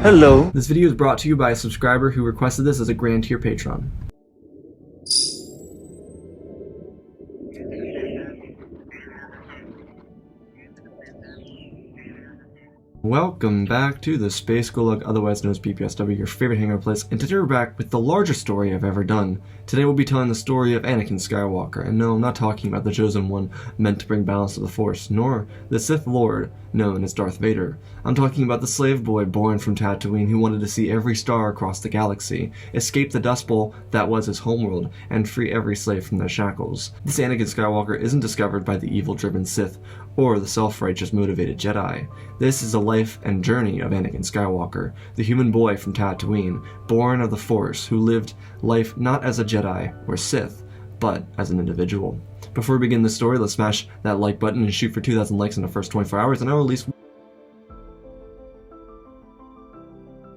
Hello. This video is brought to you by a subscriber who requested this as a grand tier patron. Welcome back to the Space Gulag, otherwise known as PPSW, your favorite hangout place, and today we're back with the largest story I've ever done. Today we'll be telling the story of Anakin Skywalker, and no, I'm not talking about the Chosen One meant to bring balance to the Force, nor the Sith Lord known as Darth Vader. I'm talking about the slave boy born from Tatooine who wanted to see every star across the galaxy, escape the Dust Bowl that was his homeworld, and free every slave from their shackles. This Anakin Skywalker isn't discovered by the evil-driven Sith or the self-righteous motivated Jedi. This is a life and journey of Anakin Skywalker, the human boy from Tatooine, born of the Force, who lived life not as a Jedi or Sith, but as an individual. Before we begin the story, let's smash that like button and shoot for 2,000 likes in the first 24 hours, and I'll release.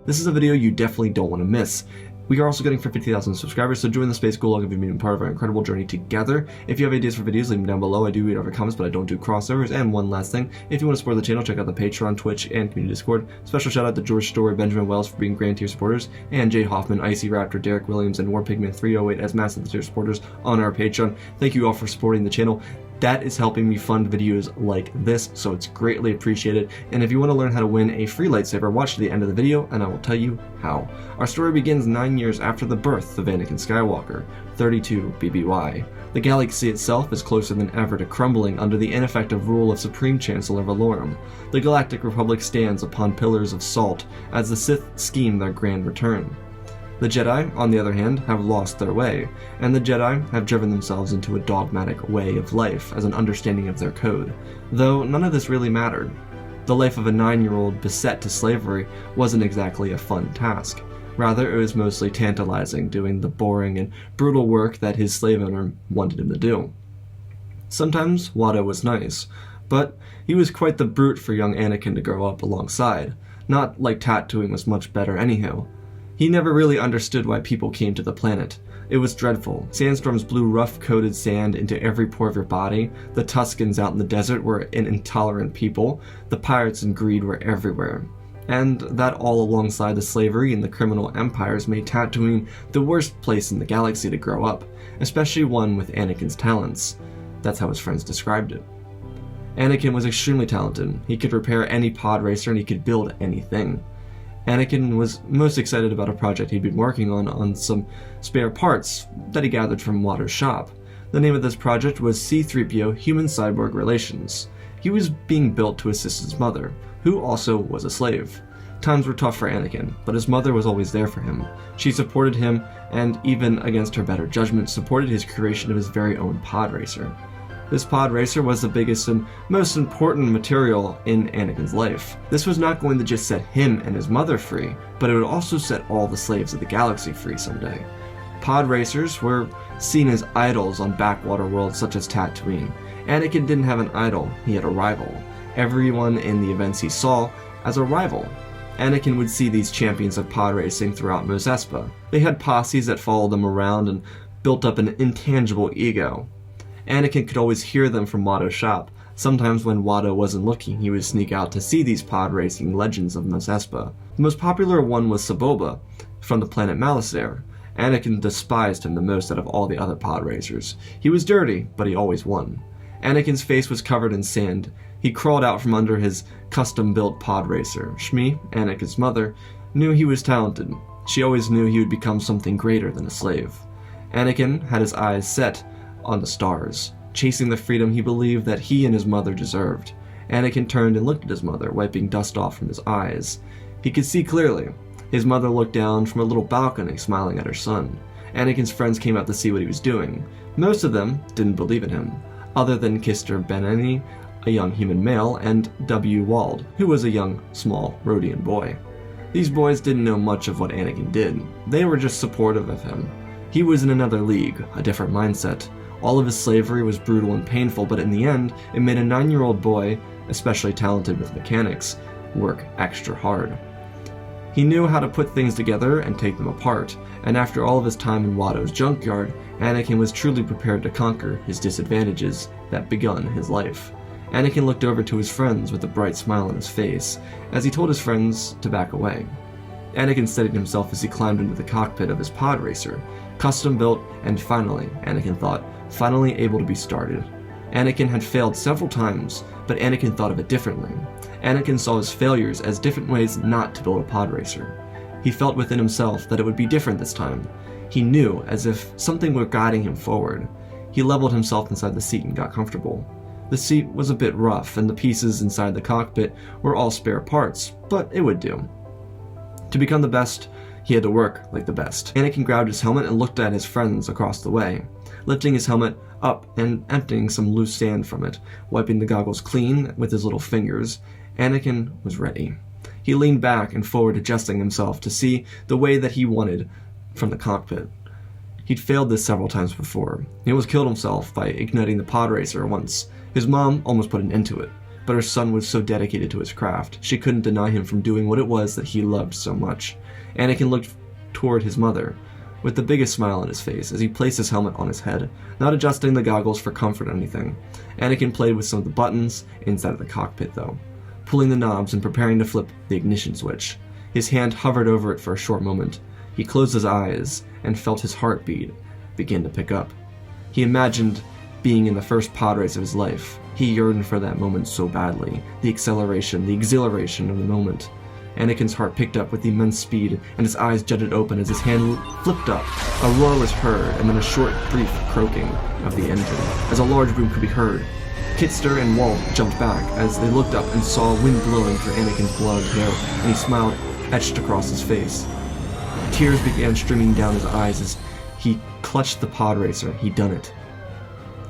This is a video you definitely don't want to miss. We are also getting for 50,000 subscribers, so join the Space Gulag if you've been part of our incredible journey together. If you have ideas for videos, leave them down below. I do read all your comments, but I don't do crossovers. And one last thing, if you want to support the channel, check out the Patreon, Twitch, and community Discord. Special shout out to George Story, Benjamin Wells for being grand tier supporters, and Jay Hoffman, Icy Raptor, Derek Williams, and Warpigman 308 as massive tier supporters on our Patreon. Thank you all for supporting the channel. That is helping me fund videos like this, so it's greatly appreciated. And if you want to learn how to win a free lightsaber, watch to the end of the video and I will tell you how. Our story begins 9 years after the birth of Anakin Skywalker, 32 BBY. The galaxy itself is closer than ever to crumbling under the ineffective rule of Supreme Chancellor Valorum. The Galactic Republic stands upon pillars of salt as the Sith scheme their grand return. The Jedi, on the other hand, have lost their way, and the Jedi have driven themselves into a dogmatic way of life as an understanding of their code, though none of this really mattered. The life of a 9-year-old beset to slavery wasn't exactly a fun task. Rather, it was mostly tantalizing, doing the boring and brutal work that his slave owner wanted him to do. Sometimes Watto was nice, but he was quite the brute for young Anakin to grow up alongside. Not like Tatooine was much better anyhow. He never really understood why people came to the planet. It was dreadful. Sandstorms blew rough-coated sand into every pore of your body. The Tuscans out in the desert were an intolerant people. The pirates and greed were everywhere. And that all alongside the slavery and the criminal empires made Tatooine the worst place in the galaxy to grow up, especially one with Anakin's talents. That's how his friends described it. Anakin was extremely talented. He could repair any pod racer and he could build anything. Anakin was most excited about a project he'd been working on some spare parts that he gathered from Watto's shop. The name of this project was C-3PO Human Cyborg Relations. He was being built to assist his mother, who also was a slave. Times were tough for Anakin, but his mother was always there for him. She supported him, and even against her better judgment, supported his creation of his very own pod racer. This pod racer was the biggest and most important material in Anakin's life. This was not going to just set him and his mother free, but it would also set all the slaves of the galaxy free someday. Pod racers were seen as idols on backwater worlds such as Tatooine. Anakin didn't have an idol, he had a rival. Everyone in the events he saw as a rival. Anakin would see these champions of pod racing throughout Mos Espa. They had posses that followed them around and built up an intangible ego. Anakin could always hear them from Watto's shop. Sometimes when Watto wasn't looking, he would sneak out to see these pod racing legends of Mos Espa. The most popular one was Sabotage, from the planet Malastare. Anakin despised him the most out of all the other pod racers. He was dirty, but he always won. Anakin's face was covered in sand. He crawled out from under his custom-built pod racer. Shmi, Anakin's mother, knew he was talented. She always knew he would become something greater than a slave. Anakin had his eyes set on the stars, chasing the freedom he believed that he and his mother deserved. Anakin turned and looked at his mother, wiping dust off from his eyes. He could see clearly. His mother looked down from a little balcony, smiling at her son. Anakin's friends came out to see what he was doing. Most of them didn't believe in him, other than Kister Beneni, a young human male, and W. Wald, who was a young, small, Rhodian boy. These boys didn't know much of what Anakin did. They were just supportive of him. He was in another league, a different mindset. All of his slavery was brutal and painful, but in the end, it made a 9-year-old boy, especially talented with mechanics, work extra hard. He knew how to put things together and take them apart, and after all of his time in Watto's junkyard, Anakin was truly prepared to conquer his disadvantages that begun his life. Anakin looked over to his friends with a bright smile on his face, as he told his friends to back away. Anakin steadied himself as he climbed into the cockpit of his pod racer, custom built and finally, Anakin thought, finally able to be started. Anakin had failed several times, but Anakin thought of it differently. Anakin saw his failures as different ways not to build a pod racer. He felt within himself that it would be different this time. He knew, as if something were guiding him forward. He leveled himself inside the seat and got comfortable. The seat was a bit rough, and the pieces inside the cockpit were all spare parts, but it would do. To become the best, he had to work like the best. Anakin grabbed his helmet and looked at his friends across the way, lifting his helmet up and emptying some loose sand from it, wiping the goggles clean with his little fingers. Anakin was ready. He leaned back and forward, adjusting himself to see the way that he wanted from the cockpit. He'd failed this several times before. He almost killed himself by igniting the pod racer once. His mom almost put an end to it, but her son was so dedicated to his craft, she couldn't deny him from doing what it was that he loved so much. Anakin looked toward his mother, with the biggest smile on his face as he placed his helmet on his head, not adjusting the goggles for comfort or anything. Anakin played with some of the buttons inside of the cockpit though, pulling the knobs and preparing to flip the ignition switch. His hand hovered over it for a short moment. He closed his eyes and felt his heartbeat begin to pick up. He imagined being in the first pod race of his life. He yearned for that moment so badly, the acceleration, the exhilaration of the moment. Anakin's heart picked up with immense speed, and his eyes jutted open as his hand flipped up. A roar was heard, and then a short, brief croaking of the engine, as a large boom could be heard. Kitster and Walt jumped back as they looked up and saw wind blowing through Anakin's blood hair, and he smiled etched across his face. Tears began streaming down his eyes as he clutched the pod racer. He'd done it.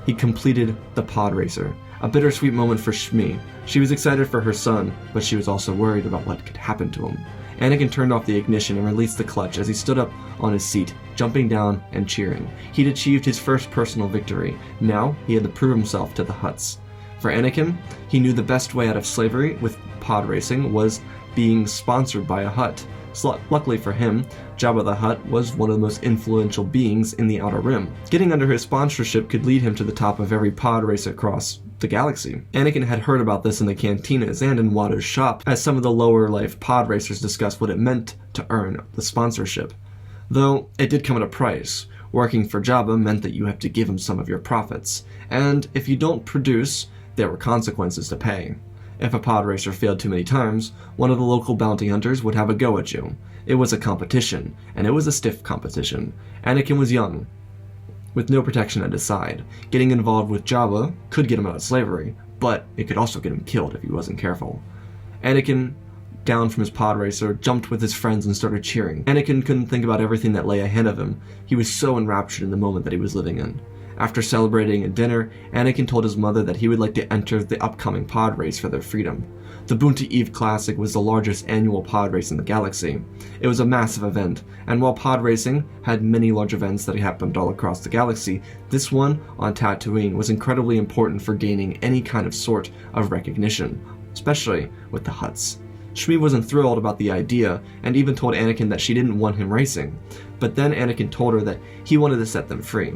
He completed the pod racer. A bittersweet moment for Shmi. She was excited for her son, but she was also worried about what could happen to him. Anakin turned off the ignition and released the clutch as he stood up on his seat, jumping down and cheering. He'd achieved his first personal victory. Now, he had to prove himself to the Hutts. For Anakin, he knew the best way out of slavery with pod racing was being sponsored by a Hutt. Luckily for him, Jabba the Hutt was one of the most influential beings in the Outer Rim. Getting under his sponsorship could lead him to the top of every pod race across the galaxy. Anakin had heard about this in the cantinas and in Watto's shop, as some of the lower-life pod racers discussed what it meant to earn the sponsorship. Though, it did come at a price. Working for Jabba meant that you have to give him some of your profits, and if you don't produce, there were consequences to pay. If a pod racer failed too many times, one of the local bounty hunters would have a go at you. It was a competition, and it was a stiff competition. Anakin was young, with no protection at his side. Getting involved with Jabba could get him out of slavery, but it could also get him killed if he wasn't careful. Anakin, down from his pod racer, jumped with his friends and started cheering. Anakin couldn't think about everything that lay ahead of him. He was so enraptured in the moment that he was living in. After celebrating at dinner, Anakin told his mother that he would like to enter the upcoming pod race for their freedom. The Boonta Eve Classic was the largest annual pod race in the galaxy. It was a massive event, and while pod racing had many large events that happened all across the galaxy, this one on Tatooine was incredibly important for gaining any kind of sort of recognition, especially with the Hutts. Shmi wasn't thrilled about the idea, and even told Anakin that she didn't want him racing, but then Anakin told her that he wanted to set them free.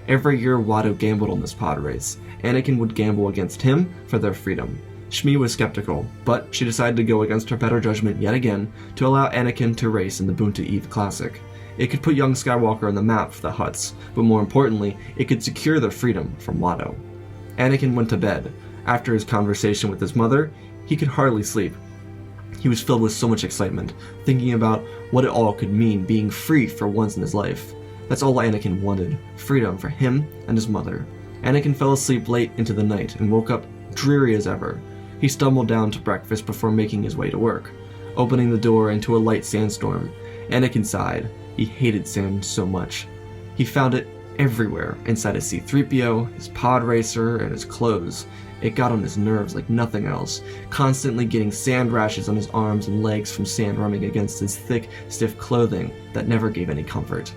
Every year Watto gambled on this pod race. Anakin would gamble against him for their freedom. Shmi was skeptical, but she decided to go against her better judgment yet again to allow Anakin to race in the Boonta Eve Classic. It could put young Skywalker on the map for the Hutts, but more importantly, it could secure their freedom from Watto. Anakin went to bed. After his conversation with his mother, he could hardly sleep. He was filled with so much excitement, thinking about what it all could mean, being free for once in his life. That's all Anakin wanted, freedom for him and his mother. Anakin fell asleep late into the night and woke up dreary as ever. He stumbled down to breakfast before making his way to work. Opening the door into a light sandstorm, Anakin sighed. He hated sand so much. He found it everywhere, inside his C-3PO, his pod racer, and his clothes. It got on his nerves like nothing else, constantly getting sand rashes on his arms and legs from sand rubbing against his thick, stiff clothing that never gave any comfort.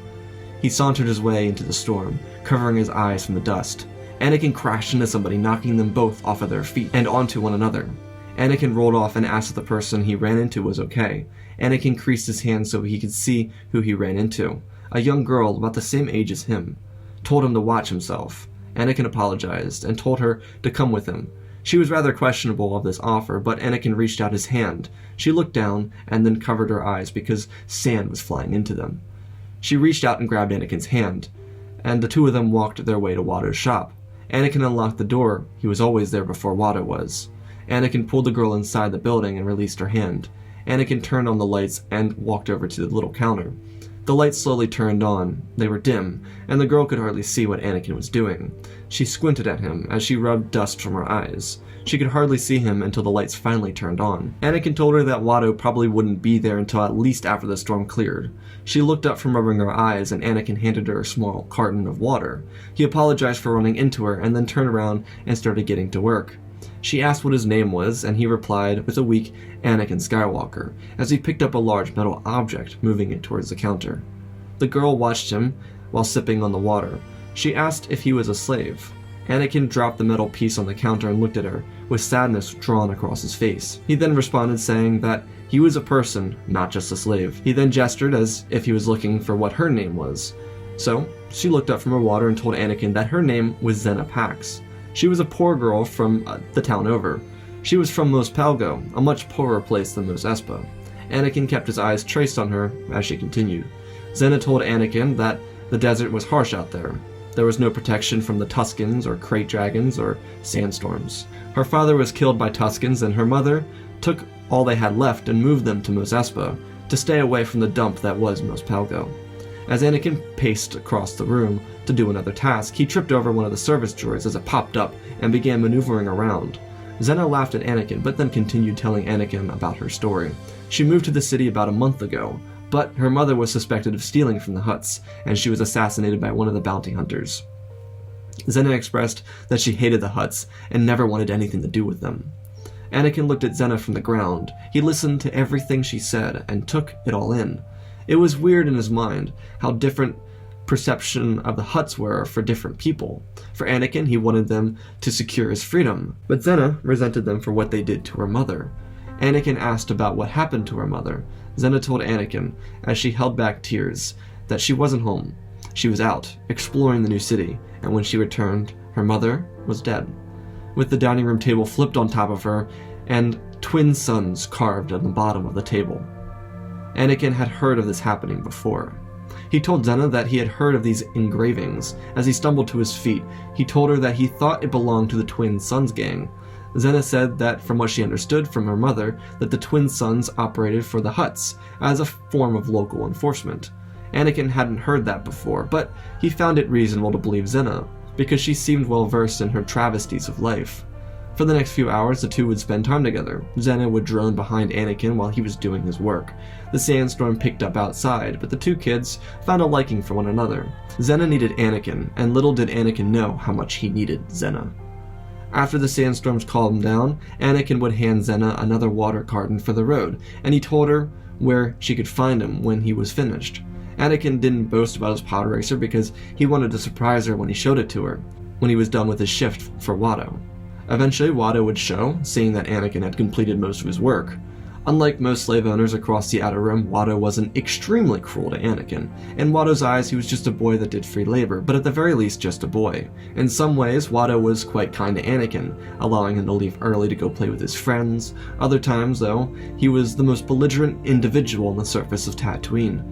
He sauntered his way into the storm, covering his eyes from the dust. Anakin crashed into somebody, knocking them both off of their feet and onto one another. Anakin rolled off and asked if the person he ran into was okay. Anakin creased his hand so he could see who he ran into. A young girl about the same age as him. Told him to watch himself. Anakin apologized and told her to come with him. She was rather questionable of this offer, but Anakin reached out his hand. She looked down and then covered her eyes because sand was flying into them. She reached out and grabbed Anakin's hand, and the two of them walked their way to Watto's shop. Anakin unlocked the door. He was always there before Watto was. Anakin pulled the girl inside the building and released her hand. Anakin turned on the lights and walked over to the little counter. The lights slowly turned on. They were dim, and the girl could hardly see what Anakin was doing. She squinted at him as she rubbed dust from her eyes. She could hardly see him until the lights finally turned on. Anakin told her that Watto probably wouldn't be there until at least after the storm cleared. She looked up from rubbing her eyes, and Anakin handed her a small carton of water. He apologized for running into her and then turned around and started getting to work. She asked what his name was, and he replied with a weak Anakin Skywalker, as he picked up a large metal object, moving it towards the counter. The girl watched him while sipping on the water. She asked if he was a slave. Anakin dropped the metal piece on the counter and looked at her, with sadness drawn across his face. He then responded saying that he was a person, not just a slave. He then gestured as if he was looking for what her name was. So, she looked up from her water and told Anakin that her name was Zenna Pax. She was a poor girl from the town over. She was from Mos Pelgo, a much poorer place than Mos Espa. Anakin kept his eyes traced on her as she continued. Zenna told Anakin that the desert was harsh out there. There was no protection from the Tuskens or crate dragons or sandstorms. Her father was killed by Tuskens, and her mother took all they had left and moved them to Mos Espa to stay away from the dump that was Mos Pelgo. As Anakin paced across the room to do another task, he tripped over one of the service droids as it popped up and began maneuvering around. Zenna laughed at Anakin, but then continued telling Anakin about her story. She moved to the city about a month ago, but her mother was suspected of stealing from the Hutts, and she was assassinated by one of the bounty hunters. Zenna expressed that she hated the Hutts and never wanted anything to do with them. Anakin looked at Zenna from the ground. He listened to everything she said and took it all in. It was weird in his mind how different perception of the Hutts were for different people. For Anakin, he wanted them to secure his freedom, but Zenna resented them for what they did to her mother. Anakin asked about what happened to her mother. Zenna told Anakin, as she held back tears, that she wasn't home. She was out, exploring the new city, and when she returned, her mother was dead, with the dining room table flipped on top of her and twin suns carved on the bottom of the table. Anakin had heard of this happening before. He told Zenna that he had heard of these engravings. As he stumbled to his feet, he told her that he thought it belonged to the Twin Suns gang. Zenna said that from what she understood from her mother, that the Twin Suns operated for the Hutts as a form of local enforcement. Anakin hadn't heard that before, but he found it reasonable to believe Zenna, because she seemed well versed in her travesties of life. For the next few hours, the two would spend time together. Zenna would drone behind Anakin while he was doing his work. The sandstorm picked up outside, but the two kids found a liking for one another. Zenna needed Anakin, and little did Anakin know how much he needed Zenna. After the sandstorms calmed down, Anakin would hand Zenna another water carton for the road, and he told her where she could find him when he was finished. Anakin didn't boast about his pod racer because he wanted to surprise her when he showed it to her, when he was done with his shift for Watto. Eventually, Watto would show, seeing that Anakin had completed most of his work. Unlike most slave owners across the Outer Rim, Watto wasn't extremely cruel to Anakin. In Watto's eyes, he was just a boy that did free labor, but at the very least, just a boy. In some ways, Watto was quite kind to Anakin, allowing him to leave early to go play with his friends. Other times, though, he was the most belligerent individual on the surface of Tatooine,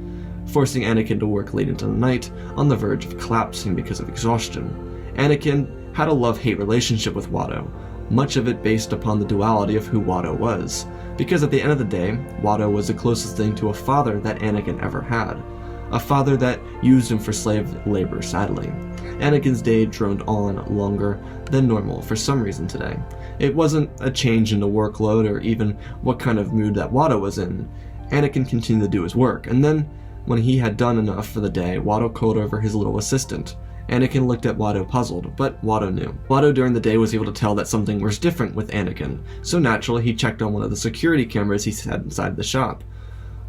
forcing Anakin to work late into the night, on the verge of collapsing because of exhaustion. Anakin had a love-hate relationship with Watto, much of it based upon the duality of who Watto was, because at the end of the day, Watto was the closest thing to a father that Anakin ever had, a father that used him for slave labor, sadly. Anakin's day droned on longer than normal for some reason today. It wasn't a change in the workload or even what kind of mood that Watto was in. Anakin continued to do his work, and then, when he had done enough for the day, Watto called over his little assistant. Anakin looked at Watto puzzled, but Watto knew. Watto during the day was able to tell that something was different with Anakin, so naturally he checked on one of the security cameras he had inside the shop.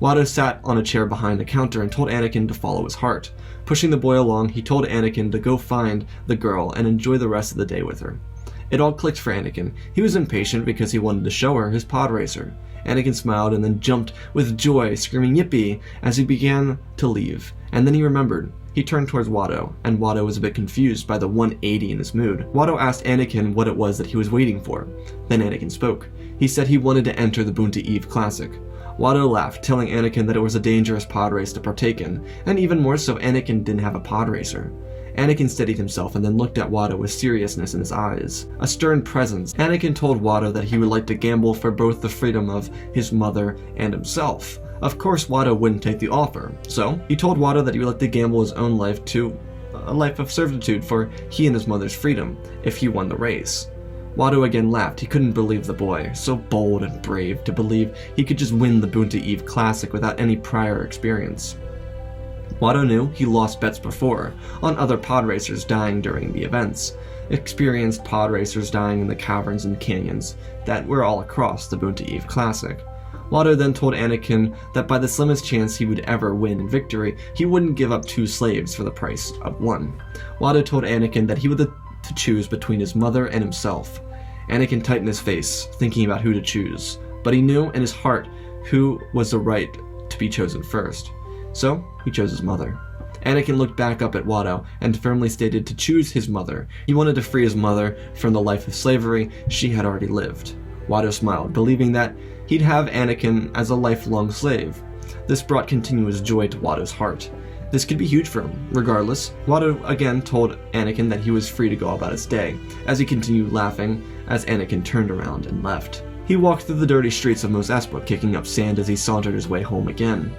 Watto sat on a chair behind the counter and told Anakin to follow his heart. Pushing the boy along, he told Anakin to go find the girl and enjoy the rest of the day with her. It all clicked for Anakin. He was impatient because he wanted to show her his pod racer. Anakin smiled and then jumped with joy, screaming yippee as he began to leave, and then he remembered. He turned towards Watto, and Watto was a bit confused by the 180 in his mood. Watto asked Anakin what it was that he was waiting for. Then Anakin spoke. He said he wanted to enter the Boonta Eve Classic. Watto laughed, telling Anakin that it was a dangerous pod race to partake in, and even more so, Anakin didn't have a pod racer. Anakin steadied himself and then looked at Watto with seriousness in his eyes. A stern presence. Anakin told Watto that he would like to gamble for both the freedom of his mother and himself. Of course, Watto wouldn't take the offer, so he told Watto that he would like to gamble his own life to a life of servitude for he and his mother's freedom if he won the race. Watto again laughed. He couldn't believe the boy, so bold and brave, to believe he could just win the Boonta Eve Classic without any prior experience. Watto knew he lost bets before, on other pod racers dying during the events, experienced pod racers dying in the caverns and canyons that were all across the Boonta Eve Classic. Watto then told Anakin that by the slimmest chance he would ever win in victory, he wouldn't give up 2 slaves for the price of 1. Watto told Anakin that he would have to choose between his mother and himself. Anakin tightened his face, thinking about who to choose, but he knew in his heart who was the right to be chosen first. So, he chose his mother. Anakin looked back up at Watto and firmly stated to choose his mother. He wanted to free his mother from the life of slavery she had already lived. Watto smiled, believing that he'd have Anakin as a lifelong slave. This brought continuous joy to Watto's heart. This could be huge for him. Regardless, Watto again told Anakin that he was free to go about his day, as he continued laughing as Anakin turned around and left. He walked through the dirty streets of Mos Espa, kicking up sand as he sauntered his way home again.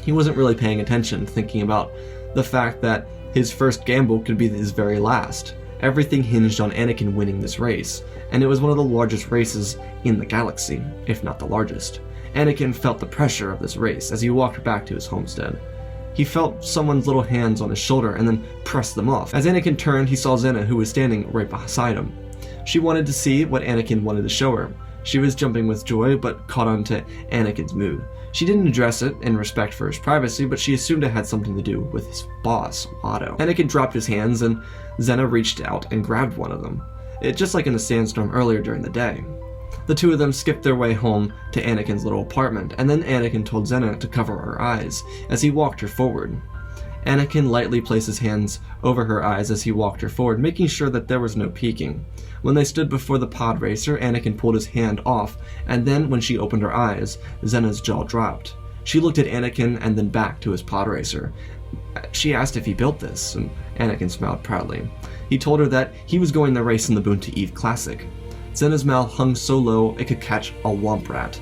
He wasn't really paying attention, thinking about the fact that his first gamble could be his very last. Everything hinged on Anakin winning this race, and it was one of the largest races in the galaxy, if not the largest. Anakin felt the pressure of this race as he walked back to his homestead. He felt someone's little hands on his shoulder and then pressed them off. As Anakin turned, he saw Zenna, who was standing right beside him. She wanted to see what Anakin wanted to show her. She was jumping with joy, but caught on to Anakin's mood. She didn't address it in respect for his privacy, but she assumed it had something to do with his boss, Watto. Anakin dropped his hands, and Zenna reached out and grabbed one of them. Just like in the sandstorm earlier during the day. The two of them skipped their way home to Anakin's little apartment, and then Anakin told Zenna to cover her eyes as he walked her forward. Anakin lightly placed his hands over her eyes as he walked her forward, making sure that there was no peeking. When they stood before the pod racer, Anakin pulled his hand off, and then when she opened her eyes, Zenna's jaw dropped. She looked at Anakin and then back to his pod racer. She asked if he built this, and Anakin smiled proudly. He told her that he was going to race in the Boonta Eve Classic. Zenna's mouth hung so low it could catch a womp rat.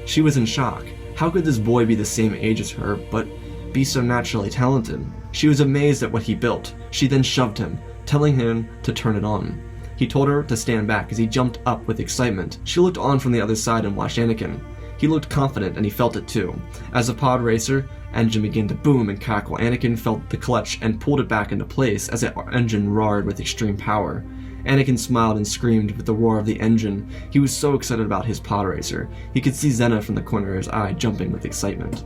She was in shock. How could this boy be the same age as her, but be so naturally talented? She was amazed at what he built. She then shoved him, telling him to turn it on. He told her to stand back as he jumped up with excitement. She looked on from the other side and watched Anakin. He looked confident, and he felt it too. As the pod racer engine began to boom and crackle, Anakin felt the clutch and pulled it back into place as the engine roared with extreme power. Anakin smiled and screamed with the roar of the engine. He was so excited about his pod racer. He could see Zenna from the corner of his eye, jumping with excitement.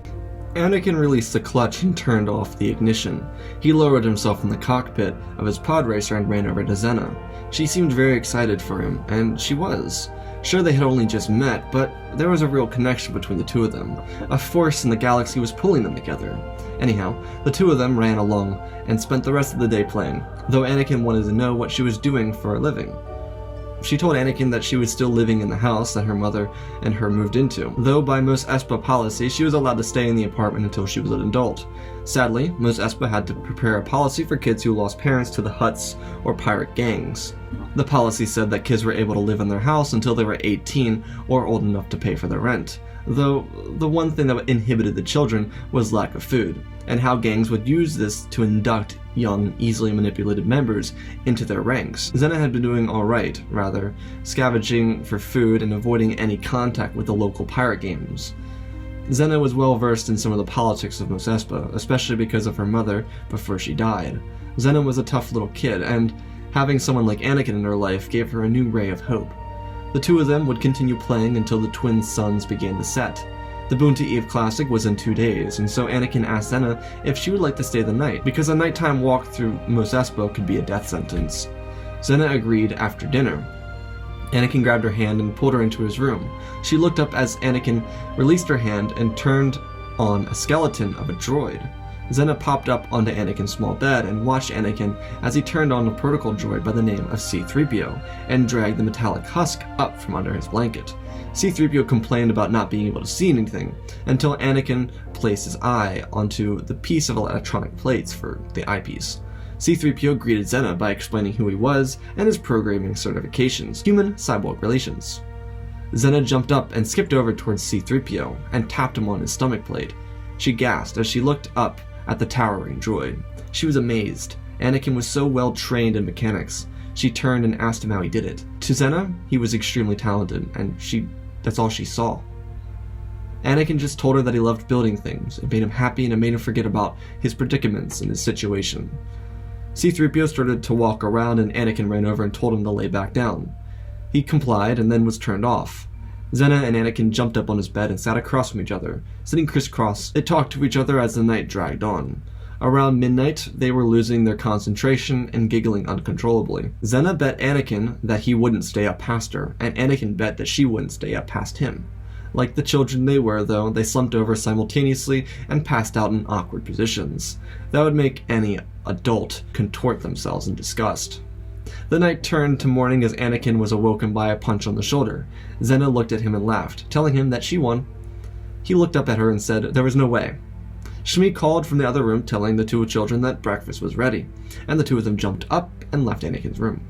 Anakin released the clutch and turned off the ignition. He lowered himself in the cockpit of his pod racer and ran over to Zenna. She seemed very excited for him, and she was. Sure, they had only just met, but there was a real connection between the two of them. A force in the galaxy was pulling them together. Anyhow, the two of them ran along and spent the rest of the day playing, though Anakin wanted to know what she was doing for a living. She told Anakin that she was still living in the house that her mother and her moved into, though by Mos Espa policy she was allowed to stay in the apartment until she was an adult. Sadly, Mos Espa had to prepare a policy for kids who lost parents to the Hutts or pirate gangs. The policy said that kids were able to live in their house until they were 18 or old enough to pay for their rent, though the one thing that inhibited the children was lack of food, and how gangs would use this to induct young, easily manipulated members into their ranks. Zenna had been doing alright, rather, scavenging for food and avoiding any contact with the local pirate gangs. Zenna was well versed in some of the politics of Mos Espa, especially because of her mother before she died. Zenna was a tough little kid, and having someone like Anakin in her life gave her a new ray of hope. The two of them would continue playing until the twin suns began to set. The Boonta Eve Classic was in 2 days, and so Anakin asked Zenna if she would like to stay the night, because a nighttime walk through Mos Espa could be a death sentence. Zenna agreed after dinner. Anakin grabbed her hand and pulled her into his room. She looked up as Anakin released her hand and turned on a skeleton of a droid. Zenna popped up onto Anakin's small bed and watched Anakin as he turned on a protocol droid by the name of C-3PO and dragged the metallic husk up from under his blanket. C-3PO complained about not being able to see anything until Anakin placed his eye onto the piece of electronic plates for the eyepiece. C-3PO greeted Zenna by explaining who he was and his programming certifications, human-cyborg relations. Zenna jumped up and skipped over towards C-3PO and tapped him on his stomach plate. She gasped as she looked up at the towering droid. She was amazed. Anakin was so well trained in mechanics. She turned and asked him how he did it. To Zenna, he was extremely talented, and that's all she saw. Anakin just told her that he loved building things. It made him happy and it made him forget about his predicaments and his situation. C-3PO started to walk around and Anakin ran over and told him to lay back down. He complied and then was turned off. Zenna and Anakin jumped up on his bed and sat across from each other. Sitting crisscross, they talked to each other as the night dragged on. Around midnight, they were losing their concentration and giggling uncontrollably. Zenna bet Anakin that he wouldn't stay up past her, and Anakin bet that she wouldn't stay up past him. Like the children they were, though, they slumped over simultaneously and passed out in awkward positions. That would make any adult contort themselves in disgust. The night turned to morning as Anakin was awoken by a punch on the shoulder. Zenna looked at him and laughed, telling him that she won. He looked up at her and said there was no way. Shmi called from the other room, telling the two children that breakfast was ready, and the two of them jumped up and left Anakin's room.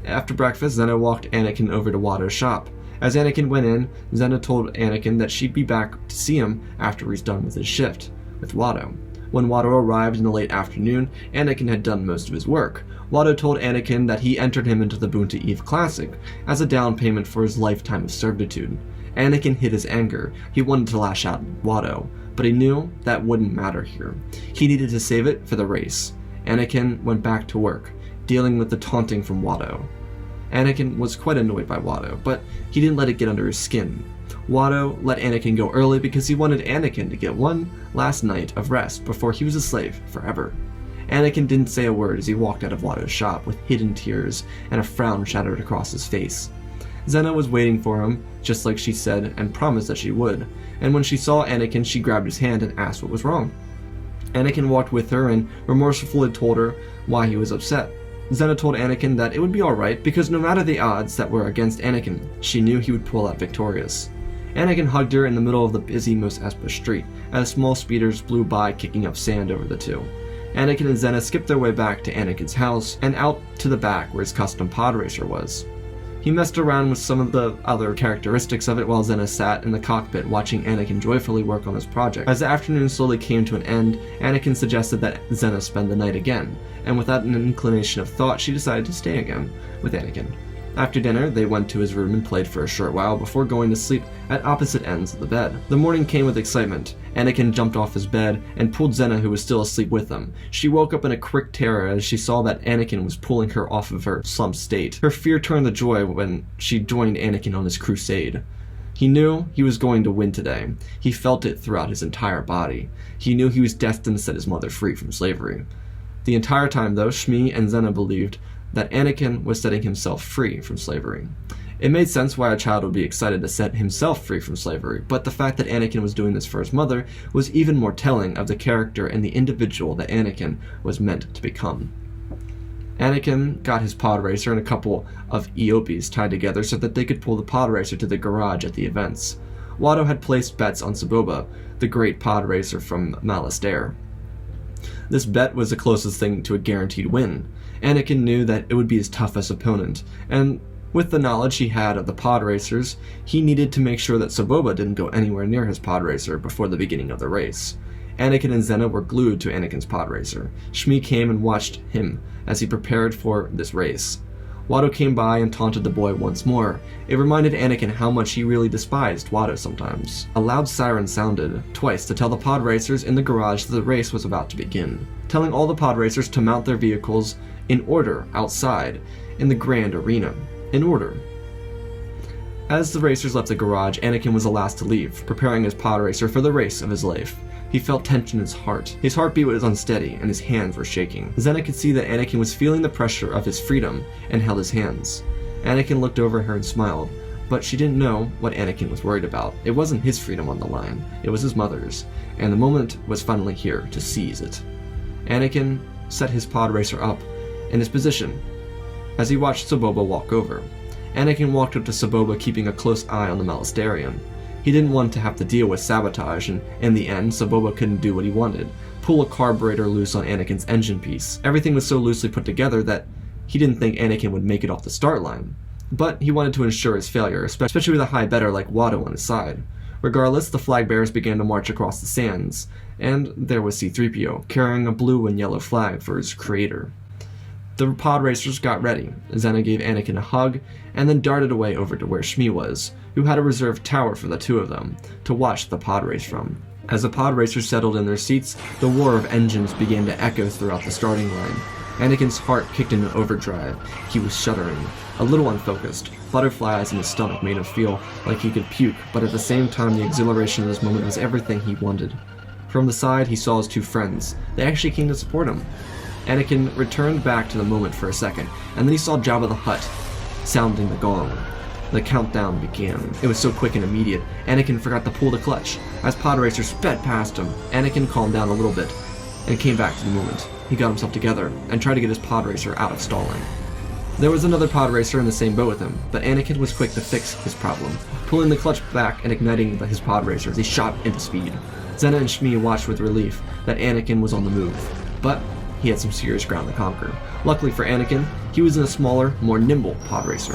After breakfast, Zenna walked Anakin over to Watto's shop. As Anakin went in, Zenna told Anakin that she'd be back to see him after he's done with his shift with Watto. When Watto arrived in the late afternoon, Anakin had done most of his work. Watto told Anakin that he entered him into the Boonta Eve Classic as a down payment for his lifetime of servitude. Anakin hid his anger. He wanted to lash out at Watto, but he knew that wouldn't matter here. He needed to save it for the race. Anakin went back to work, dealing with the taunting from Watto. Anakin was quite annoyed by Watto, but he didn't let it get under his skin. Watto let Anakin go early because he wanted Anakin to get one last night of rest before he was a slave forever. Anakin didn't say a word as he walked out of Watto's shop with hidden tears and a frown shadowed across his face. Zenna was waiting for him, just like she said and promised that she would, and when she saw Anakin, she grabbed his hand and asked what was wrong. Anakin walked with her and remorsefully told her why he was upset. Zenna told Anakin that it would be alright because no matter the odds that were against Anakin, she knew he would pull out victorious. Anakin hugged her in the middle of the busy Mos Espa street as small speeders flew by kicking up sand over the two. Anakin and Zenna skipped their way back to Anakin's house and out to the back where his custom pod racer was. He messed around with some of the other characteristics of it while Zenna sat in the cockpit watching Anakin joyfully work on his project. As the afternoon slowly came to an end, Anakin suggested that Zenna spend the night again, and without an inclination of thought, she decided to stay again with Anakin. After dinner, they went to his room and played for a short while before going to sleep at opposite ends of the bed. The morning came with excitement. Anakin jumped off his bed and pulled Zenna, who was still asleep, with him. She woke up in a quick terror as she saw that Anakin was pulling her off of her slumped state. Her fear turned to joy when she joined Anakin on his crusade. He knew he was going to win today. He felt it throughout his entire body. He knew he was destined to set his mother free from slavery. The entire time, though, Shmi and Zenna believed that Anakin was setting himself free from slavery. It made sense why a child would be excited to set himself free from slavery, but the fact that Anakin was doing this for his mother was even more telling of the character and the individual that Anakin was meant to become. Anakin got his pod racer and a couple of Eopies tied together so that they could pull the pod racer to the garage at the events. Watto had placed bets on Saboba, the great pod racer from Malastare. This bet was the closest thing to a guaranteed win. Anakin knew that it would be his toughest opponent, and with the knowledge he had of the pod racers, he needed to make sure that Saboba didn't go anywhere near his pod racer before the beginning of the race. Anakin and Zenna were glued to Anakin's pod racer. Shmi came and watched him as he prepared for this race. Watto came by and taunted the boy once more. It reminded Anakin how much he really despised Watto sometimes. A loud siren sounded twice to tell the pod racers in the garage that the race was about to begin, telling all the pod racers to mount their vehicles in order outside in the grand arena. In order. As the racers left the garage, Anakin was the last to leave, preparing his pod racer for the race of his life. He felt tension in his heart. His heartbeat was unsteady, and his hands were shaking. Zenna could see that Anakin was feeling the pressure of his freedom and held his hands. Anakin looked over her and smiled. But she didn't know what Anakin was worried about. It wasn't his freedom on the line, it was his mother's, and the moment was finally here to seize it. Anakin set his pod racer up in his position as he watched Saboba walk over. Anakin walked up to Saboba, keeping a close eye on the Malastarian. He didn't want to have to deal with Sabotage, and in the end, Saboba couldn't do what he wanted, pull a carburetor loose on Anakin's engine piece. Everything was so loosely put together that he didn't think Anakin would make it off the start line. But he wanted to ensure his failure, especially with a high bettor like Watto on his side. Regardless, the flag bearers began to march across the sands, and there was C-3PO, carrying a blue and yellow flag for his creator. The pod racers got ready. Zenna gave Anakin a hug, and then darted away over to where Shmi was, who had a reserved tower for the two of them, to watch the pod race from. As the pod racers settled in their seats, the roar of engines began to echo throughout the starting line. Anakin's heart kicked into overdrive. He was shuddering, a little unfocused. Butterflies in his stomach made him feel like he could puke, but at the same time the exhilaration of this moment was everything he wanted. From the side, he saw his two friends. They actually came to support him. Anakin returned back to the moment for a second, and then he saw Jabba the Hutt sounding the gong. The countdown began. It was so quick and immediate, Anakin forgot to pull the clutch. As pod racers sped past him, Anakin calmed down a little bit, and came back to the moment. He got himself together, and tried to get his pod racer out of stalling. There was another pod racer in the same boat with him, but Anakin was quick to fix his problem, pulling the clutch back and igniting his pod racer as he shot into speed. Zenna and Shmi watched with relief that Anakin was on the move, but he had some serious ground to conquer. Luckily for Anakin, he was in a smaller, more nimble pod racer.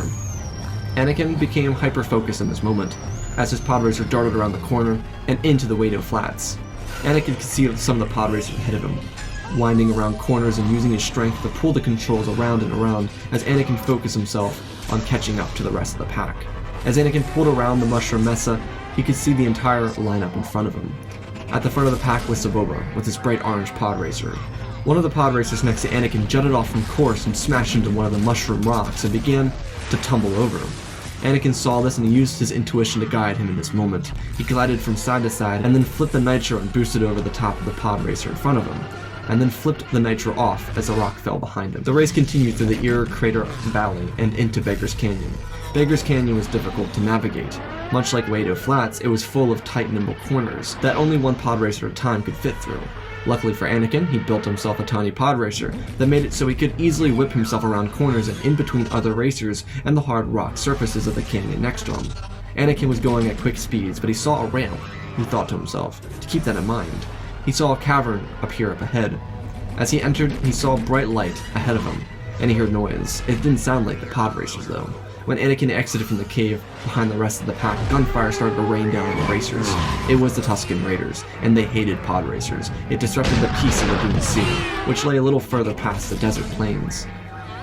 Anakin became hyper-focused in this moment, as his pod racer darted around the corner and into the Wado Flats. Anakin could see some of the pod racers ahead of him, winding around corners and using his strength to pull the controls around and around as Anakin focused himself on catching up to the rest of the pack. As Anakin pulled around the Mushroom Mesa, he could see the entire lineup in front of him. At the front of the pack was Saboba, with his bright orange pod racer. One of the pod racers next to Anakin jutted off from course and smashed into one of the mushroom rocks and began to tumble over. Anakin saw this and he used his intuition to guide him in this moment. He glided from side to side and then flipped the nitro and boosted over the top of the pod racer in front of him, and then flipped the nitro off as the rock fell behind him. The race continued through the Ear Crater Valley and into Beggar's Canyon. Beggar's Canyon was difficult to navigate. Much like Wado Flats, it was full of tight, nimble corners that only one pod racer at a time could fit through. Luckily for Anakin, he built himself a tiny pod racer that made it so he could easily whip himself around corners and in between other racers and the hard rock surfaces of the canyon next to him. Anakin was going at quick speeds, but he saw a ramp. He thought to himself, to keep that in mind. He saw a cavern appear up ahead. As he entered, he saw a bright light ahead of him, and he heard noise. It didn't sound like the pod racers, though. When Anakin exited from the cave behind the rest of the pack, gunfire started to rain down on the racers. It was the Tusken Raiders, and they hated pod racers. It disrupted the peace of the Boonta Sea, which lay a little further past the desert plains.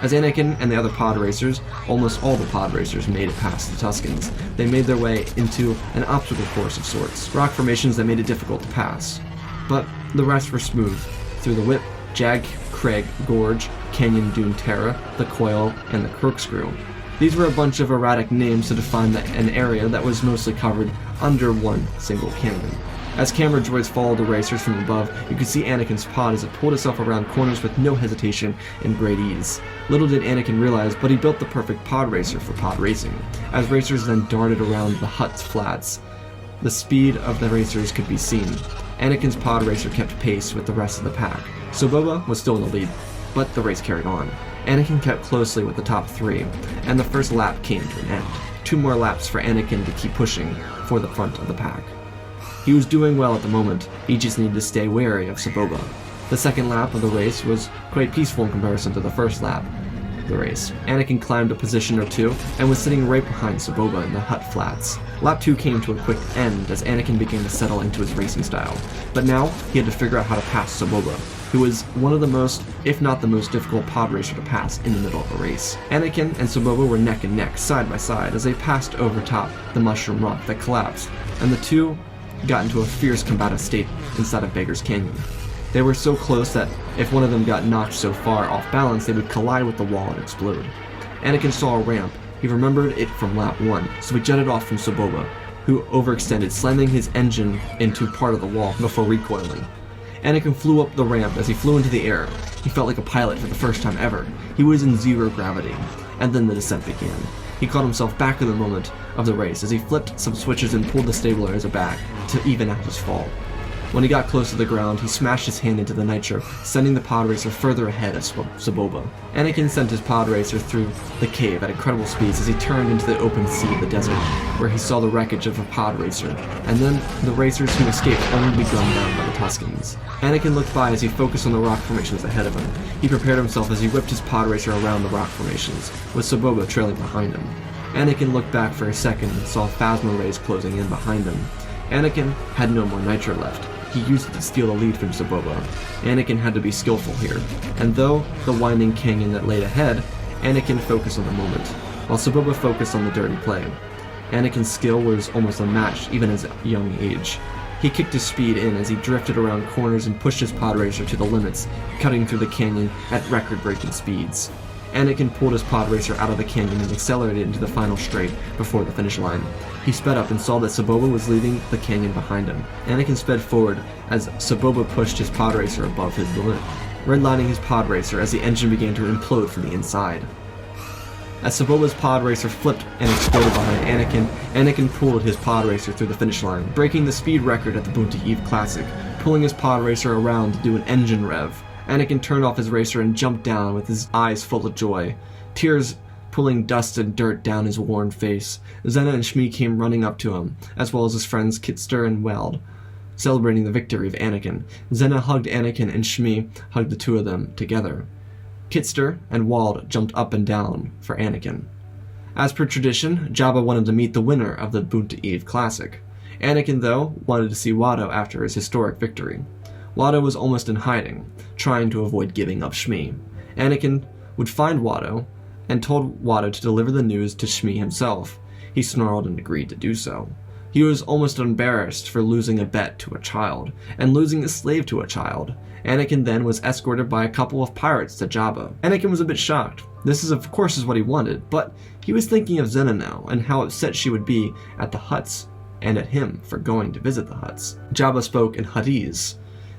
As Anakin and the other pod racers, almost all the pod racers made it past the Tuskens. They made their way into an obstacle course of sorts, rock formations that made it difficult to pass. But the rest were smooth, through the Whip, Jag, Craig, Gorge, Canyon Dune Terra, the Coil, and the Corkscrew. These were a bunch of erratic names to define an area that was mostly covered under one single canyon. As camera droids followed the racers from above, you could see Anakin's pod as it pulled itself around corners with no hesitation and great ease. Little did Anakin realize, but he built the perfect pod racer for pod racing. As racers then darted around the Hutt's flats, the speed of the racers could be seen. Anakin's pod racer kept pace with the rest of the pack. Saboba was still in the lead, but the race carried on. Anakin kept closely with the top three, and the first lap came to an end. 2 more laps for Anakin to keep pushing for the front of the pack. He was doing well at the moment, he just needed to stay wary of Saboba. The second lap of the race was quite peaceful in comparison to the first lap of the race. Anakin climbed a position or 2 and was sitting right behind Saboba in the Hutt Flats. Lap 2 came to a quick end as Anakin began to settle into his racing style, but now he had to figure out how to pass Saboba, who was one of the most, if not the most difficult pod racer to pass in the middle of a race. Anakin and Saboba were neck and neck, side by side, as they passed over top the mushroom rock that collapsed, and the two got into a fierce combative state inside of Beggar's Canyon. They were so close that if one of them got knocked so far off balance, they would collide with the wall and explode. Anakin saw a ramp. He remembered it from lap 1, so he jetted off from Saboba, who overextended, slamming his engine into part of the wall before recoiling. Anakin flew up the ramp. As he flew into the air, he felt like a pilot for the first time ever. He was in 0 gravity, and then the descent began. He caught himself back in the moment of the race as he flipped some switches and pulled the stabilizer back to even out his fall. When he got close to the ground, he smashed his hand into the nitro, sending the pod racer further ahead of Saboba. Anakin sent his pod racer through the cave at incredible speeds as he turned into the open sea of the desert, where he saw the wreckage of a pod racer, and then the racers who escaped only to be gunned down by the Tuscans. Anakin looked by as he focused on the rock formations ahead of him. He prepared himself as he whipped his pod racer around the rock formations, with Saboba trailing behind him. Anakin looked back for a second and saw Phasma rays closing in behind him. Anakin had no more nitro left. He used it to steal the lead from Saboba. Anakin had to be skillful here, and though the winding canyon that laid ahead, Anakin focused on the moment, while Saboba focused on the dirty play. Anakin's skill was almost unmatched, even at a young age. He kicked his speed in as he drifted around corners and pushed his pod racer to the limits, cutting through the canyon at record-breaking speeds. Anakin pulled his pod racer out of the canyon and accelerated into the final straight before the finish line. He sped up and saw that Saboba was leaving the canyon behind him. Anakin sped forward as Saboba pushed his pod racer above his limit, redlining his pod racer as the engine began to implode from the inside. As Saboba's pod racer flipped and exploded behind Anakin, Anakin pulled his pod racer through the finish line, breaking the speed record at the Boonta Eve Classic, pulling his pod racer around to do an engine rev. Anakin turned off his racer and jumped down with his eyes full of joy, tears pulling dust and dirt down his worn face. Zenna and Shmi came running up to him, as well as his friends Kitster and Weld, celebrating the victory of Anakin. Zenna hugged Anakin and Shmi hugged the two of them together. Kitster and Wald jumped up and down for Anakin. As per tradition, Jabba wanted to meet the winner of the Boonta Eve Classic. Anakin, though, wanted to see Watto after his historic victory. Watto was almost in hiding, trying to avoid giving up Shmi. Anakin would find Watto and told Watto to deliver the news to Shmi himself. He snarled and agreed to do so. He was almost embarrassed for losing a bet to a child, and losing a slave to a child. Anakin then was escorted by a couple of pirates to Jabba. Anakin was a bit shocked. This is of course what he wanted, but he was thinking of Zenna now, and how upset she would be at the Hutts, and at him for going to visit the Hutts. Jabba spoke in Huttese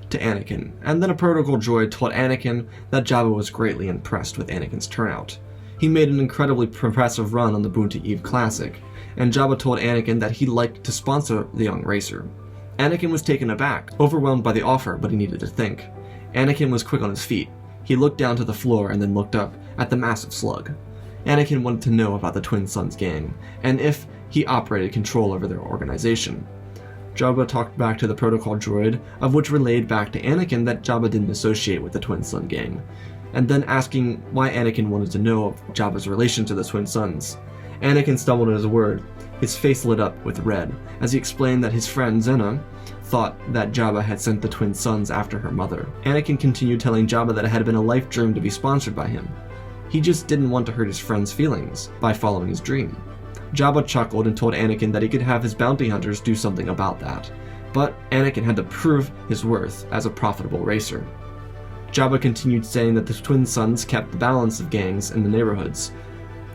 to Anakin, and then a protocol droid told Anakin that Jabba was greatly impressed with Anakin's turnout. He made an incredibly impressive run on the Boonta Eve Classic, and Jabba told Anakin that he'd like to sponsor the young racer. Anakin was taken aback, overwhelmed by the offer, but he needed to think. Anakin was quick on his feet. He looked down to the floor and then looked up at the massive slug. Anakin wanted to know about the Twin Suns gang, and if he operated control over their organization. Jabba talked back to the protocol droid, of which relayed back to Anakin that Jabba didn't associate with the Twin Sun gang, and then asking why Anakin wanted to know of Jabba's relation to the Twin Suns. Anakin stumbled at his word. His face lit up with red, as he explained that his friend Zenna thought that Jabba had sent the Twin Suns after her mother. Anakin continued telling Jabba that it had been a life dream to be sponsored by him. He just didn't want to hurt his friend's feelings by following his dream. Jabba chuckled and told Anakin that he could have his bounty hunters do something about that, but Anakin had to prove his worth as a profitable racer. Jabba continued saying that the Twin Suns kept the balance of gangs in the neighborhoods.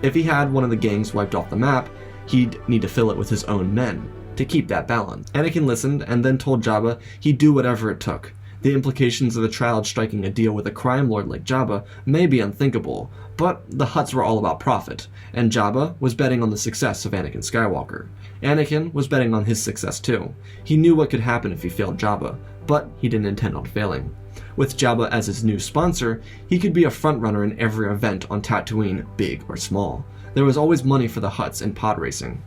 If he had one of the gangs wiped off the map, he'd need to fill it with his own men to keep that balance. Anakin listened and then told Jabba he'd do whatever it took. The implications of a child striking a deal with a crime lord like Jabba may be unthinkable, but the Hutts were all about profit, and Jabba was betting on the success of Anakin Skywalker. Anakin was betting on his success too. He knew what could happen if he failed Jabba, but he didn't intend on failing. With Jabba as his new sponsor, he could be a frontrunner in every event on Tatooine, big or small. There was always money for the Hutts in pod racing.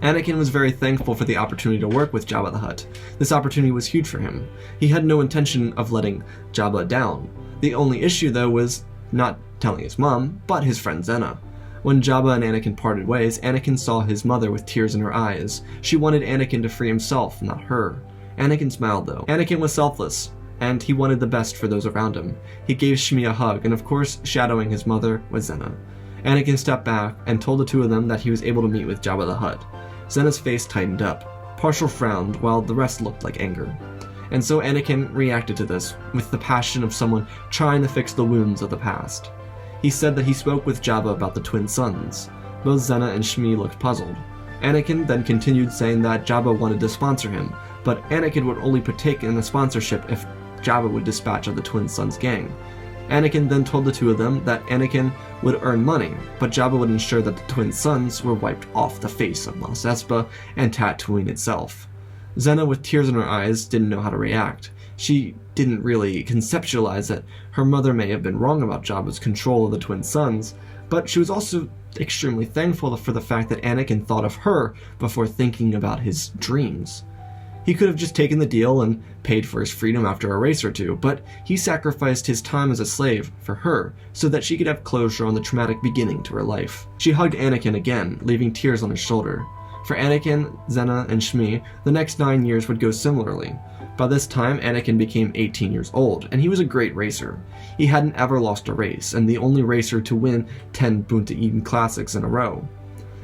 Anakin was very thankful for the opportunity to work with Jabba the Hutt. This opportunity was huge for him. He had no intention of letting Jabba down. The only issue, though, was not telling his mom, but his friend Zenna. When Jabba and Anakin parted ways, Anakin saw his mother with tears in her eyes. She wanted Anakin to free himself, not her. Anakin smiled, though. Anakin was selfless, and he wanted the best for those around him. He gave Shmi a hug, and of course, shadowing his mother was Zenna. Anakin stepped back and told the two of them that he was able to meet with Jabba the Hutt. Zenna's face tightened up. Partial frowned, while the rest looked like anger. And so Anakin reacted to this with the passion of someone trying to fix the wounds of the past. He said that he spoke with Jabba about the Twin Suns. Both Zenna and Shmi looked puzzled. Anakin then continued saying that Jabba wanted to sponsor him, but Anakin would only partake in the sponsorship if Jabba would dispatch of the Twin Suns gang. Anakin then told the two of them that Anakin would earn money, but Jabba would ensure that the twin suns were wiped off the face of Mos Espa and Tatooine itself. Zenna, with tears in her eyes, didn't know how to react. She didn't really conceptualize that her mother may have been wrong about Jabba's control of the twin suns, but she was also extremely thankful for the fact that Anakin thought of her before thinking about his dreams. He could have just taken the deal and paid for his freedom after a race or two, but he sacrificed his time as a slave for her so that she could have closure on the traumatic beginning to her life. She hugged Anakin again, leaving tears on his shoulder. For Anakin, Zenna, and Shmi, the next 9 years would go similarly. By this time, Anakin became 18 years old, and he was a great racer. He hadn't ever lost a race, and the only racer to win 10 Boonta Eve Classics in a row.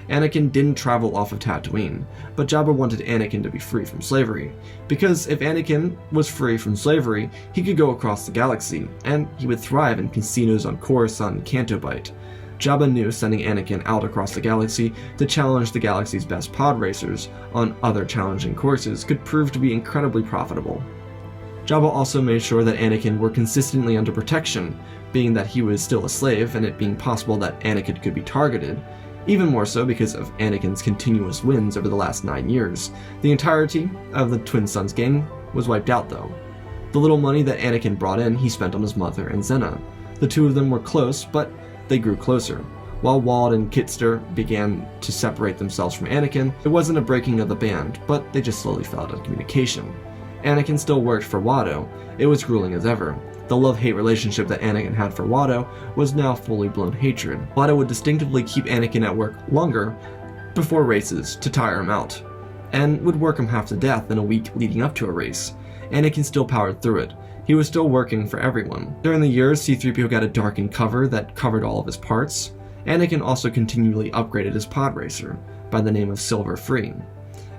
Anakin didn't travel off of Tatooine, but Jabba wanted Anakin to be free from slavery, because if Anakin was free from slavery, he could go across the galaxy, and he would thrive in casinos on Coruscant and Canto Bight. Jabba knew sending Anakin out across the galaxy to challenge the galaxy's best pod racers on other challenging courses could prove to be incredibly profitable. Jabba also made sure that Anakin were consistently under protection, being that he was still a slave and it being possible that Anakin could be targeted, even more so because of Anakin's continuous wins over the last 9 years. The entirety of the Twin Suns gang was wiped out though. The little money that Anakin brought in, he spent on his mother and Zenna. The two of them were close, but they grew closer. While Wald and Kitster began to separate themselves from Anakin, it wasn't a breaking of the band, but they just slowly fell out of communication. Anakin still worked for Watto. It was grueling as ever. The love-hate relationship that Anakin had for Watto was now fully blown hatred. Watto would distinctively keep Anakin at work longer before races to tire him out, and would work him half to death in a week leading up to a race. Anakin still powered through it. He was still working for everyone. During the years, C-3PO got a darkened cover that covered all of his parts. Anakin also continually upgraded his pod racer by the name of Silver Free.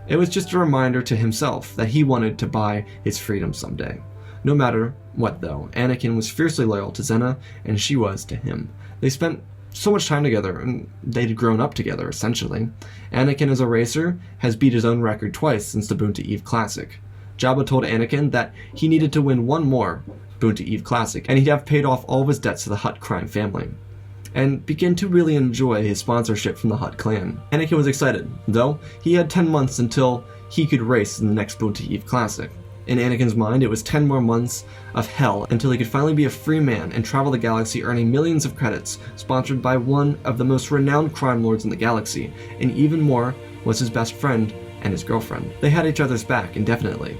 It was just a reminder to himself that he wanted to buy his freedom someday. No matter what though, Anakin was fiercely loyal to Zenna, and she was to him. They spent so much time together, and they'd grown up together, essentially. Anakin as a racer has beat his own record twice since the Boonta Eve Classic. Jabba told Anakin that he needed to win one more Boonta Eve Classic, and he'd have paid off all of his debts to the Hutt crime family, and begin to really enjoy his sponsorship from the Hutt clan. Anakin was excited, though he had 10 months until he could race in the next Boonta Eve Classic. In Anakin's mind, it was 10 more months of hell until he could finally be a free man and travel the galaxy earning millions of credits, sponsored by one of the most renowned crime lords in the galaxy, and even more was his best friend and his girlfriend. They had each other's back indefinitely.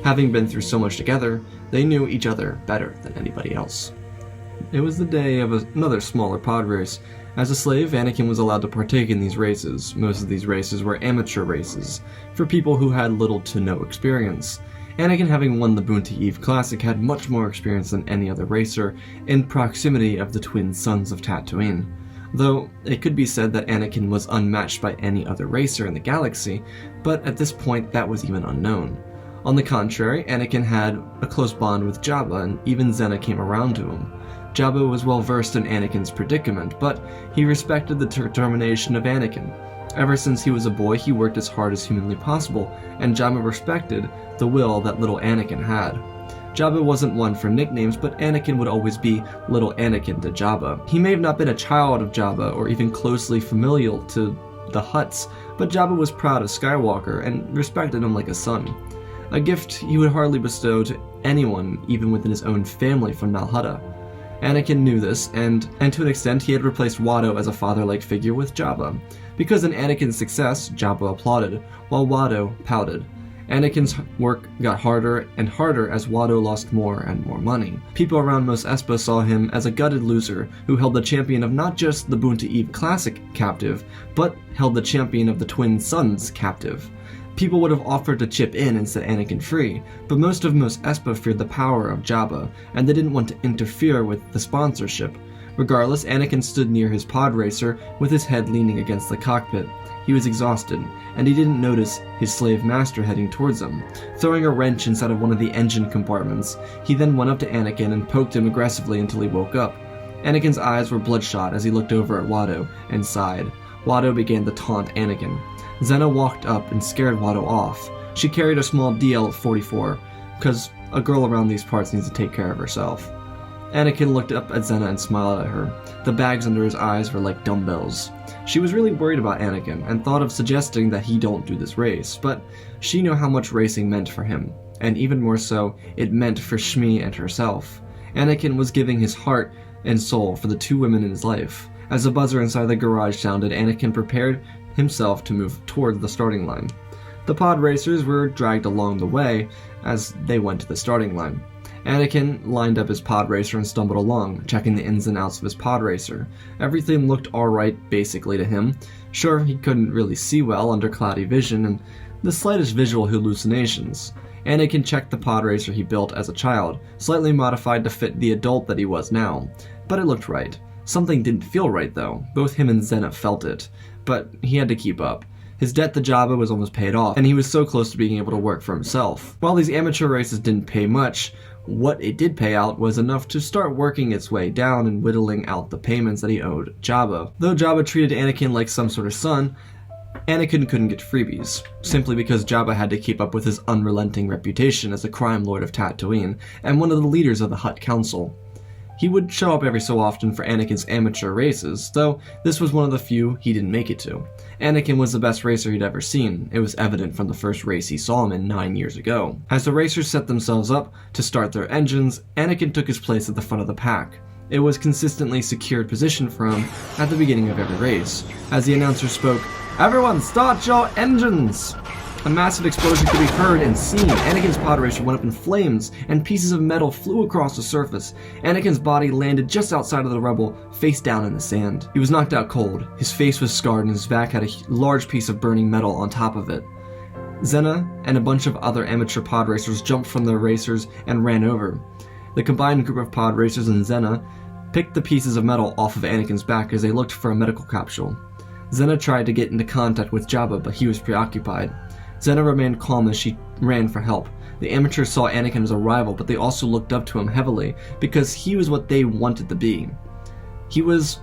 Having been through so much together, they knew each other better than anybody else. It was the day of another smaller pod race. As a slave, Anakin was allowed to partake in these races. Most of these races were amateur races, for people who had little to no experience. Anakin, having won the Boonta Eve Classic, had much more experience than any other racer in proximity of the twin suns of Tatooine. Though it could be said that Anakin was unmatched by any other racer in the galaxy, but at this point that was even unknown. On the contrary, Anakin had a close bond with Jabba, and even Zenna came around to him. Jabba was well versed in Anakin's predicament, but he respected the determination of Anakin. Ever since he was a boy, he worked as hard as humanly possible, and Jabba respected the will that little Anakin had. Jabba wasn't one for nicknames, but Anakin would always be Little Anakin to Jabba. He may have not been a child of Jabba or even closely familial to the Hutts, but Jabba was proud of Skywalker and respected him like a son. A gift he would hardly bestow to anyone, even within his own family from Nal Hutta. Anakin knew this, and to an extent he had replaced Watto as a father-like figure with Jabba. Because in Anakin's success, Jabba applauded, while Watto pouted. Anakin's work got harder and harder as Watto lost more and more money. People around Mos Espa saw him as a gutted loser who held the champion of not just the Boonta Eve Classic captive, but held the champion of the Twin Suns captive. People would have offered to chip in and set Anakin free, but most of Mos Espa feared the power of Jabba, and they didn't want to interfere with the sponsorship. Regardless, Anakin stood near his pod racer with his head leaning against the cockpit. He was exhausted, and he didn't notice his slave master heading towards him. Throwing a wrench inside of one of the engine compartments, he then went up to Anakin and poked him aggressively until he woke up. Anakin's eyes were bloodshot as he looked over at Watto and sighed. Watto began to taunt Anakin. Zenna walked up and scared Watto off. She carried a small DL-44, because a girl around these parts needs to take care of herself. Anakin looked up at Zenna and smiled at her. The bags under his eyes were like dumbbells. She was really worried about Anakin and thought of suggesting that he don't do this race, but she knew how much racing meant for him, and even more so, it meant for Shmi and herself. Anakin was giving his heart and soul for the two women in his life. As the buzzer inside the garage sounded, Anakin prepared himself to move toward the starting line. The pod racers were dragged along the way as they went to the starting line. Anakin lined up his pod racer and stumbled along, checking the ins and outs of his pod racer. Everything looked alright, basically, to him. Sure, he couldn't really see well under cloudy vision and the slightest visual hallucinations. Anakin checked the pod racer he built as a child, slightly modified to fit the adult that he was now. But it looked right. Something didn't feel right, though. Both him and Zenna felt it. But he had to keep up. His debt to Jabba was almost paid off, and he was so close to being able to work for himself. While these amateur races didn't pay much, what it did pay out was enough to start working its way down and whittling out the payments that he owed Jabba. Though Jabba treated Anakin like some sort of son, Anakin couldn't get freebies, simply because Jabba had to keep up with his unrelenting reputation as a crime lord of Tatooine and one of the leaders of the Hutt Council. He would show up every so often for Anakin's amateur races, though this was one of the few he didn't make it to. Anakin was the best racer he'd ever seen. It was evident from the first race he saw him in 9 years ago. As the racers set themselves up to start their engines, Anakin took his place at the front of the pack. It was consistently secured position for him at the beginning of every race. As the announcer spoke, "Everyone start your engines!" A massive explosion could be heard and seen. Anakin's pod racer went up in flames, and pieces of metal flew across the surface. Anakin's body landed just outside of the rubble, face down in the sand. He was knocked out cold. His face was scarred, and his back had a large piece of burning metal on top of it. Zenna and a bunch of other amateur pod racers jumped from their racers and ran over. The combined group of pod racers and Zenna picked the pieces of metal off of Anakin's back as they looked for a medical capsule. Zenna tried to get into contact with Jabba, but he was preoccupied. Zenna remained calm as she ran for help. The amateurs saw Anakin as a rival, but they also looked up to him heavily because he was what they wanted to be. He was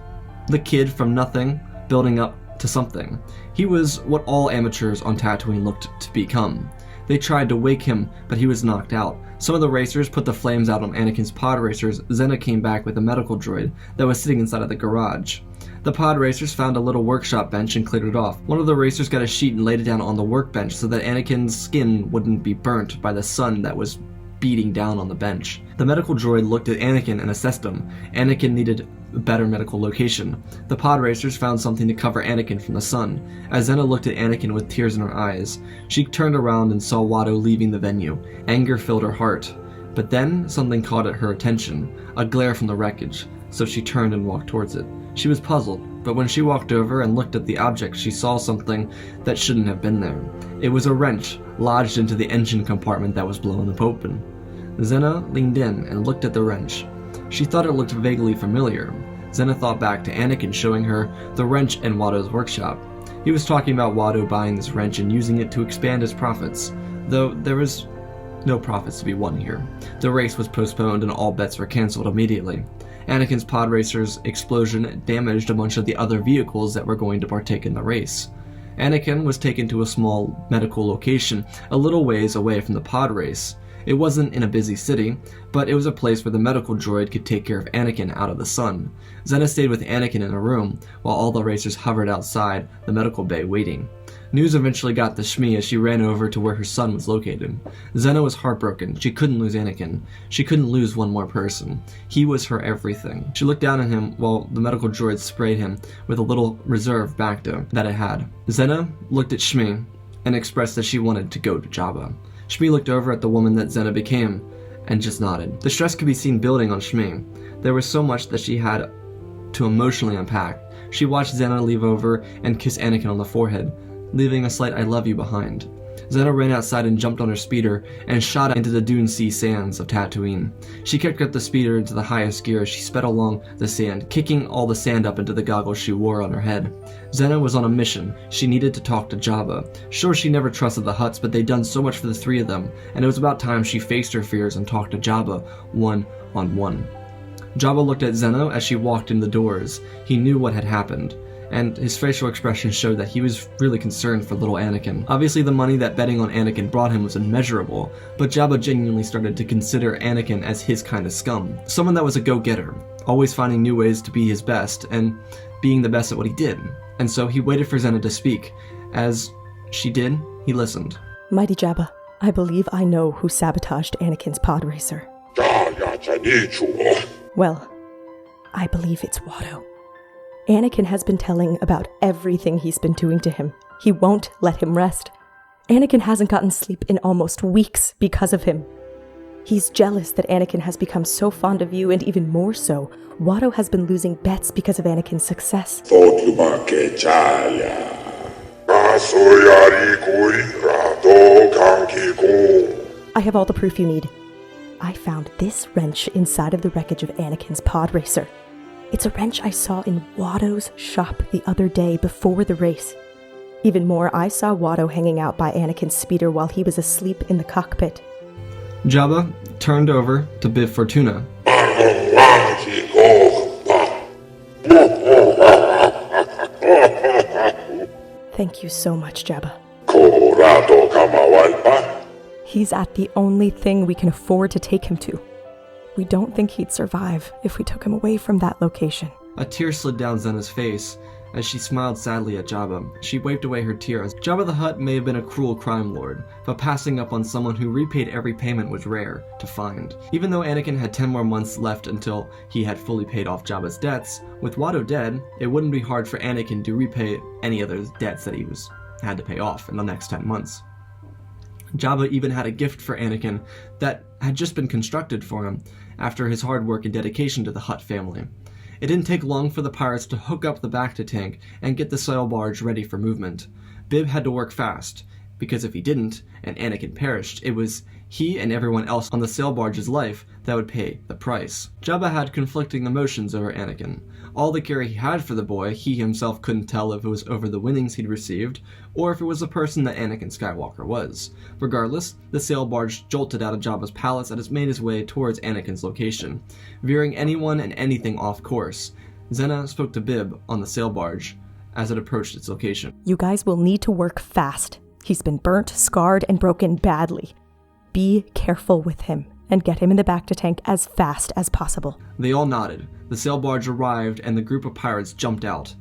the kid from nothing, building up to something. He was what all amateurs on Tatooine looked to become. They tried to wake him, but he was knocked out. Some of the racers put the flames out on Anakin's pod racers. Zenna came back with a medical droid that was sitting inside of the garage. The pod racers found a little workshop bench and cleared it off. One of the racers got a sheet and laid it down on the workbench so that Anakin's skin wouldn't be burnt by the sun that was beating down on the bench. The medical droid looked at Anakin and assessed him. Anakin needed a better medical location. The pod racers found something to cover Anakin from the sun. As Zenna looked at Anakin with tears in her eyes, she turned around and saw Watto leaving the venue. Anger filled her heart. But then something caught at her attention, a glare from the wreckage, so she turned and walked towards it. She was puzzled, but when she walked over and looked at the object, she saw something that shouldn't have been there. It was a wrench lodged into the engine compartment that was blown open. Zenna leaned in and looked at the wrench. She thought it looked vaguely familiar. Zenna thought back to Anakin showing her the wrench in Watto's workshop. He was talking about Watto buying this wrench and using it to expand his profits, though there was no profits to be won here. The race was postponed and all bets were cancelled immediately. Anakin's pod racer's explosion damaged a bunch of the other vehicles that were going to partake in the race. Anakin was taken to a small medical location a little ways away from the pod race. It wasn't in a busy city, but it was a place where the medical droid could take care of Anakin out of the sun. Zenna stayed with Anakin in a room, while all the racers hovered outside the medical bay waiting. News eventually got to Shmi as she ran over to where her son was located. Zenna was heartbroken. She couldn't lose Anakin. She couldn't lose one more person. He was her everything. She looked down at him while the medical droid sprayed him with a little reserve Bacta that it had. Zenna looked at Shmi and expressed that she wanted to go to Jabba. Shmi looked over at the woman that Zenna became and just nodded. The stress could be seen building on Shmi. There was so much that she had to emotionally unpack. She watched Zenna leave over and kiss Anakin on the forehead, leaving a slight "I love you" behind. Zenna ran outside and jumped on her speeder and shot into the dune sea sands of Tatooine. She kicked up the speeder into the highest gear as she sped along the sand, kicking all the sand up into the goggles she wore on her head. Zenna was on a mission. She needed to talk to Jabba. Sure, she never trusted the Hutts, but they'd done so much for the three of them, and it was about time she faced her fears and talked to Jabba one-on-one. Jabba looked at Zenna as she walked in the doors. He knew what had happened. and his facial expression showed that he was really concerned for little Anakin. Obviously, the money that betting on Anakin brought him was immeasurable, but Jabba genuinely started to consider Anakin as his kind of scum. Someone that was a go-getter, always finding new ways to be his best, and being the best at what he did. And so he waited for Zenna to speak. As she did, he listened. Mighty Jabba, I believe I know who sabotaged Anakin's pod racer. Well, I believe it's Watto. Anakin has been telling about everything he's been doing to him. He won't let him rest. Anakin hasn't gotten sleep in almost weeks because of him. He's jealous that Anakin has become so fond of you, and even more so, Watto has been losing bets because of Anakin's success. I have all the proof you need. I found this wrench inside of the wreckage of Anakin's pod racer. It's a wrench I saw in Watto's shop the other day before the race. Even more, I saw Watto hanging out by Anakin's speeder while he was asleep in the cockpit. Jabba turned over to Bib Fortuna. Thank you so much, Jabba. He's at the only thing we can afford to take him to. We don't think he'd survive if we took him away from that location. A tear slid down Zenna's face as she smiled sadly at Jabba. She wiped away her tears. Jabba the Hutt may have been a cruel crime lord, but passing up on someone who repaid every payment was rare to find. Even though Anakin had 10 more months left until he had fully paid off Jabba's debts, with Watto dead, it wouldn't be hard for Anakin to repay any other debts that he had to pay off in the next 10 months. Jabba even had a gift for Anakin that had just been constructed for him after his hard work and dedication to the Hutt family. It didn't take long for the pirates to hook up the Bacta tank and get the sail barge ready for movement. Bib had to work fast, because if he didn't, and Anakin perished, it was he and everyone else on the sail barge's life that would pay the price. Jabba had conflicting emotions over Anakin. All the care he had for the boy, he himself couldn't tell if it was over the winnings he'd received, or if it was the person that Anakin Skywalker was. Regardless, the sail barge jolted out of Jabba's palace as it made its way towards Anakin's location, veering anyone and anything off course. Zenna spoke to Bib on the sail barge as it approached its location. You guys will need to work fast. He's been burnt, scarred, and broken badly. Be careful with him, and get him in the Bacta tank as fast as possible. They all nodded. The sail barge arrived, and the group of pirates jumped out.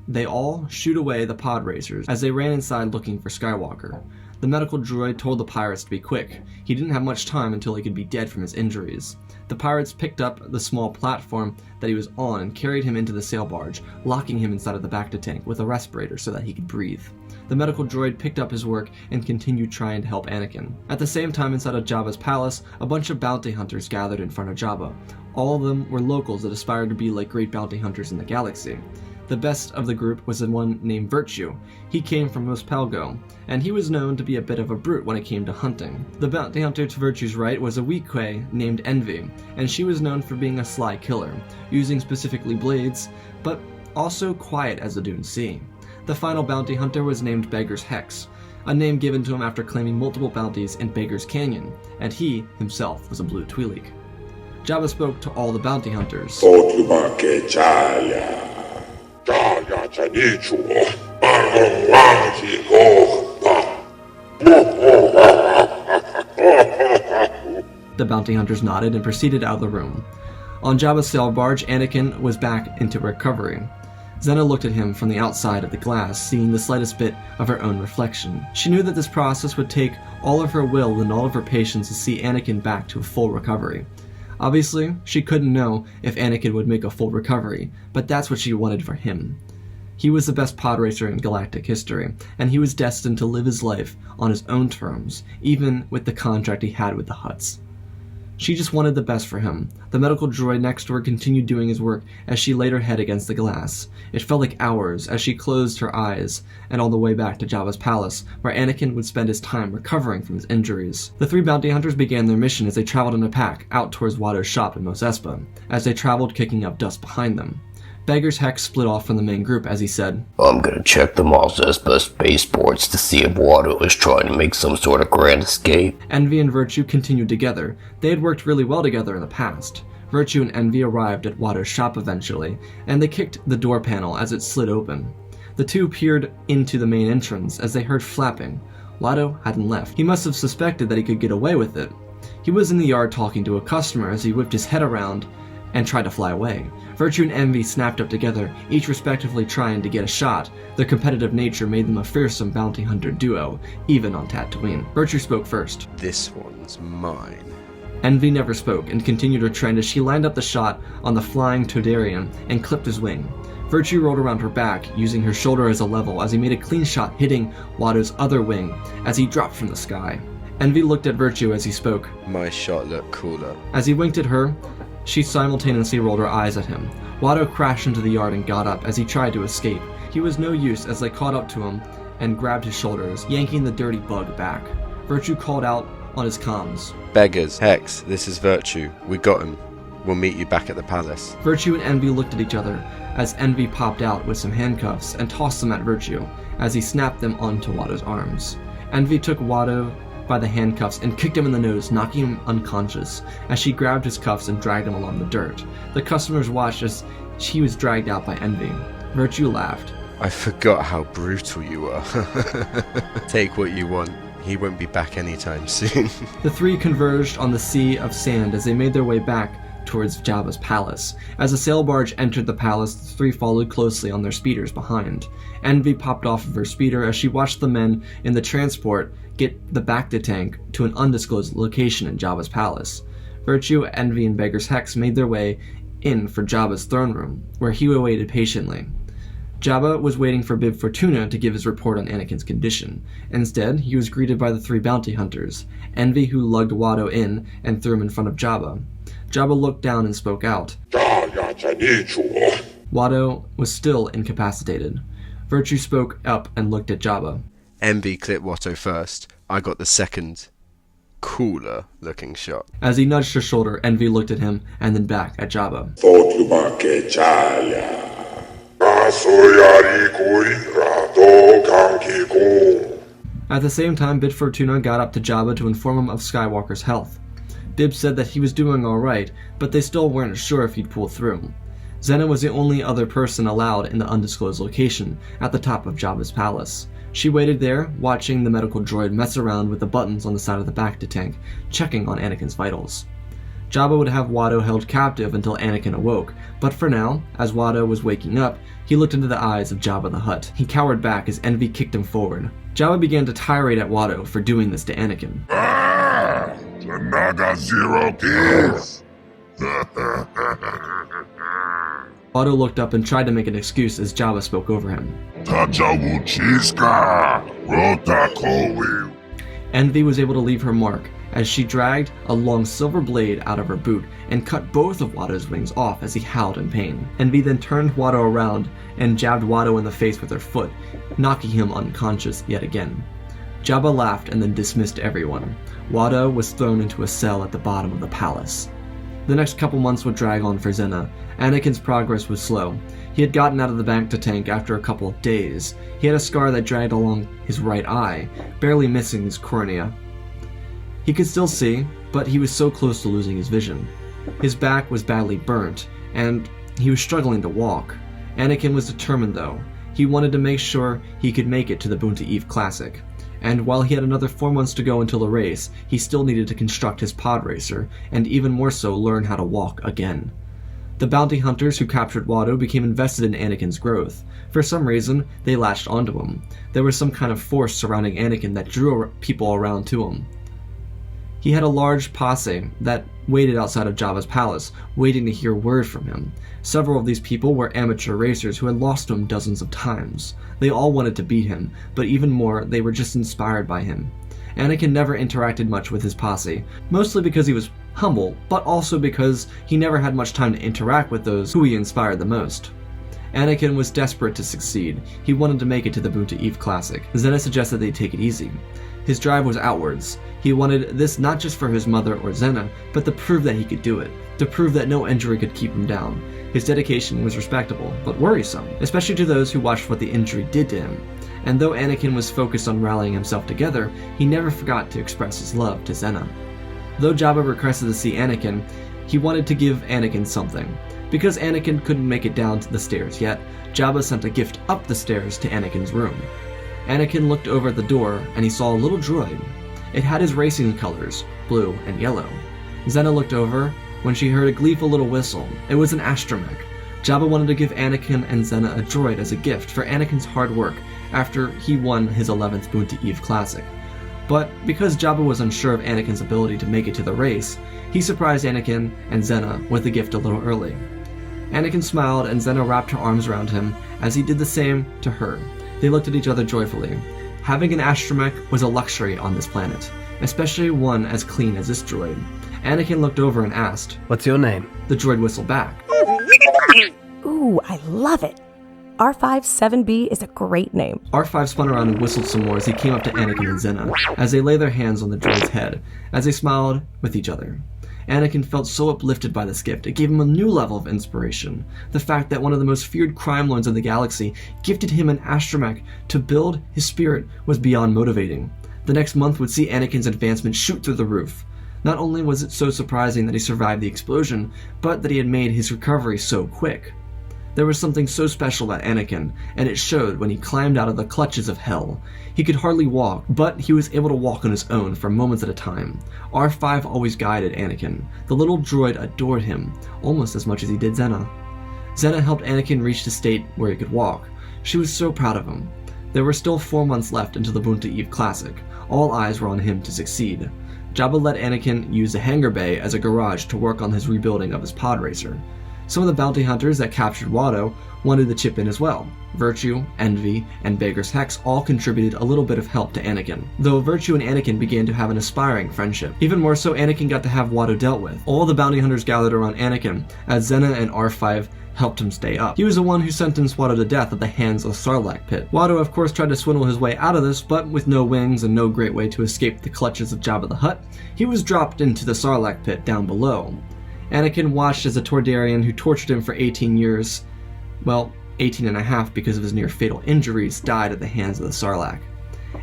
They all shooed away the pod racers as they ran inside looking for Skywalker. The medical droid told the pirates to be quick. He didn't have much time until he could be dead from his injuries. The pirates picked up the small platform that he was on and carried him into the sail barge, locking him inside of the Bacta tank with a respirator so that he could breathe. The medical droid picked up his work and continued trying to help Anakin. At the same time, inside of Jabba's palace, a bunch of bounty hunters gathered in front of Jabba. All of them were locals that aspired to be like great bounty hunters in the galaxy. The best of the group was the one named Virtue. He came from Mospelgo, and he was known to be a bit of a brute when it came to hunting. The bounty hunter to Virtue's right was a Weequay named Envy, and she was known for being a sly killer, using specifically blades, but also quiet as the dunes see. The final bounty hunter was named Beggar's Hex, a name given to him after claiming multiple bounties in Beggar's Canyon, and he himself was a blue Twi'lek. Jabba spoke to all the bounty hunters. The bounty hunters nodded and proceeded out of the room. On Jabba's sail barge, Anakin was back into recovery. Zenna looked at him from the outside of the glass, seeing the slightest bit of her own reflection. She knew that this process would take all of her will and all of her patience to see Anakin back to a full recovery. Obviously, she couldn't know if Anakin would make a full recovery, but that's what she wanted for him. He was the best pod racer in galactic history, and he was destined to live his life on his own terms, even with the contract he had with the Hutts. She just wanted the best for him. The medical droid next to her continued doing his work as she laid her head against the glass. It felt like hours as she closed her eyes, and all the way back to Jabba's palace, where Anakin would spend his time recovering from his injuries. The three bounty hunters began their mission as they traveled in a pack out towards Watto's shop in Mos Espa, as they traveled kicking up dust behind them. Beggar's Hex split off from the main group as he said, I'm gonna check the Mos Espa spaceports to see if Watto is trying to make some sort of grand escape. Envy and Virtue continued together. They had worked really well together in the past. Virtue and Envy arrived at Watto's shop eventually, and they kicked the door panel as it slid open. The two peered into the main entrance as they heard flapping. Watto hadn't left. He must have suspected that he could get away with it. He was in the yard talking to a customer as he whipped his head around and tried to fly away. Virtue and Envy snapped up together, each respectively trying to get a shot. Their competitive nature made them a fearsome bounty hunter duo, even on Tatooine. Virtue spoke first. This one's mine. Envy never spoke and continued her trend as she lined up the shot on the flying Todarian and clipped his wing. Virtue rolled around her back, using her shoulder as a level as he made a clean shot hitting Watto's other wing as he dropped from the sky. Envy looked at Virtue as he spoke. My shot looked cooler. As he winked at her, she simultaneously rolled her eyes at him. Watto crashed into the yard and got up as he tried to escape. He was no use as they caught up to him and grabbed his shoulders, yanking the dirty bug back. Virtue called out on his comms. Beggars. Hex, this is Virtue. We got him. We'll meet you back at the palace. Virtue and Envy looked at each other as Envy popped out with some handcuffs and tossed them at Virtue as he snapped them onto Watto's arms. Envy took Watto by the handcuffs and kicked him in the nose, knocking him unconscious as she grabbed his cuffs and dragged him along the dirt. The customers watched as she was dragged out by Envy. Virtue laughed. I forgot how brutal you are. Take what you want. He won't be back anytime soon. The three converged on the sea of sand as they made their way back towards Jabba's palace. As a sail barge entered the palace, the three followed closely on their speeders behind. Envy popped off of her speeder as she watched the men in the transport get the Bacta tank to an undisclosed location in Jabba's palace. Virtue, Envy, and Beggar's Hex made their way in for Jabba's throne room, where he waited patiently. Jabba was waiting for Bib Fortuna to give his report on Anakin's condition. Instead, he was greeted by the three bounty hunters, Envy who lugged Watto in and threw him in front of Jabba. Jabba looked down and spoke out. Watto was still incapacitated. Virtue spoke up and looked at Jabba. Envy clipped Watto first. I got the second, cooler looking shot. As he nudged her shoulder, Envy looked at him and then back at Jabba. At the same time, Bib Fortuna got up to Jabba to inform him of Skywalker's health. Bib said that he was doing alright, but they still weren't sure if he'd pull through. Zenna was the only other person allowed in the undisclosed location, at the top of Jabba's palace. She waited there, watching the medical droid mess around with the buttons on the side of the Bacta tank, checking on Anakin's vitals. Jabba would have Watto held captive until Anakin awoke, but for now, as Watto was waking up, he looked into the eyes of Jabba the Hutt. He cowered back as Envy kicked him forward. Jabba began to tirade at Watto for doing this to Anakin. The Naga Zero kills! Watto looked up and tried to make an excuse as Jabba spoke over him. Envy was able to leave her mark as she dragged a long silver blade out of her boot and cut both of Watto's wings off as he howled in pain. Envy then turned Watto around and jabbed Watto in the face with her foot, knocking him unconscious yet again. Jabba laughed and then dismissed everyone. Watto was thrown into a cell at the bottom of the palace. The next couple months would drag on for Zenna. Anakin's progress was slow. He had gotten out of the Bacta tank after a couple of days. He had a scar that dragged along his right eye, barely missing his cornea. He could still see, but he was so close to losing his vision. His back was badly burnt, and he was struggling to walk. Anakin was determined, though. He wanted to make sure he could make it to the Boonta Eve Classic. And while he had another 4 months to go until the race, he still needed to construct his pod racer, and even more so learn how to walk again. The bounty hunters who captured Watto became invested in Anakin's growth. For some reason, they latched onto him. There was some kind of force surrounding Anakin that drew people around to him. He had a large posse that waited outside of Jabba's palace, waiting to hear word from him. Several of these people were amateur racers who had lost to him dozens of times. They all wanted to beat him, but even more, they were just inspired by him. Anakin never interacted much with his posse, mostly because he was humble, but also because he never had much time to interact with those who he inspired the most. Anakin was desperate to succeed. He wanted to make it to the Boonta Eve Classic. Zenna suggested they take it easy. His drive was outwards. He wanted this not just for his mother or Zenna, but to prove that he could do it, to prove that no injury could keep him down. His dedication was respectable, but worrisome, especially to those who watched what the injury did to him. And though Anakin was focused on rallying himself together, he never forgot to express his love to Zenna. Though Jabba requested to see Anakin, He wanted to give Anakin something. Because Anakin couldn't make it down to the stairs yet, Jabba sent a gift up the stairs to Anakin's room. Anakin looked over at the door and he saw a little droid. It had his racing colors, blue and yellow. Zenna looked over when she heard a gleeful little whistle. It was an astromech. Jabba wanted to give Anakin and Zenna a droid as a gift for Anakin's hard work after he won his 11th Boonta Eve Classic. But because Jabba was unsure of Anakin's ability to make it to the race, he surprised Anakin and Zenna with the gift a little early. Anakin smiled and Zenna wrapped her arms around him as he did the same to her. They looked at each other joyfully. Having an astromech was a luxury on this planet, especially one as clean as this droid. Anakin looked over and asked, "What's your name?" The droid whistled back. Ooh, I love it. R5-7B is a great name. R5 spun around and whistled some more as he came up to Anakin and Zenna, as they lay their hands on the droid's head, as they smiled with each other. Anakin felt so uplifted by this gift, it gave him a new level of inspiration. The fact that one of the most feared crime lords in the galaxy gifted him an astromech to build his spirit was beyond motivating. The next month would see Anakin's advancement shoot through the roof. Not only was it so surprising that he survived the explosion, but that he had made his recovery so quick. There was something so special about Anakin, and it showed when he climbed out of the clutches of hell. He could hardly walk, but he was able to walk on his own for moments at a time. R5 always guided Anakin. The little droid adored him, almost as much as he did Zenna. Zenna helped Anakin reach the state where he could walk. She was so proud of him. There were still 4 months left until the Boonta Eve Classic. All eyes were on him to succeed. Jabba let Anakin use the hangar bay as a garage to work on his rebuilding of his pod racer. Some of the bounty hunters that captured Watto wanted to chip in as well. Virtue, Envy, and Bager's Hex all contributed a little bit of help to Anakin, though Virtue and Anakin began to have an aspiring friendship. Even more so, Anakin got to have Watto dealt with. All the bounty hunters gathered around Anakin, as Zenna and R5 helped him stay up. He was the one who sentenced Watto to death at the hands of the Sarlacc pit. Watto of course tried to swindle his way out of this, but with no wings and no great way to escape the clutches of Jabba the Hutt, he was dropped into the Sarlacc pit down below. Anakin watched as a Tordarian who tortured him for 18 years, well, 18 and a half because of his near-fatal injuries, died at the hands of the Sarlacc.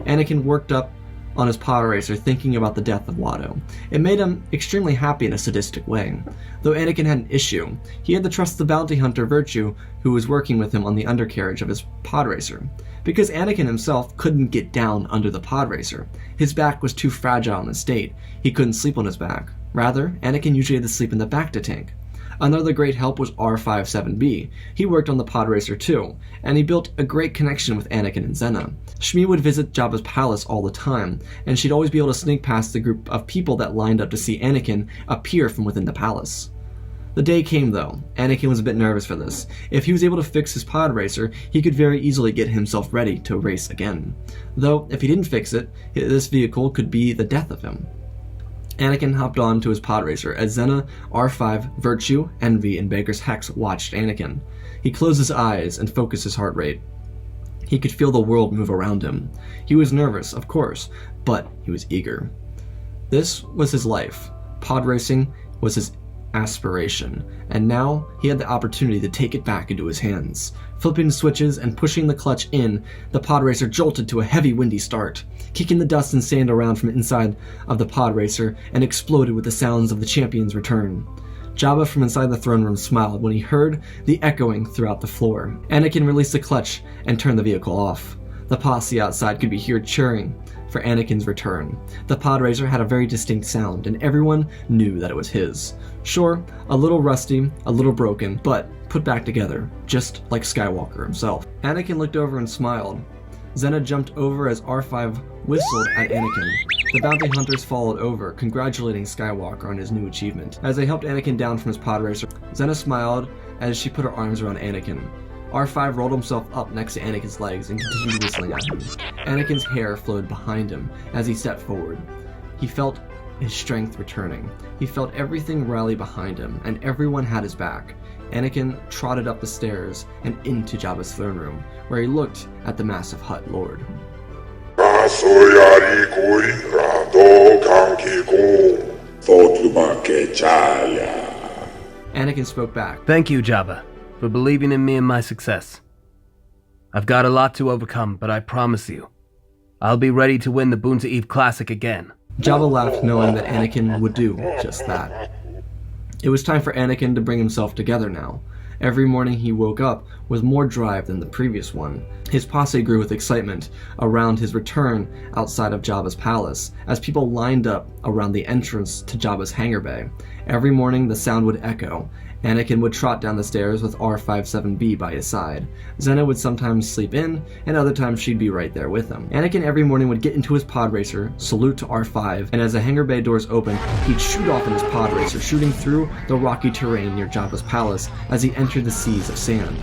Anakin worked up on his pod racer thinking about the death of Watto. It made him extremely happy in a sadistic way. Though Anakin had an issue, he had to trust the bounty hunter Virtue who was working with him on the undercarriage of his pod racer. Because Anakin himself couldn't get down under the pod racer. His back was too fragile in a state. He couldn't sleep on his back. Rather, Anakin usually had to sleep in the bacta tank. Another great help was R5-7B. He worked on the pod racer too, and he built a great connection with Anakin and Zenna. Shmi would visit Jabba's palace all the time, and she'd always be able to sneak past the group of people that lined up to see Anakin appear from within the palace. The day came though. Anakin was a bit nervous for this. If he was able to fix his pod racer, he could very easily get himself ready to race again. Though, if he didn't fix it, this vehicle could be the death of him. Anakin hopped on to his pod racer as Zenna, R5, Virtue, Envy, and Bager's Hex watched Anakin. He closed his eyes and focused his heart rate. He could feel the world move around him. He was nervous, of course, but he was eager. This was his life. Pod racing was his aspiration, and now he had the opportunity to take it back into his hands. Flipping the switches and pushing the clutch in, the pod racer jolted to a heavy windy start, kicking the dust and sand around from inside of the pod racer, and exploded with the sounds of the champion's return. Jabba from inside the throne room smiled when he heard the echoing throughout the floor. Anakin released the clutch and turned the vehicle off. The posse outside could be heard cheering for Anakin's return. The pod racer had a very distinct sound, and everyone knew that it was his. Sure, a little rusty, a little broken, but put back together, just like Skywalker himself. Anakin looked over and smiled. Zenna jumped over as R5 whistled at Anakin. The bounty hunters followed over, congratulating Skywalker on his new achievement. As they helped Anakin down from his pod racer, Zenna smiled as she put her arms around Anakin. R5 rolled himself up next to Anakin's legs and continued whistling at him. Anakin's hair flowed behind him as he stepped forward. He felt his strength returning. He felt everything rally behind him, and everyone had his back. Anakin trotted up the stairs and into Jabba's throne room, where he looked at the massive Hutt Lord. Anakin spoke back. "Thank you, Jabba, for believing in me and my success. I've got a lot to overcome, but I promise you, I'll be ready to win the Boonta Eve Classic again." Jabba laughed, knowing that Anakin would do just that. It was time for Anakin to bring himself together now. Every morning he woke up with more drive than the previous one. His posse grew with excitement around his return outside of Jabba's palace, as people lined up around the entrance to Jabba's hangar bay. Every morning the sound would echo. Anakin would trot down the stairs with R-57B by his side. Zenna would sometimes sleep in, and other times she'd be right there with him. Anakin every morning would get into his pod racer, salute to R5, and as the hangar bay doors opened, he'd shoot off in his pod racer, shooting through the rocky terrain near Jabba's palace as he entered the seas of sand.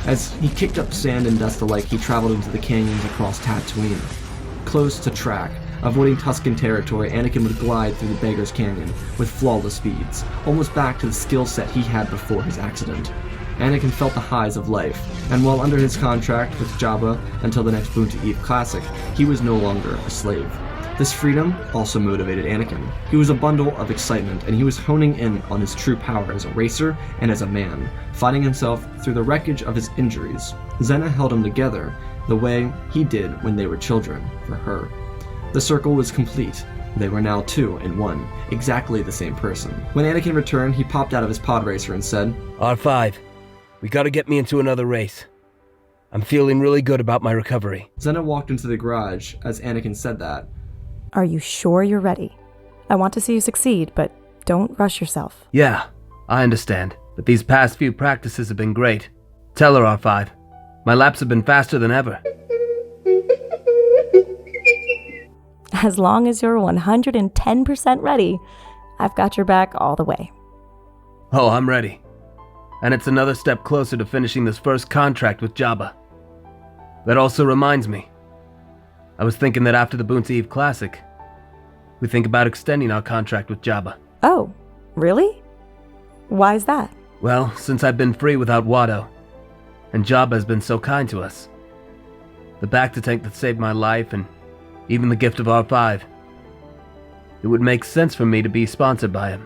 As he kicked up sand and dust alike, he traveled into the canyons across Tatooine. Close to track, avoiding Tusken territory, Anakin would glide through the Beggar's Canyon with flawless speeds, almost back to the skill set he had before his accident. Anakin felt the highs of life, and while under his contract with Jabba until the next Boonta Eve Classic, he was no longer a slave. This freedom also motivated Anakin. He was a bundle of excitement, and he was honing in on his true power as a racer and as a man, fighting himself through the wreckage of his injuries. Zenna held him together the way he did when they were children, for her. The circle was complete. They were now two in one, exactly the same person. When Anakin returned, he popped out of his pod racer and said, R5, we gotta get me into another race. I'm feeling really good about my recovery. Zenna walked into the garage as Anakin said that. Are you sure you're ready? I want to see you succeed, but don't rush yourself. Yeah, I understand, but these past few practices have been great. Tell her, R5. My laps have been faster than ever. As long as you're 110% ready, I've got your back all the way. Oh, I'm ready. And it's another step closer to finishing this first contract with Jabba. That also reminds me. I was thinking that after the Boonta Eve Classic, we think about extending our contract with Jabba. Oh, really? Why is that? Well, since I've been free without Watto, and Jabba has been so kind to us. The Bacta-tank that saved my life, and even the gift of R5. It would make sense for me to be sponsored by him.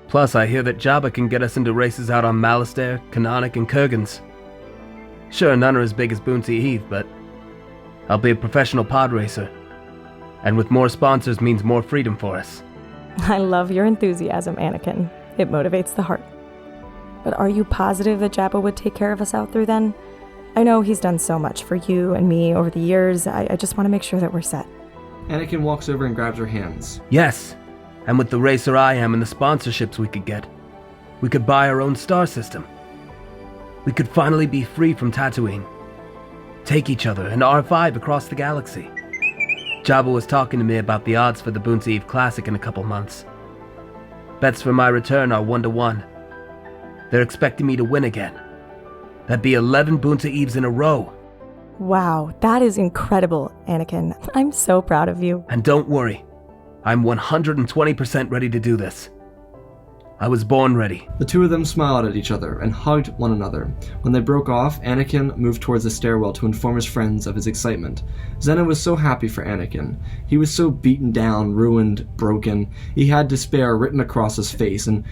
Plus, I hear that Jabba can get us into races out on Malastare, Canonic, and Kurgan's. Sure, none are as big as Boonta Eve, but I'll be a professional pod racer. And with more sponsors means more freedom for us. I love your enthusiasm, Anakin. It motivates the heart. But are you positive that Jabba would take care of us out through then? I know he's done so much for you and me over the years. I just want to make sure that we're set. Anakin walks over and grabs her hands. Yes, and with the racer I am and the sponsorships we could get, we could buy our own star system. We could finally be free from Tatooine. Take each other and R5 across the galaxy. Jabba was talking to me about the odds for the Boonta Eve Classic in a couple months. Bets for my return are 1-1. They're expecting me to win again. That'd be 11 Boonta Eves in a row. Wow, that is incredible, Anakin. I'm so proud of you. And don't worry, I'm 120% ready to do this. I was born ready. The two of them smiled at each other and hugged one another. When they broke off, Anakin moved towards the stairwell to inform his friends of his excitement. Zenna was so happy for Anakin. He was so beaten down, ruined, broken. He had despair written across his face and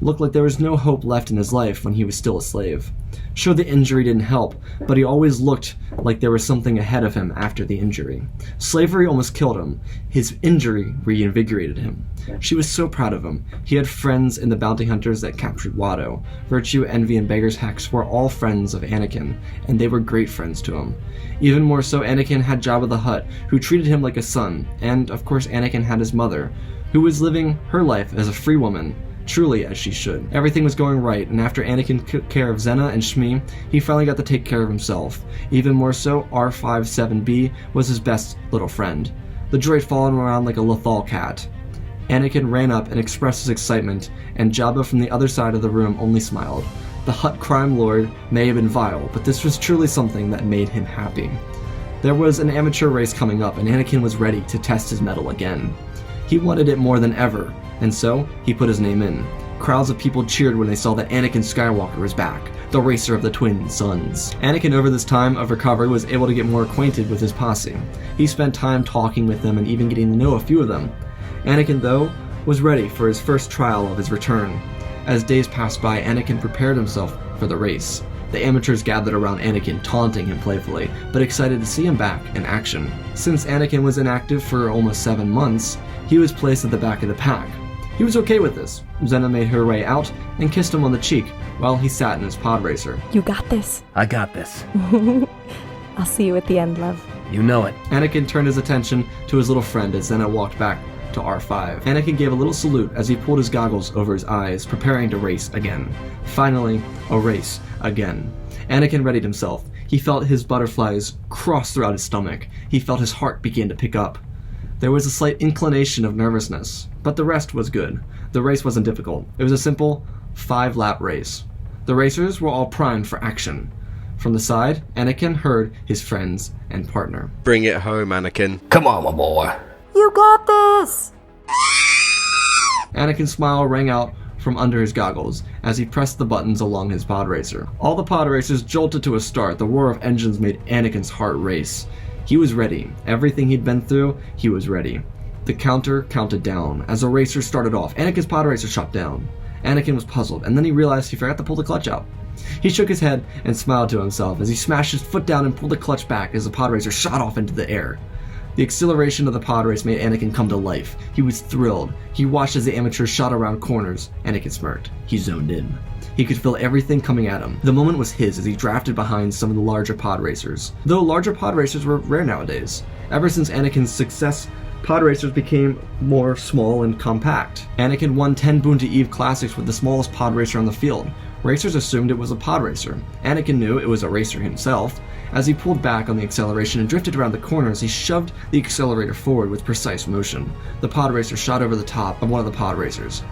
looked like there was no hope left in his life when he was still a slave. Sure, the injury didn't help, but he always looked like there was something ahead of him after the injury. Slavery almost killed him. His injury reinvigorated him. She was so proud of him. He had friends in the bounty hunters that captured Watto. Virtue, Envy, and Beggar's Hex were all friends of Anakin, and they were great friends to him. Even more so, Anakin had Jabba the Hutt, who treated him like a son, and of course Anakin had his mother, who was living her life as a free woman, truly as she should. Everything was going right, and after Anakin took care of Zenna and Shmi, he finally got to take care of himself. Even more so, R57B was his best little friend. The droid followed him around like a Lothal cat. Anakin ran up and expressed his excitement, and Jabba from the other side of the room only smiled. The Hutt crime lord may have been vile, but this was truly something that made him happy. There was an amateur race coming up, and Anakin was ready to test his mettle again. He wanted it more than ever, and so he put his name in. Crowds of people cheered when they saw that Anakin Skywalker was back, the racer of the twin suns. Anakin, over this time of recovery, was able to get more acquainted with his posse. He spent time talking with them and even getting to know a few of them. Anakin, though, was ready for his first trial of his return. As days passed by, Anakin prepared himself for the race. The amateurs gathered around Anakin, taunting him playfully, but excited to see him back in action. Since Anakin was inactive for almost 7 months, he was placed at the back of the pack. He was okay with this. Zenna made her way out and kissed him on the cheek while he sat in his pod racer. You got this. I got this. I'll see you at the end, love. You know it. Anakin turned his attention to his little friend as Zenna walked back to R5. Anakin gave a little salute as he pulled his goggles over his eyes, preparing to race again. Finally, a race again. Anakin readied himself. He felt his butterflies cross throughout his stomach. He felt his heart begin to pick up. There was a slight inclination of nervousness, but the rest was good. The race wasn't difficult. It was a simple 5-lap race. The racers were all primed for action. From the side, Anakin heard his friends and partner. Bring it home, Anakin. Come on, my boy. You got this! Anakin's smile rang out from under his goggles as he pressed the buttons along his pod racer. All the pod racers jolted to a start. The roar of engines made Anakin's heart race. He was ready. Everything he'd been through, he was ready. The counter counted down. As the racers started off, Anakin's pod racer shut down. Anakin was puzzled, and then he realized he forgot to pull the clutch out. He shook his head and smiled to himself as he smashed his foot down and pulled the clutch back as the pod racer shot off into the air. The acceleration of the pod race made Anakin come to life. He was thrilled. He watched as the amateurs shot around corners. Anakin smirked. He zoned in. He could feel everything coming at him. The moment was his as he drafted behind some of the larger pod racers. Though larger pod racers were rare nowadays. Ever since Anakin's success, pod racers became more small and compact. Anakin won 10 Boonta Eve Classics with the smallest pod racer on the field. Racers assumed it was a pod racer. Anakin knew it was a racer himself. As he pulled back on the acceleration and drifted around the corners, he shoved the accelerator forward with precise motion. The pod racer shot over the top of one of the pod racers.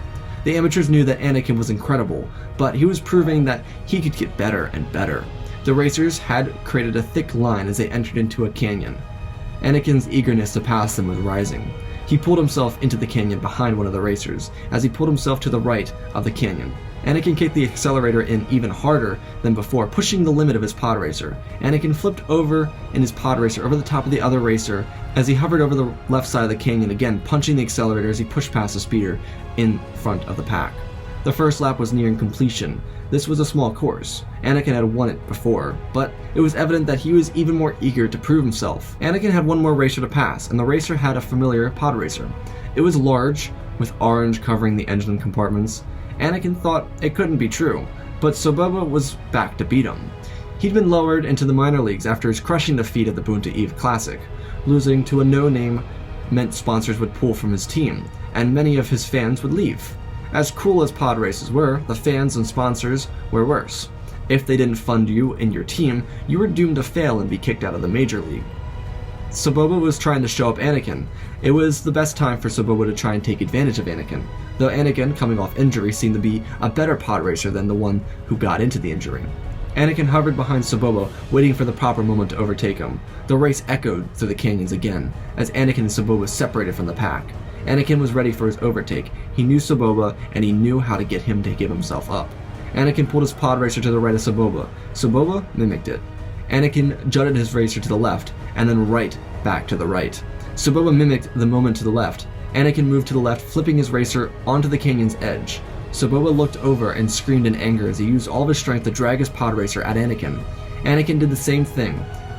The amateurs knew that Anakin was incredible, but he was proving that he could get better and better. The racers had created a thick line as they entered into a canyon. Anakin's eagerness to pass them was rising. He pulled himself into the canyon behind one of the racers. As he pulled himself to the right of the canyon, Anakin kicked the accelerator in even harder than before, pushing the limit of his pod racer. Anakin flipped over in his pod racer over the top of the other racer as he hovered over the left side of the canyon, again punching the accelerator as he pushed past the speeder in front of the pack. The first lap was nearing completion. This was a small course. Anakin had won it before, but it was evident that he was even more eager to prove himself. Anakin had one more racer to pass, and the racer had a familiar pod racer. It was large, with orange covering the engine compartments. Anakin thought it couldn't be true, but Saboba was back to beat him. He'd been lowered into the minor leagues after his crushing defeat at the Boonta Eve Classic. Losing to a no-name meant sponsors would pull from his team, and many of his fans would leave. As cool as pod races were, the fans and sponsors were worse. If they didn't fund you and your team, you were doomed to fail and be kicked out of the major league. Saboba was trying to show up Anakin. It was the best time for Saboba to try and take advantage of Anakin, though Anakin, coming off injury, seemed to be a better pod racer than the one who got into the injury. Anakin hovered behind Saboba, waiting for the proper moment to overtake him. The race echoed through the canyons again, as Anakin and Saboba separated from the pack. Anakin was ready for his overtake. He knew Saboba, and he knew how to get him to give himself up. Anakin pulled his pod racer to the right of Saboba. Saboba mimicked it. Anakin jutted his racer to the left, and then right back to the right. Saboba mimicked the moment to the left. Anakin moved to the left, flipping his racer onto the canyon's edge. Saboba looked over and screamed in anger as he used all of his strength to drag his pod racer at Anakin. Anakin did the same thing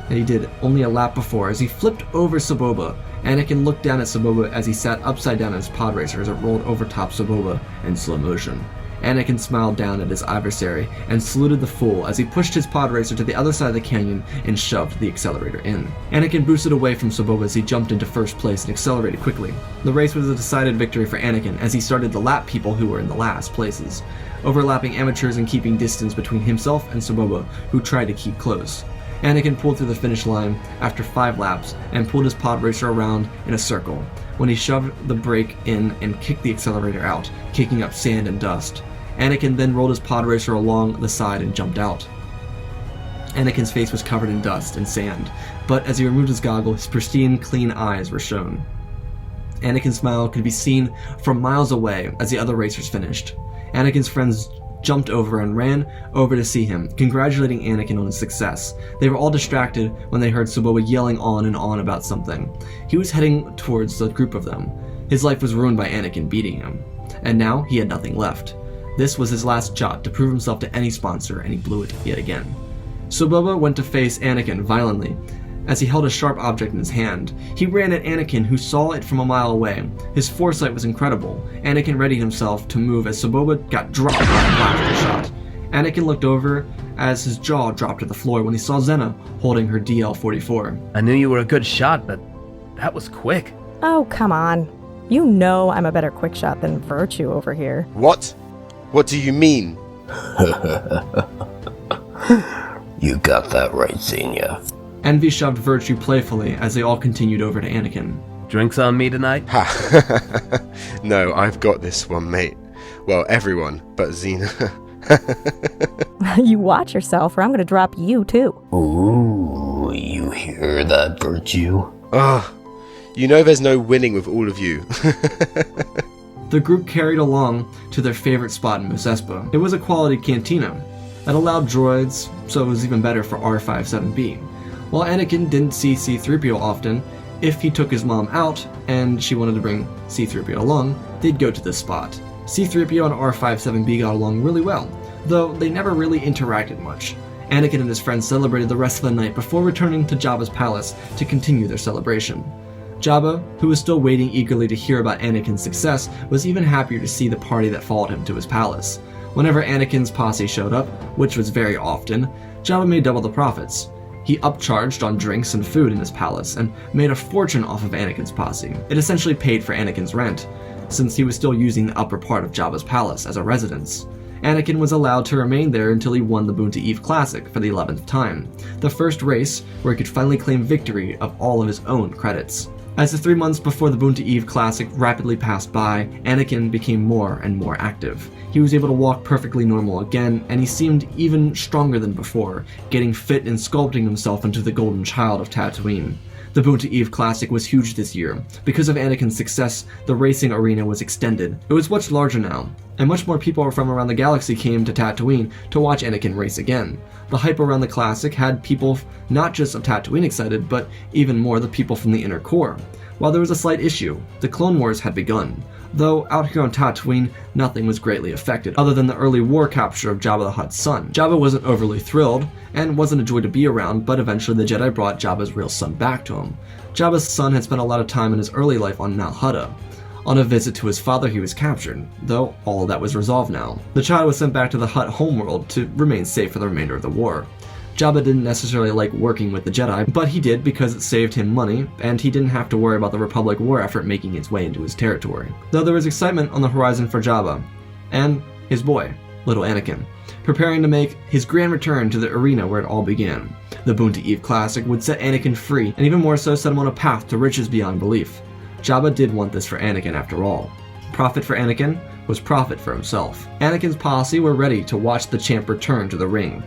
that he did only a lap before. As he flipped over Saboba, Anakin looked down at Saboba as he sat upside down in his pod racer as it rolled over top Saboba in slow motion. Anakin smiled down at his adversary and saluted the fool as he pushed his pod racer to the other side of the canyon and shoved the accelerator in. Anakin boosted away from Saboba as he jumped into first place and accelerated quickly. The race was a decided victory for Anakin as he started to lap people who were in the last places, overlapping amateurs and keeping distance between himself and Saboba, who tried to keep close. Anakin pulled through the finish line after 5 laps and pulled his pod racer around in a circle when he shoved the brake in and kicked the accelerator out, kicking up sand and dust. Anakin then rolled his pod racer along the side and jumped out. Anakin's face was covered in dust and sand, but as he removed his goggle, his pristine, clean eyes were shown. Anakin's smile could be seen from miles away as the other racers finished. Anakin's friends jumped over and ran over to see him, congratulating Anakin on his success. They were all distracted when they heard Saboba yelling on and on about something. He was heading towards the group of them. His life was ruined by Anakin beating him, and now he had nothing left. This was his last shot to prove himself to any sponsor, and he blew it yet again. Saboba went to face Anakin violently as he held a sharp object in his hand. He ran at Anakin, who saw it from a mile away. His foresight was incredible. Anakin readied himself to move as Sabotage got dropped by a blaster shot. Anakin looked over as his jaw dropped to the floor when he saw Zenna holding her DL-44. I knew you were a good shot, but that was quick. Oh, come on. You know I'm a better quick shot than Virtue over here. What? What do you mean? You got that right, Zenna. Envy shoved Virtue playfully as they all continued over to Anakin. Drinks on me tonight? Ha! No, I've got this one, mate. Well, everyone, but Zenna. You watch yourself, or I'm gonna drop you too. Ooh, you hear that, Virtue? You know there's no winning with all of you. The group carried along to their favorite spot in Mos Espa. It was a quality cantina that allowed droids, so it was even better for R57B. While Anakin didn't see C-3PO often, if he took his mom out and she wanted to bring C-3PO along, they'd go to this spot. C-3PO and R57B got along really well, though they never really interacted much. Anakin and his friends celebrated the rest of the night before returning to Jabba's palace to continue their celebration. Jabba, who was still waiting eagerly to hear about Anakin's success, was even happier to see the party that followed him to his palace. Whenever Anakin's posse showed up, which was very often, Jabba made double the profits. He upcharged on drinks and food in his palace and made a fortune off of Anakin's posse. It essentially paid for Anakin's rent, since he was still using the upper part of Jabba's palace as a residence. Anakin was allowed to remain there until he won the Boonta Eve Classic for the 11th time, the first race where he could finally claim victory of all of his own credits. As the 3 months before the Boonta Eve Classic rapidly passed by, Anakin became more and more active. He was able to walk perfectly normal again, and he seemed even stronger than before, getting fit and sculpting himself into the golden child of Tatooine. The Boonta Eve Classic was huge this year. Because of Anakin's success, the racing arena was extended. It was much larger now, and much more people from around the galaxy came to Tatooine to watch Anakin race again. The hype around the Classic had people not just of Tatooine excited, but even more the people from the inner core. While there was a slight issue, the Clone Wars had begun. Though out here on Tatooine, nothing was greatly affected, other than the early war capture of Jabba the Hutt's son. Jabba wasn't overly thrilled, and wasn't a joy to be around, but eventually the Jedi brought Jabba's real son back to him. Jabba's son had spent a lot of time in his early life on Nal Hutta. On a visit to his father, he was captured, though all of that was resolved now. The child was sent back to the Hutt homeworld to remain safe for the remainder of the war. Jabba didn't necessarily like working with the Jedi, but he did because it saved him money, and he didn't have to worry about the Republic war effort making its way into his territory. Though there was excitement on the horizon for Jabba, and his boy, little Anakin, preparing to make his grand return to the arena where it all began. The Boonta Eve Classic would set Anakin free, and even more so set him on a path to riches beyond belief. Jabba did want this for Anakin after all. Profit for Anakin was profit for himself. Anakin's posse were ready to watch the champ return to the ring.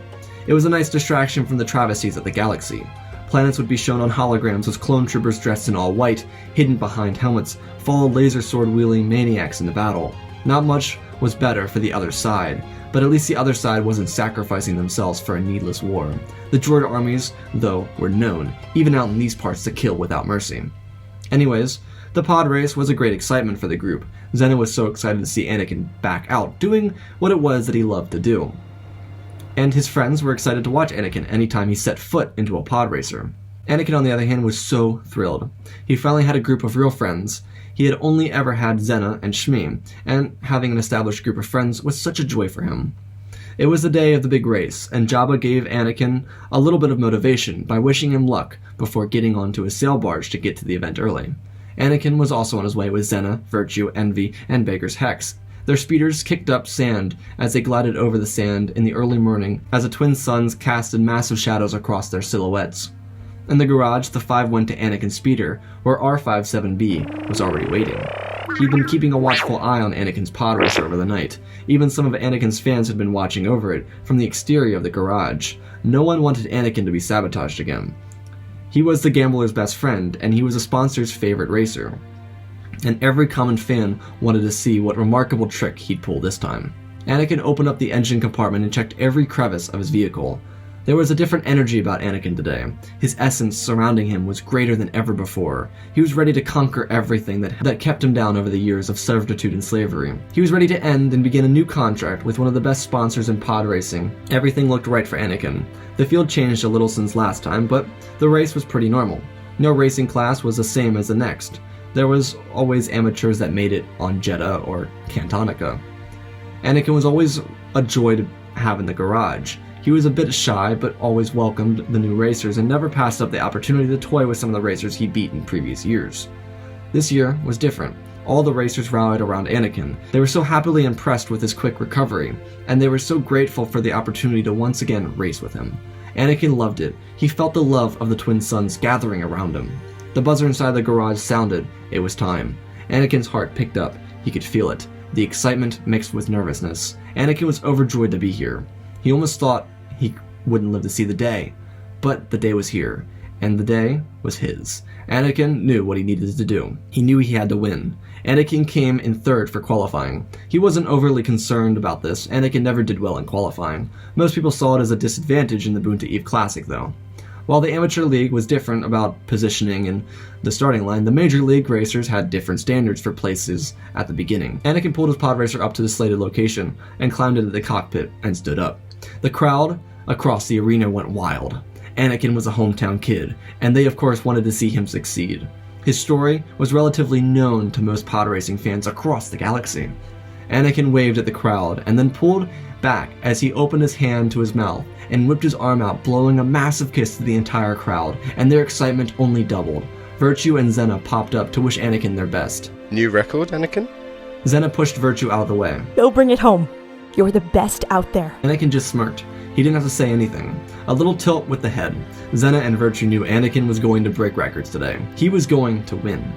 It was a nice distraction from the travesties of the galaxy. Planets would be shown on holograms as clone troopers dressed in all white, hidden behind helmets, followed laser sword-wielding maniacs into battle. Not much was better for the other side, but at least the other side wasn't sacrificing themselves for a needless war. The droid armies, though, were known, even out in these parts, to kill without mercy. Anyways, the pod race was a great excitement for the group. Zenna was so excited to see Anakin back out, doing what it was that he loved to do. And his friends were excited to watch Anakin anytime he set foot into a pod racer. Anakin, on the other hand, was so thrilled. He finally had a group of real friends. He had only ever had Zenna and Shmi, and having an established group of friends was such a joy for him. It was the day of the big race, and Jabba gave Anakin a little bit of motivation by wishing him luck before getting onto his sail barge to get to the event early. Anakin was also on his way with Zenna, Virtue, Envy, and Baker's Hex. Their speeders kicked up sand as they glided over the sand in the early morning as the twin suns casted massive shadows across their silhouettes. In the garage, the five went to Anakin's speeder, where R57B was already waiting. He'd been keeping a watchful eye on Anakin's pod racer over the night. Even some of Anakin's fans had been watching over it from the exterior of the garage. No one wanted Anakin to be sabotaged again. He was the gambler's best friend, and he was a sponsor's favorite racer. And every common fan wanted to see what remarkable trick he'd pull this time. Anakin opened up the engine compartment and checked every crevice of his vehicle. There was a different energy about Anakin today. His essence surrounding him was greater than ever before. He was ready to conquer everything that kept him down over the years of servitude and slavery. He was ready to end and begin a new contract with one of the best sponsors in pod racing. Everything looked right for Anakin. The field changed a little since last time, but the race was pretty normal. No racing class was the same as the next. There was always amateurs that made it on Jedha or Cantonica. Anakin was always a joy to have in the garage. He was a bit shy, but always welcomed the new racers and never passed up the opportunity to toy with some of the racers he beat in previous years. This year was different. All the racers rallied around Anakin. They were so happily impressed with his quick recovery, and they were so grateful for the opportunity to once again race with him. Anakin loved it. He felt the love of the twin suns gathering around him. The buzzer inside the garage sounded. It was time. Anakin's heart picked up. He could feel it. The excitement mixed with nervousness. Anakin was overjoyed to be here. He almost thought he wouldn't live to see the day. But the day was here, and the day was his. Anakin knew what he needed to do. He knew he had to win. Anakin came in third for qualifying. He wasn't overly concerned about this. Anakin never did well in qualifying. Most people saw it as a disadvantage in the Boonta Eve Classic, though. While the amateur league was different about positioning and the starting line, the major league racers had different standards for places at the beginning. Anakin pulled his pod racer up to the slated location and climbed into the cockpit and stood up. The crowd across the arena went wild. Anakin was a hometown kid, and they of course wanted to see him succeed. His story was relatively known to most pod racing fans across the galaxy. Anakin waved at the crowd and then pulled back as he opened his hand to his mouth and whipped his arm out, blowing a massive kiss to the entire crowd, and their excitement only doubled. Virtue and Zenna popped up to wish Anakin their best. New record, Anakin? Zenna pushed Virtue out of the way. Go bring it home. You're the best out there. Anakin just smirked. He didn't have to say anything. A little tilt with the head. Zenna and Virtue knew Anakin was going to break records today. He was going to win.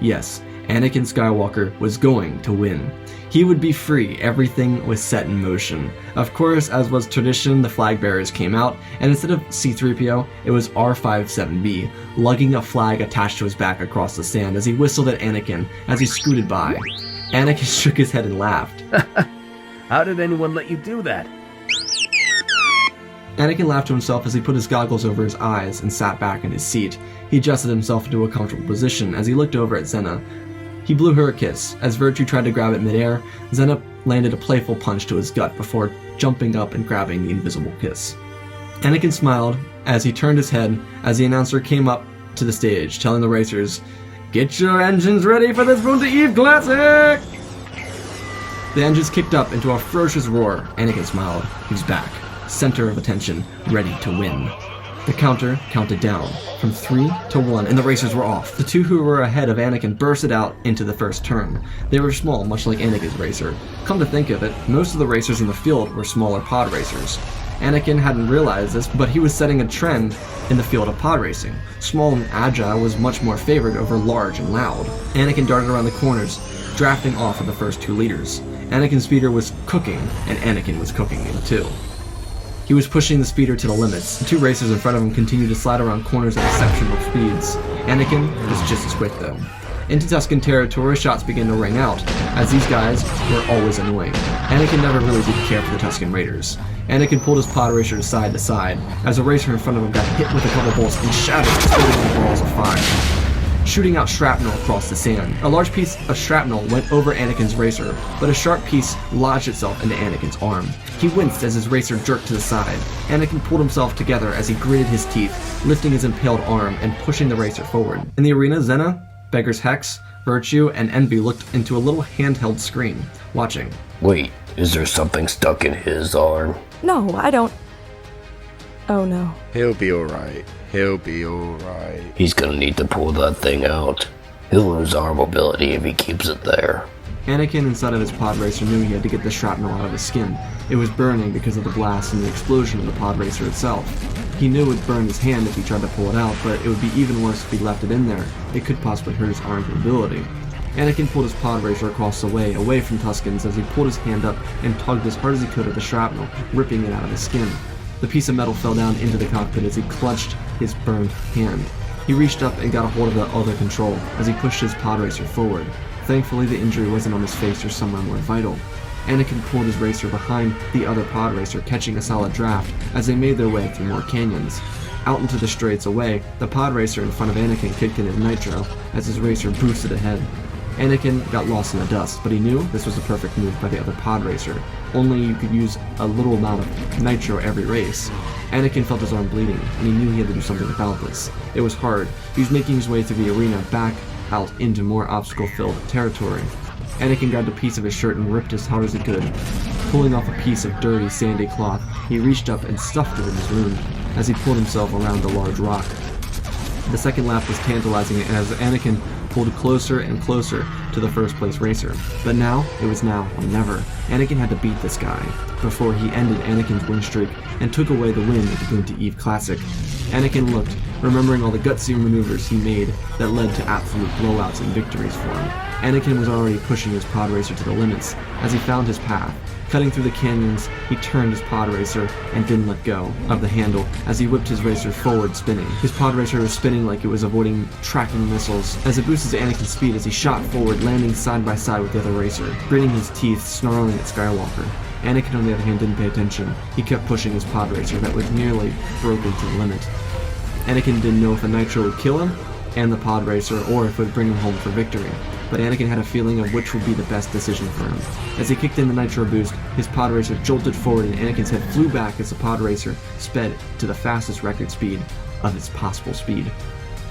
Yes, Anakin Skywalker was going to win. He would be free. Everything was set in motion. Of course, as was tradition, the flag bearers came out, and instead of C-3PO, it was R-57B, lugging a flag attached to his back across the sand as he whistled at Anakin as he scooted by. Anakin shook his head and laughed. How did anyone let you do that? Anakin laughed to himself as he put his goggles over his eyes and sat back in his seat. He adjusted himself into a comfortable position as he looked over at Zenna. He blew her a kiss. As Virtue tried to grab it midair, Zenna landed a playful punch to his gut before jumping up and grabbing the invisible kiss. Anakin smiled as he turned his head as the announcer came up to the stage, telling the racers, "Get your engines ready for this Boonta Eve Classic!" The engines kicked up into a ferocious roar. Anakin smiled. He was back, center of attention, ready to win. The counter counted down from 3 to 1, and the racers were off. The two who were ahead of Anakin bursted out into the first turn. They were small, much like Anakin's racer. Come to think of it, most of the racers in the field were smaller pod racers. Anakin hadn't realized this, but he was setting a trend in the field of pod racing. Small and agile was much more favored over large and loud. Anakin darted around the corners, drafting off of the first two leaders. Anakin's speeder was cooking, and Anakin was cooking him too. He was pushing the speeder to the limits. The two racers in front of him continued to slide around corners at exceptional speeds. Anakin was just as quick though. Into Tusken territory, shots began to ring out, as these guys were always annoying. Anakin never really did care for the Tusken Raiders. Anakin pulled his pod racer side to side, as a racer in front of him got hit with a couple bolts and shattered, exploding in balls of fire, shooting out shrapnel across the sand. A large piece of shrapnel went over Anakin's racer, but a sharp piece lodged itself into Anakin's arm. He winced as his racer jerked to the side. Anakin pulled himself together as he gritted his teeth, lifting his impaled arm and pushing the racer forward. In the arena, Zenna, Beggar's Hex, Virtue, and Envy looked into a little handheld screen, watching. Wait, is there something stuck in his arm? No, I don't. Oh no. He'll be alright. He'll be alright. He's gonna need to pull that thing out. He'll lose arm mobility if he keeps it there. Anakin, inside of his pod racer, knew he had to get the shrapnel out of his skin. It was burning because of the blast and the explosion of the pod racer itself. He knew it would burn his hand if he tried to pull it out, but it would be even worse if he left it in there. It could possibly hurt his arm's mobility. Anakin pulled his pod racer across the way, away from Tuskens, as he pulled his hand up and tugged as hard as he could at the shrapnel, ripping it out of his skin. The piece of metal fell down into the cockpit as he clutched his burned hand. He reached up and got a hold of the other control as he pushed his pod racer forward. Thankfully, the injury wasn't on his face or somewhere more vital. Anakin pulled his racer behind the other pod racer, catching a solid draft as they made their way through more canyons. Out into the straights away, the pod racer in front of Anakin kicked in his nitro as his racer boosted ahead. Anakin got lost in the dust, but he knew this was the perfect move by the other pod racer. Only you could use a little amount of nitro every race. Anakin felt his arm bleeding, and he knew he had to do something about this. It was hard. He was making his way through the arena back out into more obstacle-filled territory. Anakin grabbed a piece of his shirt and ripped as hard as he could. Pulling off a piece of dirty, sandy cloth, he reached up and stuffed it in his wound as he pulled himself around a large rock. The second lap was tantalizing as Anakin pulled closer and closer to the first place racer. But now, it was now or never. Anakin had to beat this guy before he ended Anakin's win streak and took away the win at the Boonta Eve Classic. Anakin looked, remembering all the gutsy maneuvers he made that led to absolute blowouts and victories for him. Anakin was already pushing his pod racer to the limits as he found his path. Cutting through the canyons, he turned his pod racer and didn't let go of the handle as he whipped his racer forward, spinning. His pod racer was spinning like it was avoiding tracking missiles as it boosted Anakin's speed as he shot forward, landing side by side with the other racer, gritting his teeth, snarling at Skywalker. Anakin, on the other hand, didn't pay attention. He kept pushing his pod racer that was nearly broken to the limit. Anakin didn't know if a nitro would kill him and the pod racer, or if it would bring him home for victory. But Anakin had a feeling of which would be the best decision for him. As he kicked in the nitro boost, his pod racer jolted forward and Anakin's head flew back as the pod racer sped to the fastest record speed of its possible speed.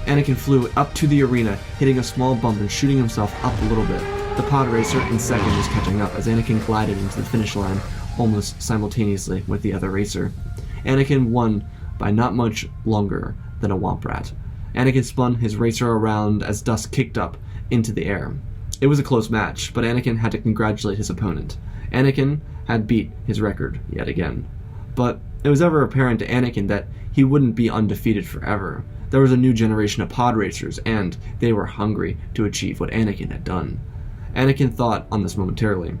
Anakin flew up to the arena, hitting a small bump and shooting himself up a little bit. The pod racer in second was catching up as Anakin glided into the finish line almost simultaneously with the other racer. Anakin won by not much longer than a womp rat. Anakin spun his racer around as dust kicked up into the air. It was a close match, but Anakin had to congratulate his opponent. Anakin had beat his record yet again. But it was ever apparent to Anakin that he wouldn't be undefeated forever. There was a new generation of pod racers, and they were hungry to achieve what Anakin had done. Anakin thought on this momentarily.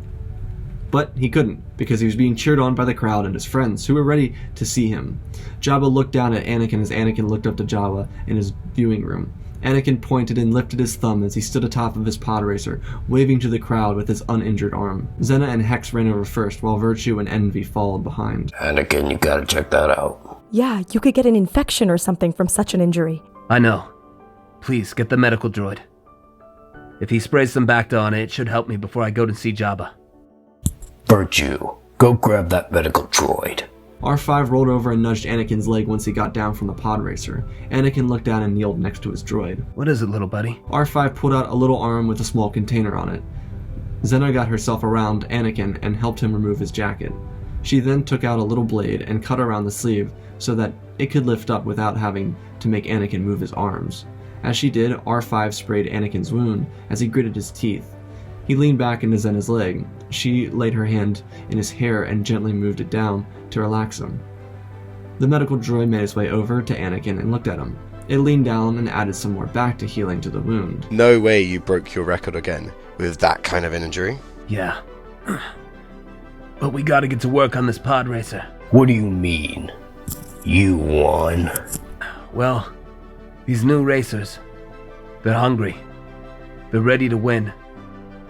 But he couldn't, because he was being cheered on by the crowd and his friends, who were ready to see him. Jabba looked down at Anakin as Anakin looked up to Jabba in his viewing room. Anakin pointed and lifted his thumb as he stood atop of his pod racer, waving to the crowd with his uninjured arm. Zenna and Hex ran over first, while Virtue and Envy followed behind. Anakin, you gotta check that out. Yeah, you could get an infection or something from such an injury. I know. Please, get the medical droid. If he sprays some Bacta on it, it should help me before I go to see Jabba. Virtue, go grab that medical droid. R5 rolled over and nudged Anakin's leg once he got down from the pod racer. Anakin looked down and kneeled next to his droid. What is it, little buddy? R5 pulled out a little arm with a small container on it. Zenna got herself around Anakin and helped him remove his jacket. She then took out a little blade and cut around the sleeve so that it could lift up without having to make Anakin move his arms. As she did, R5 sprayed Anakin's wound as he gritted his teeth. He leaned back into Zenna's leg. She laid her hand in his hair and gently moved it down to relax him. The medical droid made its way over to Anakin and looked at him. It leaned down and added some more Bacta healing to the wound. No way you broke your record again with that kind of an injury. Yeah. But we gotta get to work on this pod racer. What do you mean? You won? Well, these new racers, they're hungry. They're ready to win.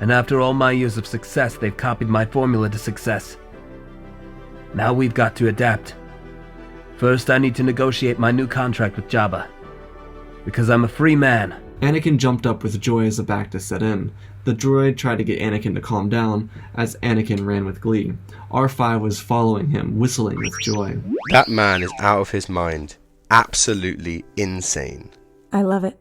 And after all my years of success, they've copied my formula to success. Now we've got to adapt. First, I need to negotiate my new contract with Jabba. Because I'm a free man. Anakin jumped up with joy as the Bacta set in. The droid tried to get Anakin to calm down as Anakin ran with glee. R5 was following him, whistling with joy. That man is out of his mind. Absolutely insane. I love it.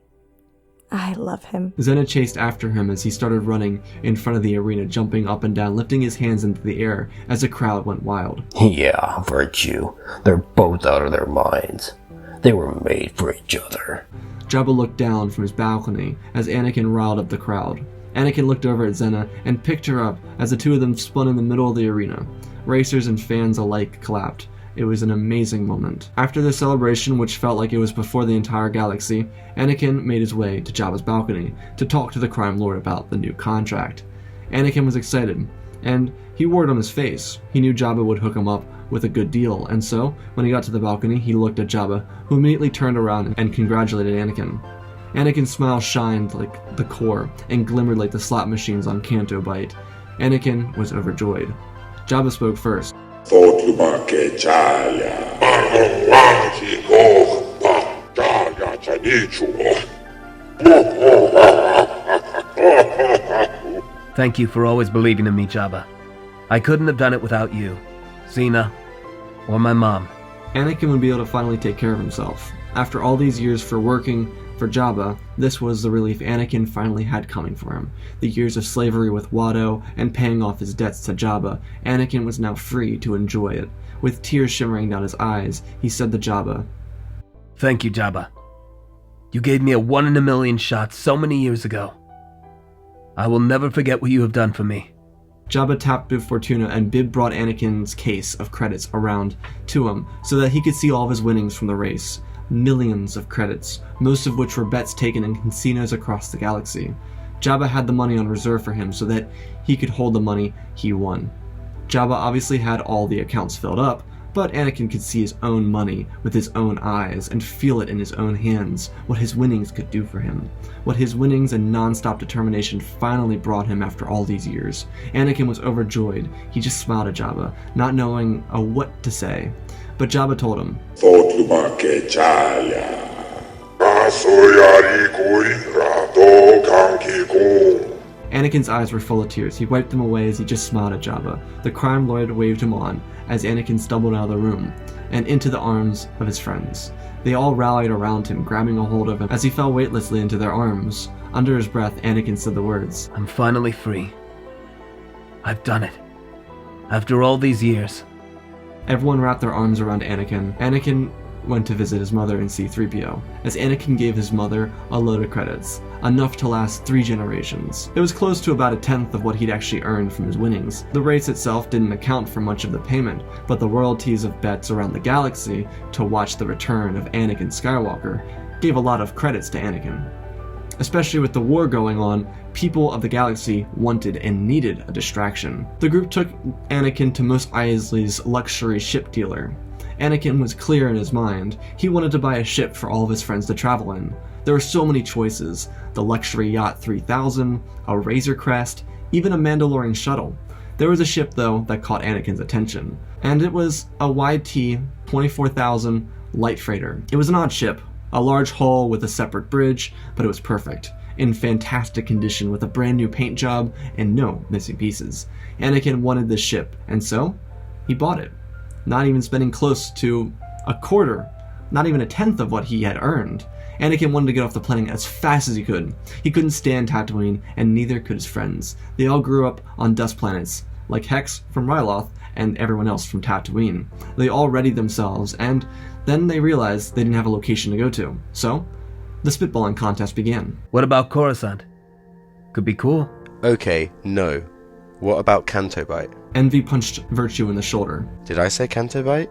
I love him. Zenna chased after him as he started running in front of the arena, jumping up and down, lifting his hands into the air as the crowd went wild. Yeah, Virtue. They're both out of their minds. They were made for each other. Jabba looked down from his balcony as Anakin riled up the crowd. Anakin looked over at Zenna and picked her up as the two of them spun in the middle of the arena. Racers and fans alike clapped. It was an amazing moment. After the celebration, which felt like it was before the entire galaxy, Anakin made his way to Jabba's balcony to talk to the crime lord about the new contract. Anakin was excited, and he wore it on his face. He knew Jabba would hook him up with a good deal, and so, when he got to the balcony, he looked at Jabba, who immediately turned around and congratulated Anakin. Anakin's smile shined like the core and glimmered like the slot machines on Canto Bight. Anakin was overjoyed. Jabba spoke first. Thank you for always believing in me, Jabba. I couldn't have done it without you, Zenna, or my mom. Anakin would be able to finally take care of himself. After all these years for working for Jabba, this was the relief Anakin finally had coming for him. The years of slavery with Watto and paying off his debts to Jabba, Anakin was now free to enjoy it. With tears shimmering down his eyes, he said to Jabba, "Thank you, Jabba. You gave me a 1 in a million shot so many years ago. I will never forget what you have done for me." Jabba tapped Bib Fortuna, and Bib brought Anakin's case of credits around to him so that he could see all of his winnings from the race. Millions of credits, most of which were bets taken in casinos across the galaxy. Jabba had the money on reserve for him so that he could hold the money he won. Jabba obviously had all the accounts filled up, but Anakin could see his own money with his own eyes and feel it in his own hands, what his winnings could do for him. What his winnings and non-stop determination finally brought him after all these years. Anakin was overjoyed. He just smiled at Jabba, not knowing what to say. But Jabba told him, Anakin's eyes were full of tears. He wiped them away as he just smiled at Jabba. The crime lord waved him on as Anakin stumbled out of the room and into the arms of his friends. They all rallied around him, grabbing a hold of him as he fell weightlessly into their arms. Under his breath, Anakin said the words, "I'm finally free. I've done it. After all these years." Everyone wrapped their arms around Anakin. Anakin went to visit his mother in C-3PO, as Anakin gave his mother a load of credits, enough to last 3 generations. It was close to about 1/10 of what he'd actually earned from his winnings. The race itself didn't account for much of the payment, but the royalties of bets around the galaxy to watch the return of Anakin Skywalker gave a lot of credits to Anakin. Especially with the war going on, people of the galaxy wanted and needed a distraction. The group took Anakin to Mos Eisley's luxury ship dealer. Anakin was clear in his mind. He wanted to buy a ship for all of his friends to travel in. There were so many choices. The luxury yacht 3000, a Razor Crest, even a Mandalorian shuttle. There was a ship, though, that caught Anakin's attention. And it was a YT 24,000 light freighter. It was an odd ship. A large hull with a separate bridge, but it was perfect. In fantastic condition with a brand new paint job and no missing pieces. Anakin wanted this ship, and so he bought it. Not even spending close to a quarter, not even 1/10 of what he had earned. Anakin wanted to get off the planet as fast as he could. He couldn't stand Tatooine, and neither could his friends. They all grew up on dust planets, like Hex from Ryloth and everyone else from Tatooine. They all readied themselves, and then they realized they didn't have a location to go to. So, the spitballing contest began. What about Coruscant? Could be cool. Okay, no. What about Canto Bite? Envy punched Virtue in the shoulder. Did I say Canto Bite?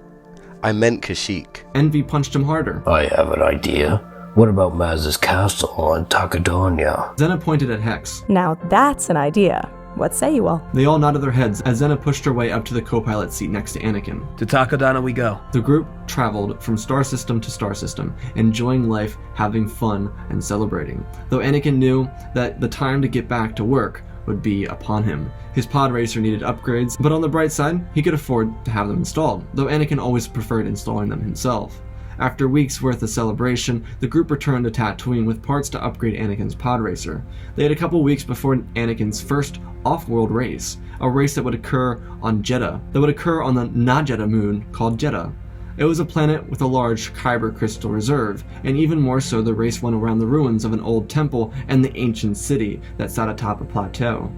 I meant Kashyyyk. Envy punched him harder. I have an idea. What about Maz's castle on Takodonia? Zenna pointed at Hex. Now that's an idea. What say you all? They all nodded their heads as Zenna pushed her way up to the co-pilot seat next to Anakin. To Takodana we go. The group traveled from star system to star system, enjoying life, having fun, and celebrating. Though Anakin knew that the time to get back to work would be upon him. His pod racer needed upgrades, but on the bright side, he could afford to have them installed, though Anakin always preferred installing them himself. After weeks worth of celebration, the group returned to Tatooine with parts to upgrade Anakin's pod racer. They had a couple weeks before Anakin's first off-world race, a race that would occur on Jedha, that would occur on the non-Jedha moon called Jedha. It was a planet with a large kyber crystal reserve, and even more so the race went around the ruins of an old temple and the ancient city that sat atop a plateau.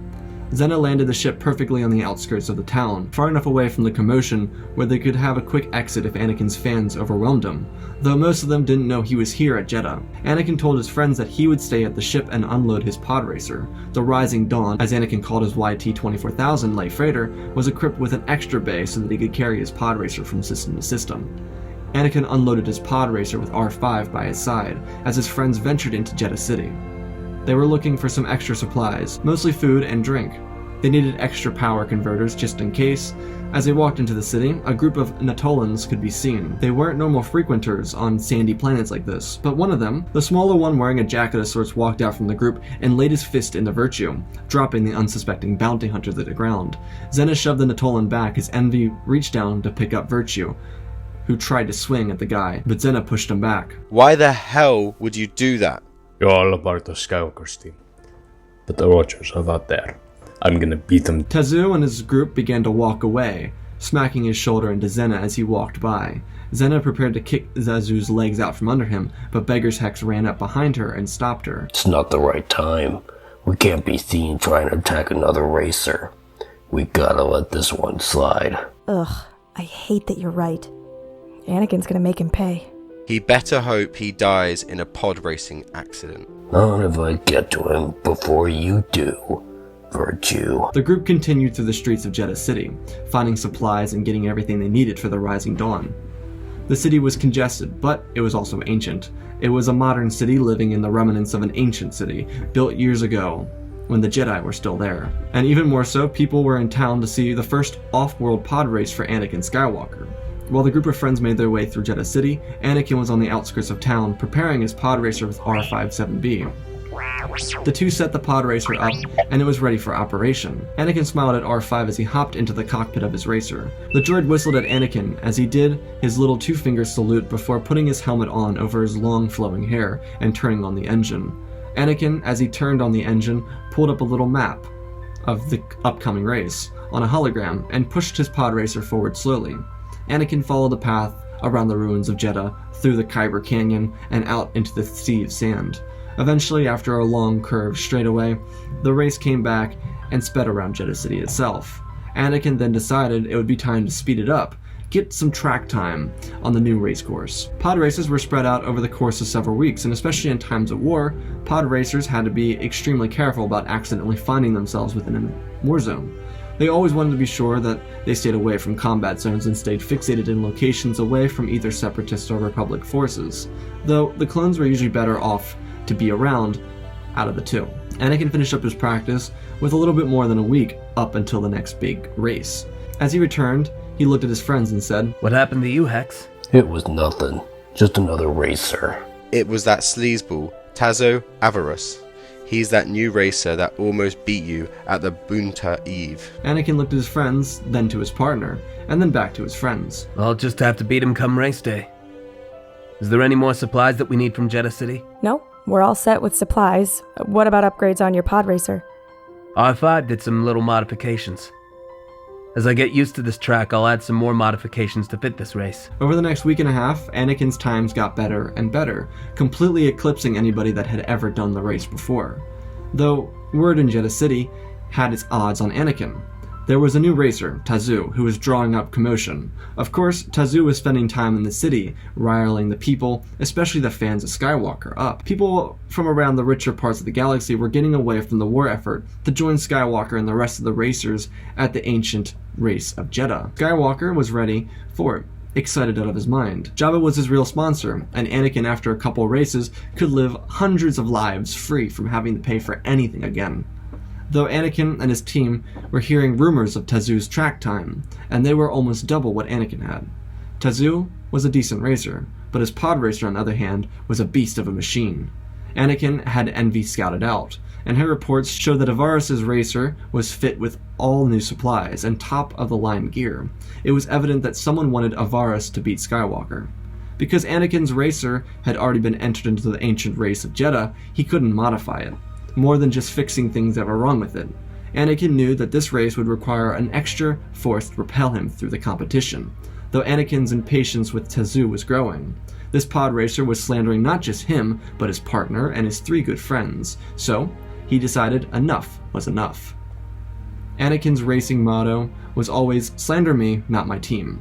Zenna landed the ship perfectly on the outskirts of the town, far enough away from the commotion where they could have a quick exit if Anakin's fans overwhelmed him, though most of them didn't know he was here at Jedha. Anakin told his friends that he would stay at the ship and unload his pod racer. The Rising Dawn, as Anakin called his YT 24,000 light freighter, was equipped with an extra bay so that he could carry his pod racer from system to system. Anakin unloaded his pod racer with R5 by his side, as his friends ventured into Jedha City. They were looking for some extra supplies, mostly food and drink. They needed extra power converters just in case, As they walked into the city, a group of Natolans could be seen. They weren't normal frequenters on sandy planets like this, but one of them, the smaller one wearing a jacket of sorts, walked out from the group and laid his fist into Virtue, dropping the unsuspecting bounty hunter to the ground. Zenna shoved the Natolan back as Envy reached down to pick up Virtue, who tried to swing at the guy, but Zenna pushed him back. Why the hell would you do that? You're all a part of Skywalker's team. But the Rochers are out there. I'm gonna beat them. Tazoo and his group began to walk away, smacking his shoulder into Zenna as he walked by. Zenna prepared to kick Zazu's legs out from under him, but Beggar's Hex ran up behind her and stopped her. It's not the right time. We can't be seen trying to attack another racer. We gotta let this one slide. Ugh, I hate that you're right. Anakin's gonna make him pay. He better hope he dies in a pod racing accident. Not if I get to him before you do, Virtue. The group continued through the streets of Jedha City, finding supplies and getting everything they needed for the rising dawn. The city was congested, but it was also ancient. It was a modern city living in the remnants of an ancient city, built years ago, when the Jedi were still there. And even more so, people were in town to see the first off-world pod race for Anakin Skywalker. While the group of friends made their way through Jedha City, Anakin was on the outskirts of town, preparing his pod racer with R57B. The two set the pod racer up, and it was ready for operation. Anakin smiled at R5 as he hopped into the cockpit of his racer. The droid whistled at Anakin as he did his little two-finger salute before putting his helmet on over his long flowing hair and turning on the engine. Anakin, as he turned on the engine, pulled up a little map of the upcoming race on a hologram and pushed his pod racer forward slowly. Anakin followed the path around the ruins of Jedha, through the Kyber Canyon, and out into the sea of sand. Eventually, after a long curved straightaway, the race came back and sped around Jedha City itself. Anakin then decided it would be time to speed it up, get some track time on the new race course. Pod races were spread out over the course of several weeks, and especially in times of war, pod racers had to be extremely careful about accidentally finding themselves within a war zone. They always wanted to be sure that they stayed away from combat zones and stayed fixated in locations away from either Separatist or Republic forces, though the clones were usually better off to be around out of the two. Anakin finished up his practice with a little bit more than a week up until the next big race. As he returned, he looked at his friends and said, "What happened to you, Hex?" It was nothing. Just another racer. It was that sleazeball, Tazo Avarus. He's that new racer that almost beat you at the Boonta Eve. Anakin looked at his friends, then to his partner, and then back to his friends. I'll just have to beat him come race day. Is there any more supplies that we need from Jedha City? No, we're all set with supplies. What about upgrades on your pod racer? R5 did some little modifications. As I get used to this track, I'll add some more modifications to fit this race. Over the next week and a half, Anakin's times got better and better, completely eclipsing anybody that had ever done the race before. Though word in Jedha City had its odds on Anakin. There was a new racer, Tazoo, who was drawing up commotion. Of course, Tazoo was spending time in the city, riling the people, especially the fans of Skywalker, up. People from around the richer parts of the galaxy were getting away from the war effort to join Skywalker and the rest of the racers at the ancient race of Jedha. Skywalker was ready for it, excited out of his mind. Jabba was his real sponsor, and Anakin, after a couple races, could live hundreds of lives free from having to pay for anything again. Though Anakin and his team were hearing rumors of Tazoo's track time, and they were almost double what Anakin had. Tazoo was a decent racer, but his pod racer, on the other hand, was a beast of a machine. Anakin had Envy scouted out, and her reports showed that Avarus's racer was fit with all new supplies and top-of-the-line gear. It was evident that someone wanted Avarus to beat Skywalker. Because Anakin's racer had already been entered into the ancient race of Jedha, he couldn't modify it, more than just fixing things that were wrong with it. Anakin knew that this race would require an extra force to propel him through the competition, though Anakin's impatience with Tazoo was growing. This pod racer was slandering not just him, but his partner and his 3 good friends, so he decided enough was enough. Anakin's racing motto was always, "Slander me, not my team."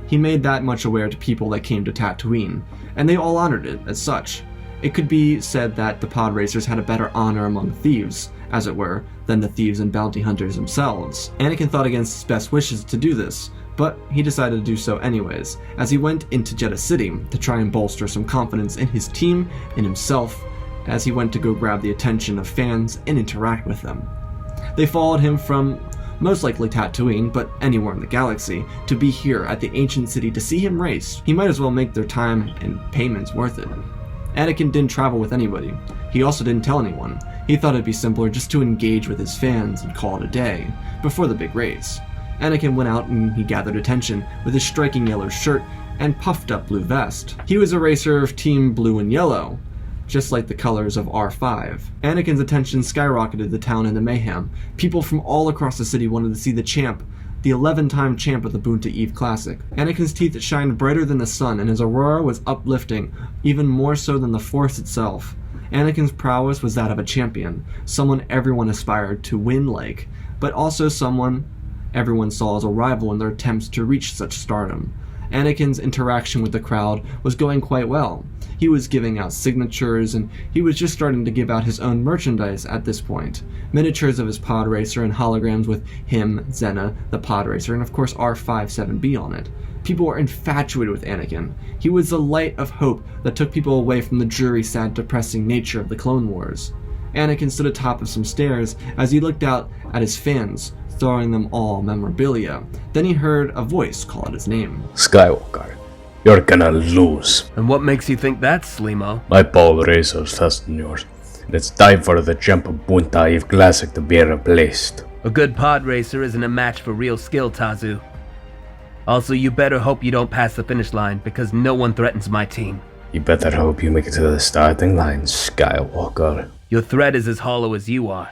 He made that much aware to people that came to Tatooine, and they all honored it as such. It could be said that the pod racers had a better honor among thieves, as it were, than the thieves and bounty hunters themselves. Anakin thought against his best wishes to do this, but he decided to do so anyways, as he went into Jedha City to try and bolster some confidence in his team and himself, as he went to go grab the attention of fans and interact with them. They followed him from most likely Tatooine, but anywhere in the galaxy, to be here at the ancient city to see him race. He might as well make their time and payments worth it. Anakin didn't travel with anybody. He also didn't tell anyone. He thought it'd be simpler just to engage with his fans and call it a day, before the big race. Anakin went out and he gathered attention with his striking yellow shirt and puffed up blue vest. He was a racer of Team Blue and Yellow, just like the colors of R5. Anakin's attention skyrocketed the town into mayhem. People from all across the city wanted to see the champ, the 11-time champ of the Boonta Eve Classic. Anakin's teeth shined brighter than the sun, and his aurora was uplifting, even more so than the Force itself. Anakin's prowess was that of a champion, someone everyone aspired to win like, but also someone everyone saw as a rival in their attempts to reach such stardom. Anakin's interaction with the crowd was going quite well. He was giving out signatures, and he was just starting to give out his own merchandise at this point. Miniatures of his pod racer and holograms with him, Zenna, the pod racer, and of course R57B on it. People were infatuated with Anakin. He was the light of hope that took people away from the dreary, sad, depressing nature of the Clone Wars. Anakin stood atop of some stairs as he looked out at his fans, throwing them all memorabilia. Then he heard a voice call out his name. Skywalker, you're gonna lose. And what makes you think that, Slimo? My pod racer's faster than yours. It's time for the champ of Boonta Eve Classic to be replaced. A good pod racer isn't a match for real skill, Tazu. Also, you better hope you don't pass the finish line, because no one threatens my team. You better hope you make it to the starting line, Skywalker. Your threat is as hollow as you are.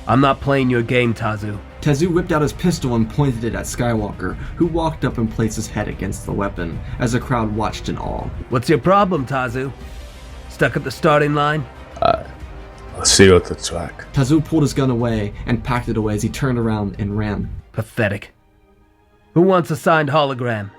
I'm not playing your game, Tazu. Tazu whipped out his pistol and pointed it at Skywalker, who walked up and placed his head against the weapon, as the crowd watched in awe. What's your problem, Tazu? Stuck at the starting line? I'll see you at the track. Tazu pulled his gun away and packed it away as he turned around and ran. Pathetic. Who wants a signed hologram?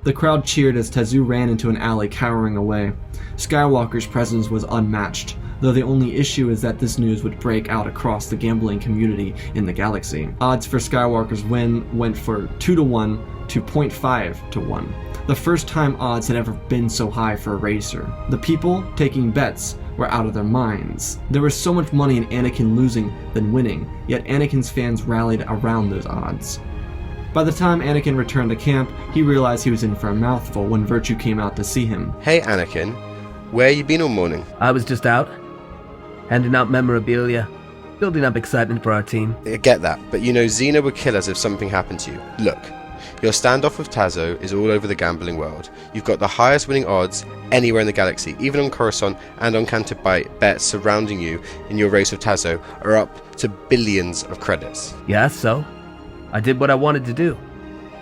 The crowd cheered as Tazu ran into an alley, cowering away. Skywalker's presence was unmatched, though the only issue is that this news would break out across the gambling community in the galaxy. Odds for Skywalker's win went for 2-1 to 0.5-1. The first time odds had ever been so high for a racer. The people taking bets were out of their minds. There was so much money in Anakin losing than winning, yet Anakin's fans rallied around those odds. By the time Anakin returned to camp, he realized he was in for a mouthful when Virtue came out to see him. Hey Anakin, where you been all morning? I was just out, handing out memorabilia, building up excitement for our team. I get that, but you know Zenna would kill us if something happened to you. Look, your standoff with Tazo is all over the gambling world. You've got the highest winning odds anywhere in the galaxy, even on Coruscant and on Canto Bight. Bets surrounding you in your race with Tazo are up to billions of credits. Yeah, so? I did what I wanted to do.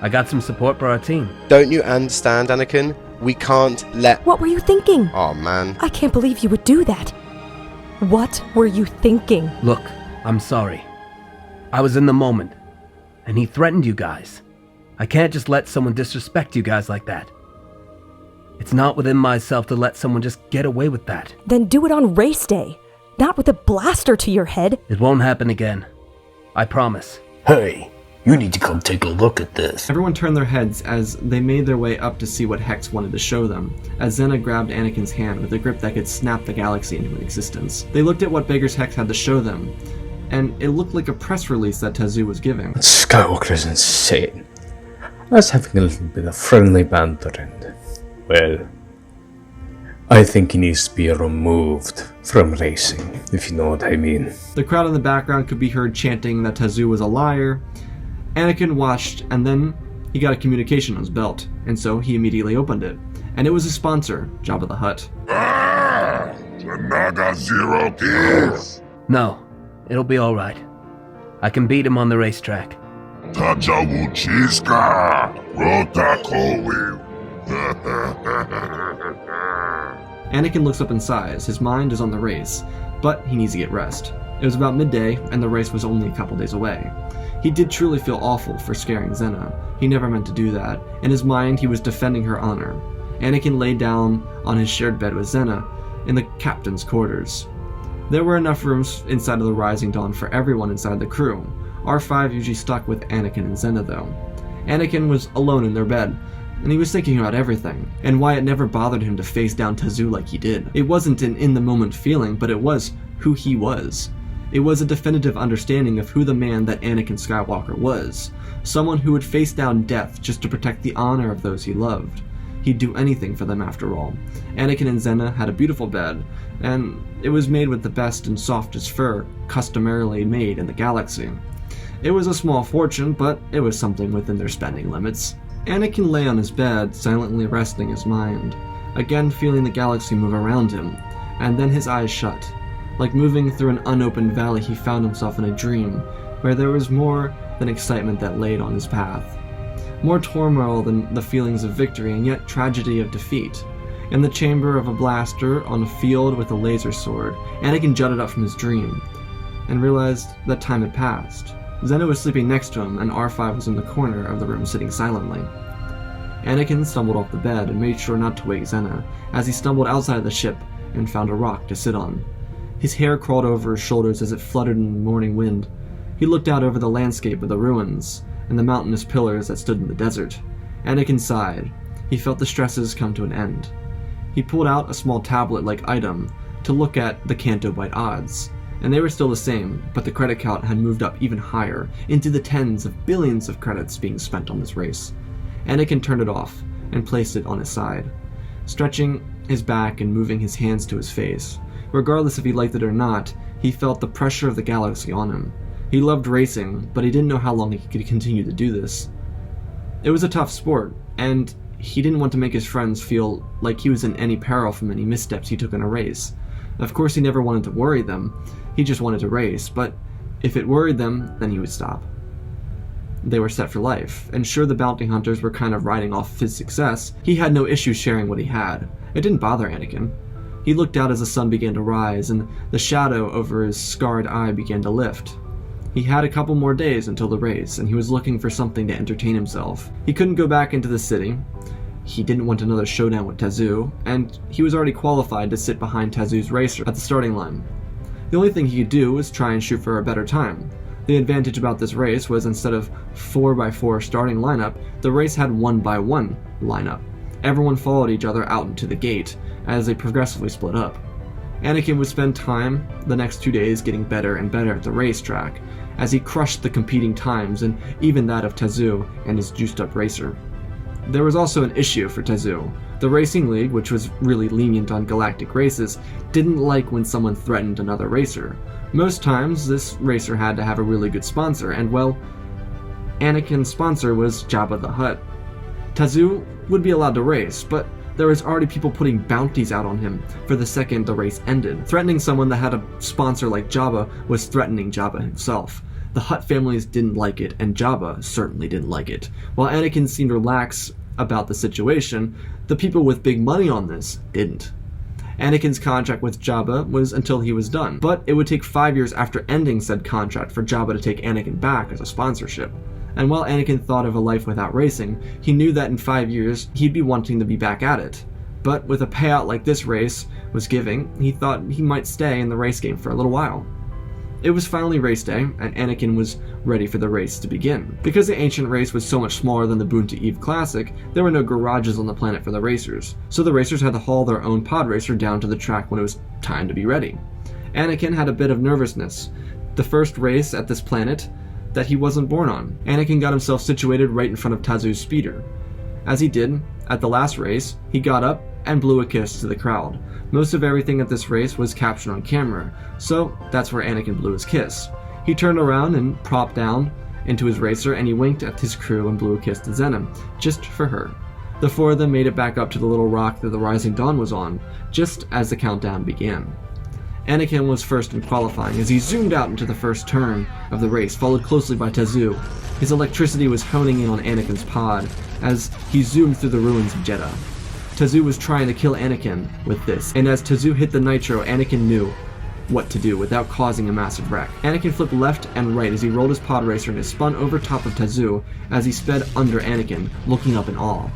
I got some support for our team. Don't you understand, Anakin? We can't let... What were you thinking? Oh man. I can't believe you would do that. What were you thinking? Look, I'm sorry. I was in the moment, and he threatened you guys. I can't just let someone disrespect you guys like that. It's not within myself to let someone just get away with that. Then do it on race day, not with a blaster to your head. It won't happen again. I promise. Hey, you need to come take a look at this. Everyone turned their heads as they made their way up to see what Hex wanted to show them, as Zenna grabbed Anakin's hand with a grip that could snap the galaxy into existence. They looked at what Beggar's Hex had to show them, and it looked like a press release that Tazu was giving. Skywalker is insane. I was having a little bit of friendly banter and, well, I think he needs to be removed from racing, if you know what I mean. The crowd in the background could be heard chanting that Tazu was a liar. Anakin watched, and then he got a communication on his belt, and so he immediately opened it. And it was his sponsor, Jabba the Hutt. Ah! The Naga Zero kills! No, it'll be alright. I can beat him on the racetrack. Tajawuchiska! Rotakowi! Anakin looks up in size. His mind is on the race, but he needs to get rest. It was about midday, and the race was only a couple days away. He did truly feel awful for scaring Zenna. He never meant to do that. In his mind, he was defending her honor. Anakin lay down on his shared bed with Zenna in the captain's quarters. There were enough rooms inside of the Rising Dawn for everyone inside the crew. R5 usually stuck with Anakin and Zenna though. Anakin was alone in their bed, and he was thinking about everything, and why it never bothered him to face down Tazu like he did. It wasn't an in-the-moment feeling, but it was who he was. It was a definitive understanding of who the man that Anakin Skywalker was, someone who would face down death just to protect the honor of those he loved. He'd do anything for them after all. Anakin and Zenna had a beautiful bed, and it was made with the best and softest fur customarily made in the galaxy. It was a small fortune, but it was something within their spending limits. Anakin lay on his bed, silently resting his mind, again feeling the galaxy move around him, and then his eyes shut. Like moving through an unopened valley, he found himself in a dream, where there was more than excitement that laid on his path. More turmoil than the feelings of victory, and yet tragedy of defeat. In the chamber of a blaster on a field with a laser sword, Anakin jutted up from his dream, and realized that time had passed. Zenna was sleeping next to him, and R5 was in the corner of the room sitting silently. Anakin stumbled off the bed and made sure not to wake Zenna, as he stumbled outside of the ship and found a rock to sit on. His hair crawled over his shoulders as it fluttered in the morning wind. He looked out over the landscape of the ruins and the mountainous pillars that stood in the desert. Anakin sighed. He felt the stresses come to an end. He pulled out a small tablet-like item to look at the Canto-Byte odds, and they were still the same, but the credit count had moved up even higher, into the tens of billions of credits being spent on this race. Anakin turned it off and placed it on his side, stretching his back and moving his hands to his face. Regardless if he liked it or not, he felt the pressure of the galaxy on him. He loved racing, but he didn't know how long he could continue to do this. It was a tough sport, and he didn't want to make his friends feel like he was in any peril from any missteps he took in a race. Of course, he never wanted to worry them. He just wanted to race, but if it worried them, then he would stop. They were set for life, and sure, the bounty hunters were kind of riding off his success. He had no issue sharing what he had. It didn't bother Anakin. He looked out as the sun began to rise, and the shadow over his scarred eye began to lift. He had a couple more days until the race, and he was looking for something to entertain himself. He couldn't go back into the city. He didn't want another showdown with Tazoo, and he was already qualified to sit behind Tazoo's racer at the starting line. The only thing he could do was try and shoot for a better time. The advantage about this race was instead of 4x4 starting lineup, the race had 1x1 lineup. Everyone followed each other out into the gate as they progressively split up. Anakin would spend time the next 2 days getting better and better at the racetrack as he crushed the competing times and even that of Tazoo and his juiced up racer. There was also an issue for Tazoo. The Racing League, which was really lenient on galactic races, didn't like when someone threatened another racer. Most times, this racer had to have a really good sponsor, and well, Anakin's sponsor was Jabba the Hutt. Tazoo would be allowed to race, but there was already people putting bounties out on him for the second the race ended. Threatening someone that had a sponsor like Jabba was threatening Jabba himself. The Hutt families didn't like it, and Jabba certainly didn't like it. While Anakin seemed relaxed about the situation, the people with big money on this didn't. Anakin's contract with Jabba was until he was done, but it would take 5 years after ending said contract for Jabba to take Anakin back as a sponsorship. And while Anakin thought of a life without racing, he knew that in 5 years he'd be wanting to be back at it. But with a payout like this race was giving, he thought he might stay in the race game for a little while. It was finally race day, and Anakin was ready for the race to begin. Because the ancient race was so much smaller than the Boonta Eve Classic, there were no garages on the planet for the racers, so the racers had to haul their own pod racer down to the track when it was time to be ready. Anakin had a bit of nervousness. The first race at this planet that he wasn't born on. Anakin got himself situated right in front of Tazoo's speeder. As he did, at the last race, he got up and blew a kiss to the crowd. Most of everything at this race was captured on camera, so that's where Anakin blew his kiss. He turned around and propped down into his racer, and he winked at his crew and blew a kiss to Zenna, just for her. The four of them made it back up to the little rock that the rising dawn was on, just as the countdown began. Anakin was first in qualifying as he zoomed out into the first turn of the race, followed closely by Tazoo. His electricity was honing in on Anakin's pod as he zoomed through the ruins of Jedha. Tazoo was trying to kill Anakin with this, and as Tazoo hit the nitro, Anakin knew what to do without causing a massive wreck. Anakin flipped left and right as he rolled his pod racer and spun over top of Tazoo as he sped under Anakin, looking up in awe.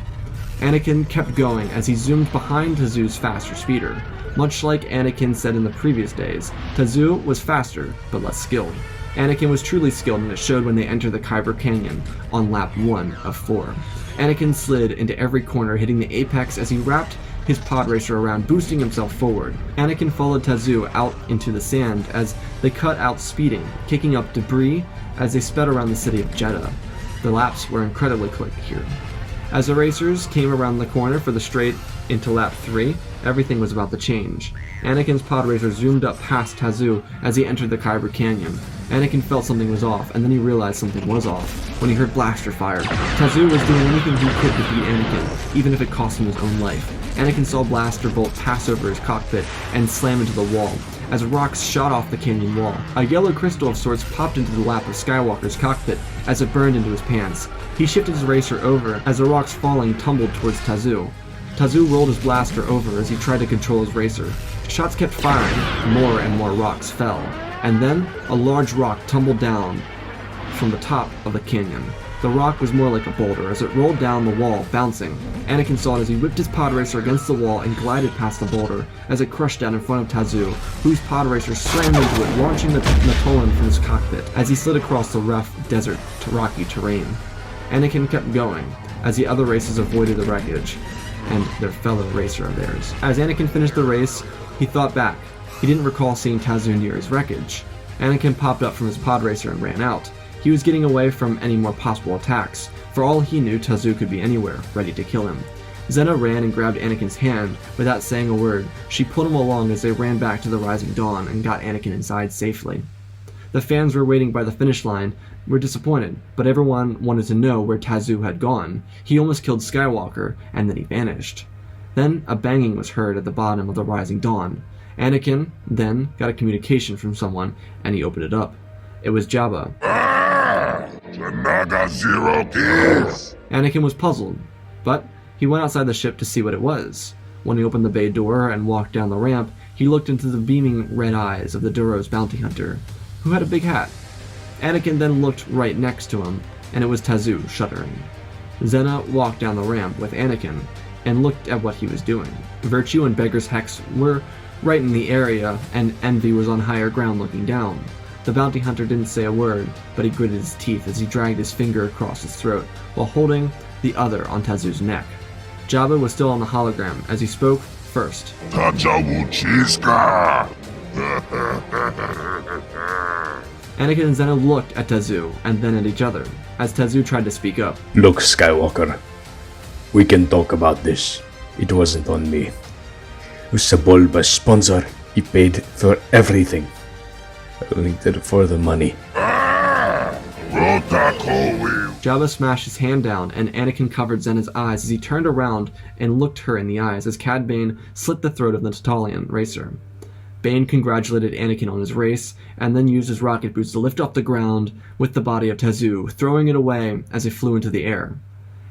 Anakin kept going as he zoomed behind Tazoo's faster speeder. Much like Anakin said in the previous days, Tazoo was faster, but less skilled. Anakin was truly skilled, and it showed when they entered the Kyber Canyon on lap 1 of 4. Anakin slid into every corner, hitting the apex as he wrapped his pod racer around, boosting himself forward. Anakin followed Tazoo out into the sand as they cut out speeding, kicking up debris as they sped around the city of Jedha. The laps were incredibly quick here. As the racers came around the corner for the straight into lap 3, everything was about to change. Anakin's pod racer zoomed up past Tazoo as he entered the Kyber Canyon. Anakin felt something was off, and then he realized something was off when he heard blaster fire. Tazoo was doing anything he could to beat Anakin, even if it cost him his own life. Anakin saw a blaster bolt pass over his cockpit and slam into the wall, as rocks shot off the canyon wall. A yellow crystal of sorts popped into the lap of Skywalker's cockpit as it burned into his pants. He shifted his racer over as the rocks falling tumbled towards Tazoo. Tazoo rolled his blaster over as he tried to control his racer. Shots kept firing, more and more rocks fell, and then a large rock tumbled down from the top of the canyon. The rock was more like a boulder as it rolled down the wall, bouncing. Anakin saw it as he whipped his pod racer against the wall and glided past the boulder as it crushed down in front of Tazoo, whose pod racer slammed into it, launching the Natolan from his cockpit as he slid across the rough desert to rocky terrain. Anakin kept going as the other racers avoided the wreckage and their fellow racer of theirs. As Anakin finished the race, he thought back. He didn't recall seeing Tazoo near his wreckage. Anakin popped up from his pod racer and ran out. He was getting away from any more possible attacks. For all he knew, Tazoo could be anywhere, ready to kill him. Zenna ran and grabbed Anakin's hand without saying a word. She pulled him along as they ran back to the rising dawn and got Anakin inside safely. The fans were waiting by the finish line were disappointed, but everyone wanted to know where Tazoo had gone. He almost killed Skywalker, and then he vanished. Then a banging was heard at the bottom of the rising dawn. Anakin then got a communication from someone, and he opened it up. It was Jabba. The Naga Zero Keys! Anakin was puzzled, but he went outside the ship to see what it was. When he opened the bay door and walked down the ramp, he looked into the beaming red eyes of the Duro's bounty hunter, who had a big hat. Anakin then looked right next to him, and it was Tazoo, shuddering. Zenna walked down the ramp with Anakin and looked at what he was doing. Virtue and Beggar's Hex were right in the area, and Envy was on higher ground looking down. The bounty hunter didn't say a word, but he gritted his teeth as he dragged his finger across his throat while holding the other on Tazoo's neck. Jabba was still on the hologram as he spoke first. Tajawuchiska! Anakin and Zenna looked at Tazoo and then at each other as Tazoo tried to speak up. Look, Skywalker. We can talk about this. It wasn't on me. It was Sebulba's sponsor. He paid for everything. Only did it for the money. Jabba smashed his hand down, and Anakin covered Zenna's eyes as he turned around and looked her in the eyes as Cad Bane slit the throat of the Tatooine racer. Bane congratulated Anakin on his race, and then used his rocket boots to lift off the ground with the body of Tazoo, throwing it away as it flew into the air.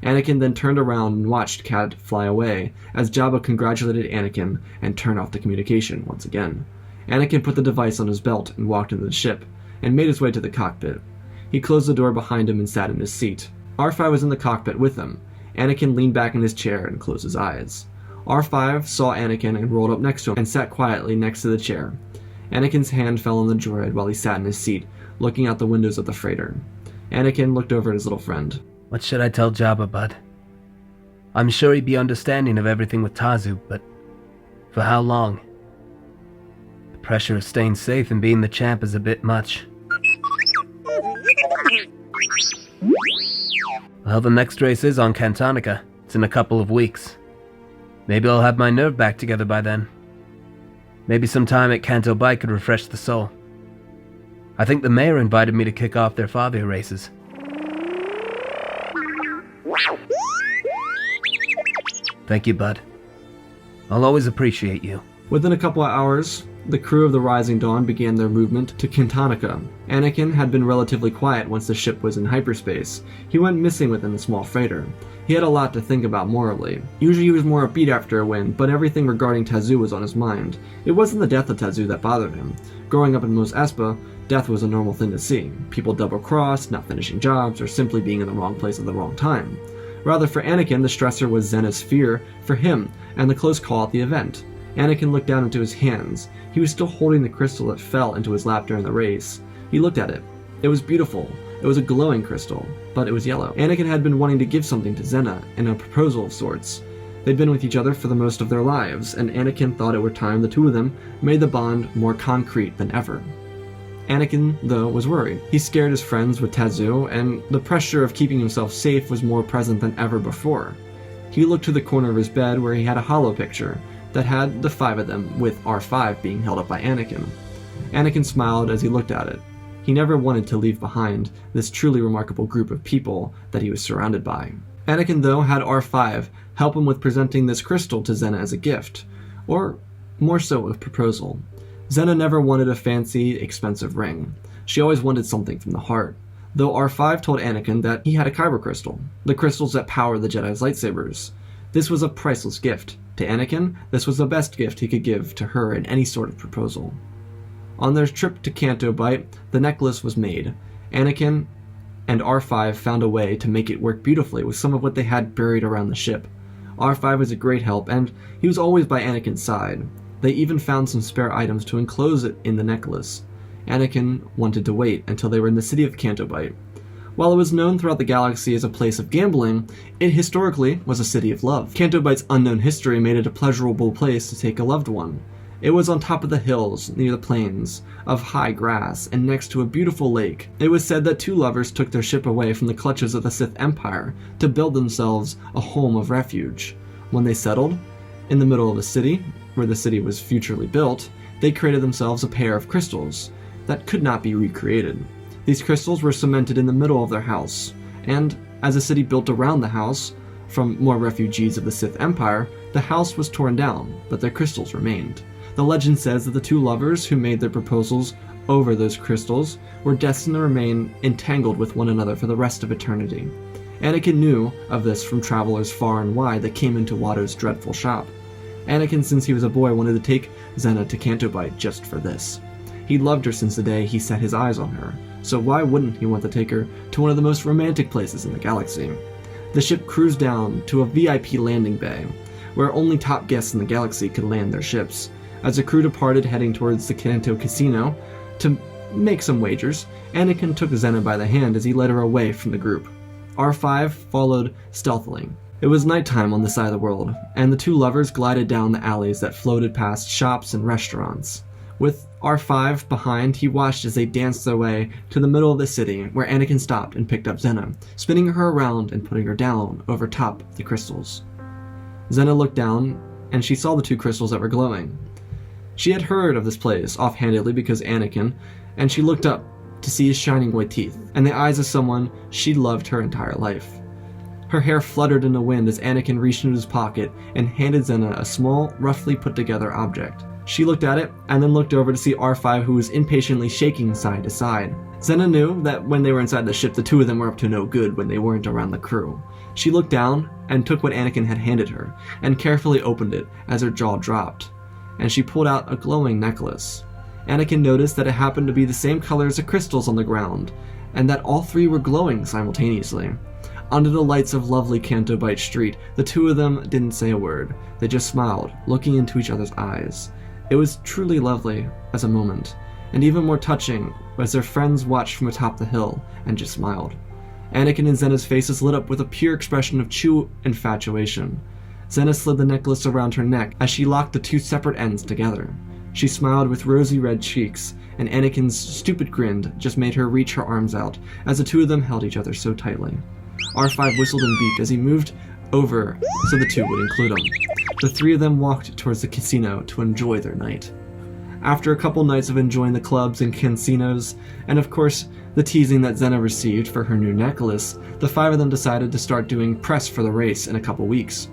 Anakin then turned around and watched Cad fly away, as Jabba congratulated Anakin and turned off the communication once again. Anakin put the device on his belt and walked into the ship, and made his way to the cockpit. He closed the door behind him and sat in his seat. R5 was in the cockpit with him. Anakin leaned back in his chair and closed his eyes. R5 saw Anakin and rolled up next to him and sat quietly next to the chair. Anakin's hand fell on the droid while he sat in his seat, looking out the windows of the freighter. Anakin looked over at his little friend. What should I tell Jabba, bud? I'm sure he'd be understanding of everything with Tazoo, but for how long? The pressure of staying safe and being the champ is a bit much. Well, the next race is on Cantonica. It's in a couple of weeks. Maybe I'll have my nerve back together by then. Maybe some time at Canto Bight could refresh the soul. I think the mayor invited me to kick off their father races. Thank you, bud. I'll always appreciate you. Within a couple of hours, the crew of the Rising Dawn began their movement to Cantonica. Anakin had been relatively quiet once the ship was in hyperspace. He went missing within the small freighter. He had a lot to think about morally. Usually he was more upbeat after a win, but everything regarding Tazoo was on his mind. It wasn't the death of Tazoo that bothered him. Growing up in Mos Espa, death was a normal thing to see. People double-crossed, not finishing jobs, or simply being in the wrong place at the wrong time. Rather, for Anakin, the stressor was Zenna's fear for him and the close call at the event. Anakin looked down into his hands. He was still holding the crystal that fell into his lap during the race. He looked at it. It was beautiful. It was a glowing crystal, but it was yellow. Anakin had been wanting to give something to Zenna in a proposal of sorts. They'd been with each other for the most of their lives, and Anakin thought it were time the two of them made the bond more concrete than ever. Anakin, though, was worried. He scared his friends with Tazu, and the pressure of keeping himself safe was more present than ever before. He looked to the corner of his bed where he had a holo picture that had the 5 of them, with R5 being held up by Anakin. Anakin smiled as he looked at it. He never wanted to leave behind this truly remarkable group of people that he was surrounded by. Anakin, though, had R5 help him with presenting this crystal to Zenna as a gift, or more so a proposal. Zenna never wanted a fancy, expensive ring. She always wanted something from the heart, though R5 told Anakin that he had a kyber crystal, the crystals that power the Jedi's lightsabers. This was a priceless gift. To Anakin, this was the best gift he could give to her in any sort of proposal. On their trip to Canto Bight, the necklace was made. Anakin and R5 found a way to make it work beautifully with some of what they had buried around the ship. R5 was a great help, and he was always by Anakin's side. They even found some spare items to enclose it in the necklace. Anakin wanted to wait until they were in the city of Canto Bight. While it was known throughout the galaxy as a place of gambling, it historically was a city of love. Canto Bight's unknown history made it a pleasurable place to take a loved one. It was on top of the hills, near the plains, of high grass, and next to a beautiful lake. It was said that two lovers took their ship away from the clutches of the Sith Empire to build themselves a home of refuge. When they settled, in the middle of the city, where the city was futurely built, they created themselves a pair of crystals that could not be recreated. These crystals were cemented in the middle of their house, and as the city built around the house, from more refugees of the Sith Empire, the house was torn down, but their crystals remained. The legend says that the two lovers who made their proposals over those crystals were destined to remain entangled with one another for the rest of eternity. Anakin knew of this from travelers far and wide that came into Watto's dreadful shop. Anakin, since he was a boy, wanted to take Zenna to Canto Bight just for this. He loved her since the day he set his eyes on her, so why wouldn't he want to take her to one of the most romantic places in the galaxy? The ship cruised down to a VIP landing bay, where only top guests in the galaxy could land their ships. As the crew departed heading towards the Canto Casino to make some wagers, Anakin took Zenna by the hand as he led her away from the group. R5 followed stealthily. It was nighttime on this side of the world, and the two lovers glided down the alleys that floated past shops and restaurants. With R5 behind, he watched as they danced their way to the middle of the city, where Anakin stopped and picked up Zenna, spinning her around and putting her down over top of the crystals. Zenna looked down, and she saw the two crystals that were glowing. She had heard of this place offhandedly because Anakin, and she looked up to see his shining white teeth, and the eyes of someone she'd loved her entire life. Her hair fluttered in the wind as Anakin reached into his pocket and handed Zenna a small, roughly put-together object. She looked at it, and then looked over to see R5, who was impatiently shaking side to side. Zenna knew that when they were inside the ship, the two of them were up to no good when they weren't around the crew. She looked down and took what Anakin had handed her, and carefully opened it as her jaw dropped, and she pulled out a glowing necklace. Anakin noticed that it happened to be the same color as the crystals on the ground, and that all three were glowing simultaneously. Under the lights of lovely Canto Bight Street, the two of them didn't say a word. They just smiled, looking into each other's eyes. It was truly lovely as a moment, and even more touching as their friends watched from atop the hill and just smiled. Anakin and Zenna's faces lit up with a pure expression of true infatuation. Zenna slid the necklace around her neck as she locked the two separate ends together. She smiled with rosy red cheeks, and Anakin's stupid grin just made her reach her arms out as the two of them held each other so tightly. R5 whistled and beeped as he moved over so the two would include him. The three of them walked towards the casino to enjoy their night. After a couple nights of enjoying the clubs and casinos, and of course the teasing that Zenna received for her new necklace, the five of them decided to start doing press for the race in a couple weeks.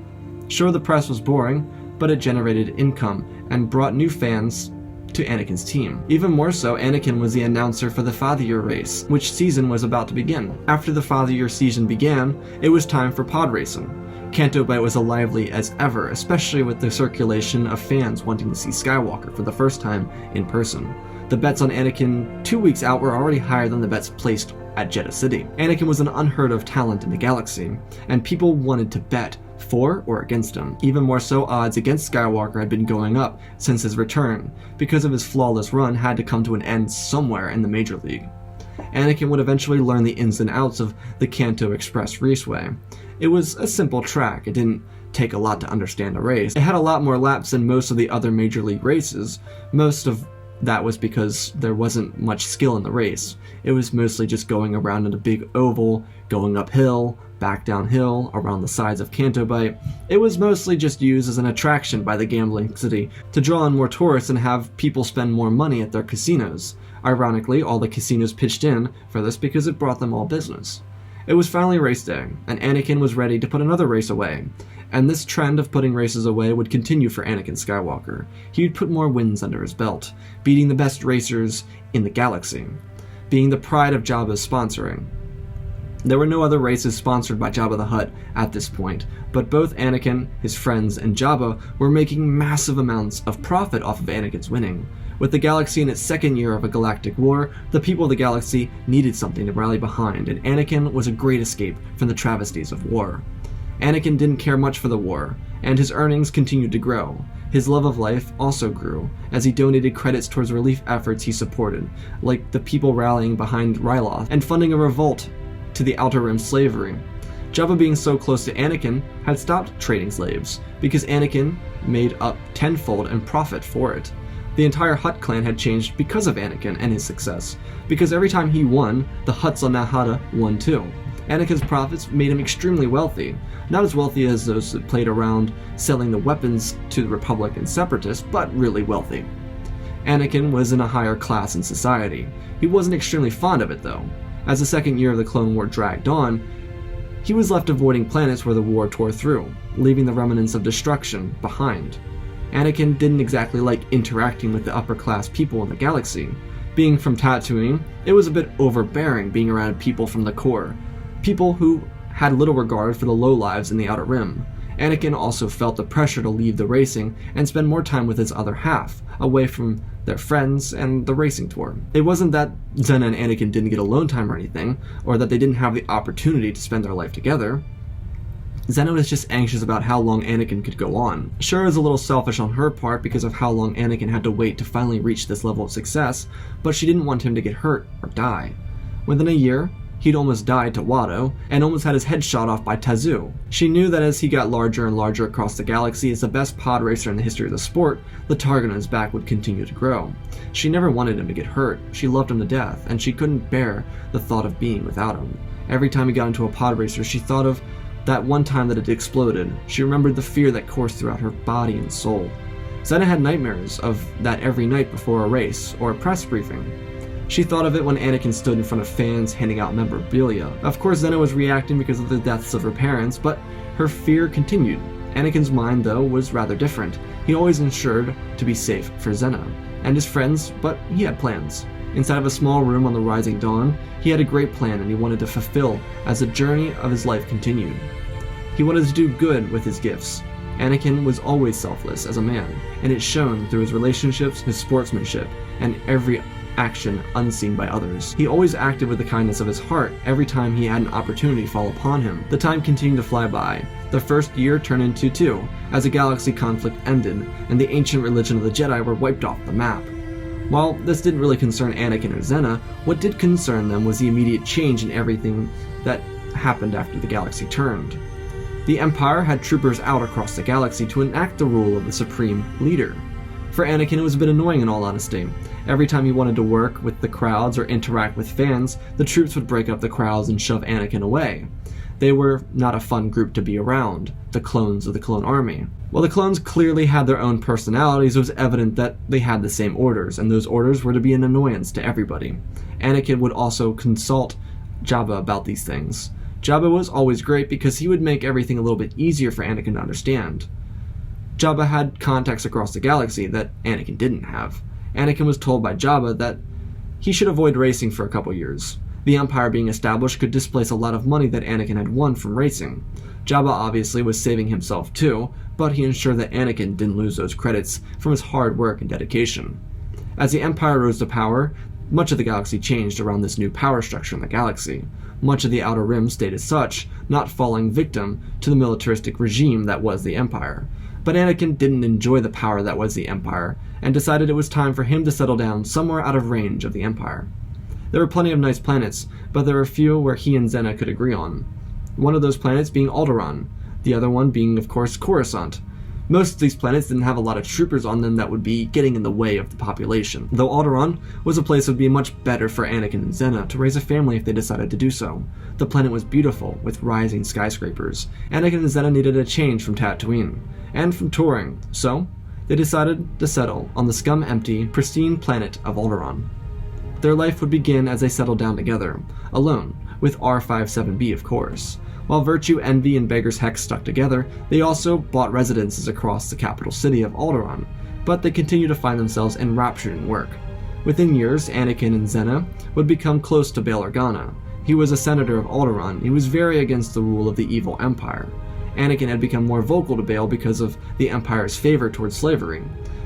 Sure, the press was boring, but it generated income and brought new fans to Anakin's team. Even more so, Anakin was the announcer for the Father Year race, which season was about to begin. After the Father Year season began, it was time for pod racing. Canto Bight was as lively as ever, especially with the circulation of fans wanting to see Skywalker for the first time in person. The bets on Anakin 2 weeks out were already higher than the bets placed at Jedha City. Anakin was an unheard of talent in the galaxy, and people wanted to bet for or against him. Even more so, odds against Skywalker had been going up since his return, because of his flawless run had to come to an end somewhere in the Major League. Anakin would eventually learn the ins and outs of the Kanto Express Raceway. It was a simple track. It didn't take a lot to understand a race. It had a lot more laps than most of the other major league races. Most of that was because there wasn't much skill in the race. It was mostly just going around in a big oval, going uphill, back downhill, around the sides of Canto Bight. It was mostly just used as an attraction by the gambling city to draw in more tourists and have people spend more money at their casinos. Ironically, all the casinos pitched in for this because it brought them all business. It was finally race day, and Anakin was ready to put another race away. And this trend of putting races away would continue for Anakin Skywalker. He would put more wins under his belt, beating the best racers in the galaxy, being the pride of Jabba's sponsoring. There were no other races sponsored by Jabba the Hutt at this point, but both Anakin, his friends, and Jabba were making massive amounts of profit off of Anakin's winning. With the galaxy in its second year of a galactic war, the people of the galaxy needed something to rally behind, and Anakin was a great escape from the travesties of war. Anakin didn't care much for the war, and his earnings continued to grow. His love of life also grew, as he donated credits towards relief efforts he supported, like the people rallying behind Ryloth and funding a revolt to the Outer Rim slavery. Jabba, being so close to Anakin, had stopped trading slaves, because Anakin made up tenfold in profit for it. The entire Hutt clan had changed because of Anakin and his success, because every time he won, the Hutts on Nahata won too. Anakin's profits made him extremely wealthy, not as wealthy as those that played around selling the weapons to the Republic and Separatists, but really wealthy. Anakin was in a higher class in society. He wasn't extremely fond of it though. As the second year of the Clone War dragged on, he was left avoiding planets where the war tore through, leaving the remnants of destruction behind. Anakin didn't exactly like interacting with the upper class people in the galaxy. Being from Tatooine, it was a bit overbearing being around people from the core, people who had little regard for the lowlives in the Outer Rim. Anakin also felt the pressure to leave the racing and spend more time with his other half, away from their friends and the racing tour. It wasn't that Zenna and Anakin didn't get alone time or anything, or that they didn't have the opportunity to spend their life together. Zenna was just anxious about how long Anakin could go on. Sure, it was a little selfish on her part because of how long Anakin had to wait to finally reach this level of success, but she didn't want him to get hurt or die. Within a year, he'd almost died to Watto, and almost had his head shot off by Tazu. She knew that as he got larger and larger across the galaxy as the best pod racer in the history of the sport, the target on his back would continue to grow. She never wanted him to get hurt. She loved him to death, and she couldn't bear the thought of being without him. Every time he got into a pod racer, she thought of that one time that it exploded. She remembered the fear that coursed throughout her body and soul. Zenna had nightmares of that every night before a race or a press briefing. She thought of it when Anakin stood in front of fans handing out memorabilia. Of course, Zenna was reacting because of the deaths of her parents, but her fear continued. Anakin's mind, though, was rather different. He always ensured to be safe for Zenna and his friends, but he had plans. Inside of a small room on the Rising Dawn, he had a great plan and he wanted to fulfill as the journey of his life continued. He wanted to do good with his gifts. Anakin was always selfless as a man, and it shone through his relationships, his sportsmanship, and every action unseen by others. He always acted with the kindness of his heart every time he had an opportunity fall upon him. The time continued to fly by. The first year turned into two, as the galaxy conflict ended, and the ancient religion of the Jedi were wiped off the map. While this didn't really concern Anakin or Zenna, what did concern them was the immediate change in everything that happened after the galaxy turned. The Empire had troopers out across the galaxy to enact the rule of the Supreme Leader. For Anakin, it was a bit annoying in all honesty. Every time he wanted to work with the crowds or interact with fans, the troops would break up the crowds and shove Anakin away. They were not a fun group to be around, the clones of the clone army. While the clones clearly had their own personalities, it was evident that they had the same orders, and those orders were to be an annoyance to everybody. Anakin would also consult Jabba about these things. Jabba was always great because he would make everything a little bit easier for Anakin to understand. Jabba had contacts across the galaxy that Anakin didn't have. Anakin was told by Jabba that he should avoid racing for a couple years. The Empire being established could displace a lot of money that Anakin had won from racing. Jabba obviously was saving himself too, but he ensured that Anakin didn't lose those credits from his hard work and dedication. As the Empire rose to power, much of the galaxy changed around this new power structure in the galaxy. Much of the Outer Rim stayed as such, not falling victim to the militaristic regime that was the Empire. But Anakin didn't enjoy the power that was the Empire, and decided it was time for him to settle down somewhere out of range of the Empire. There were plenty of nice planets, but there were a few where he and Zenna could agree on. One of those planets being Alderaan, the other one being, of course, Coruscant. Most of these planets didn't have a lot of troopers on them that would be getting in the way of the population, though Alderaan was a place that would be much better for Anakin and Zenna to raise a family if they decided to do so. The planet was beautiful, with rising skyscrapers. Anakin and Zenna needed a change from Tatooine, and from touring, so they decided to settle on the scum-empty, pristine planet of Alderaan. Their life would begin as they settled down together, alone, with R57B of course. While Virtue, Envy, and Beggar's Hex stuck together, they also bought residences across the capital city of Alderaan, but they continued to find themselves enraptured in work. Within years, Anakin and Zenna would become close to Bail Organa. He was a senator of Alderaan. He was very against the rule of the evil Empire. Anakin had become more vocal to Bail because of the Empire's favor towards slavery.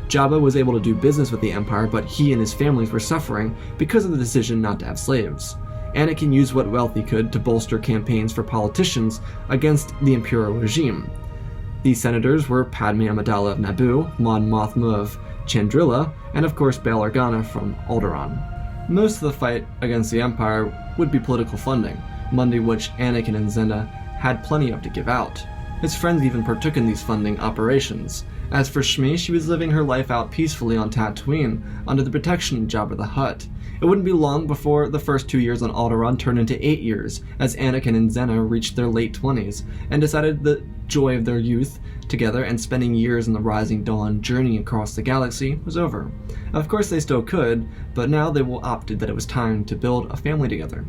Jabba was able to do business with the Empire, but he and his families were suffering because of the decision not to have slaves. Anakin used what wealth he could to bolster campaigns for politicians against the Imperial regime. These senators were Padme Amidala of Naboo, Mon Mothma of Chandrila, and of course Bail Organa from Alderaan. Most of the fight against the Empire would be political funding, money which Anakin and Zenna had plenty of to give out. His friends even partook in these funding operations. As for Shmi, she was living her life out peacefully on Tatooine under the protection of Jabba the Hutt. It wouldn't be long before the first 2 years on Alderaan turned into 8 years, as Anakin and Zenna reached their late 20s, and decided the joy of their youth together and spending years in the Rising Dawn journeying across the galaxy was over. Of course they still could, but now they opted that it was time to build a family together.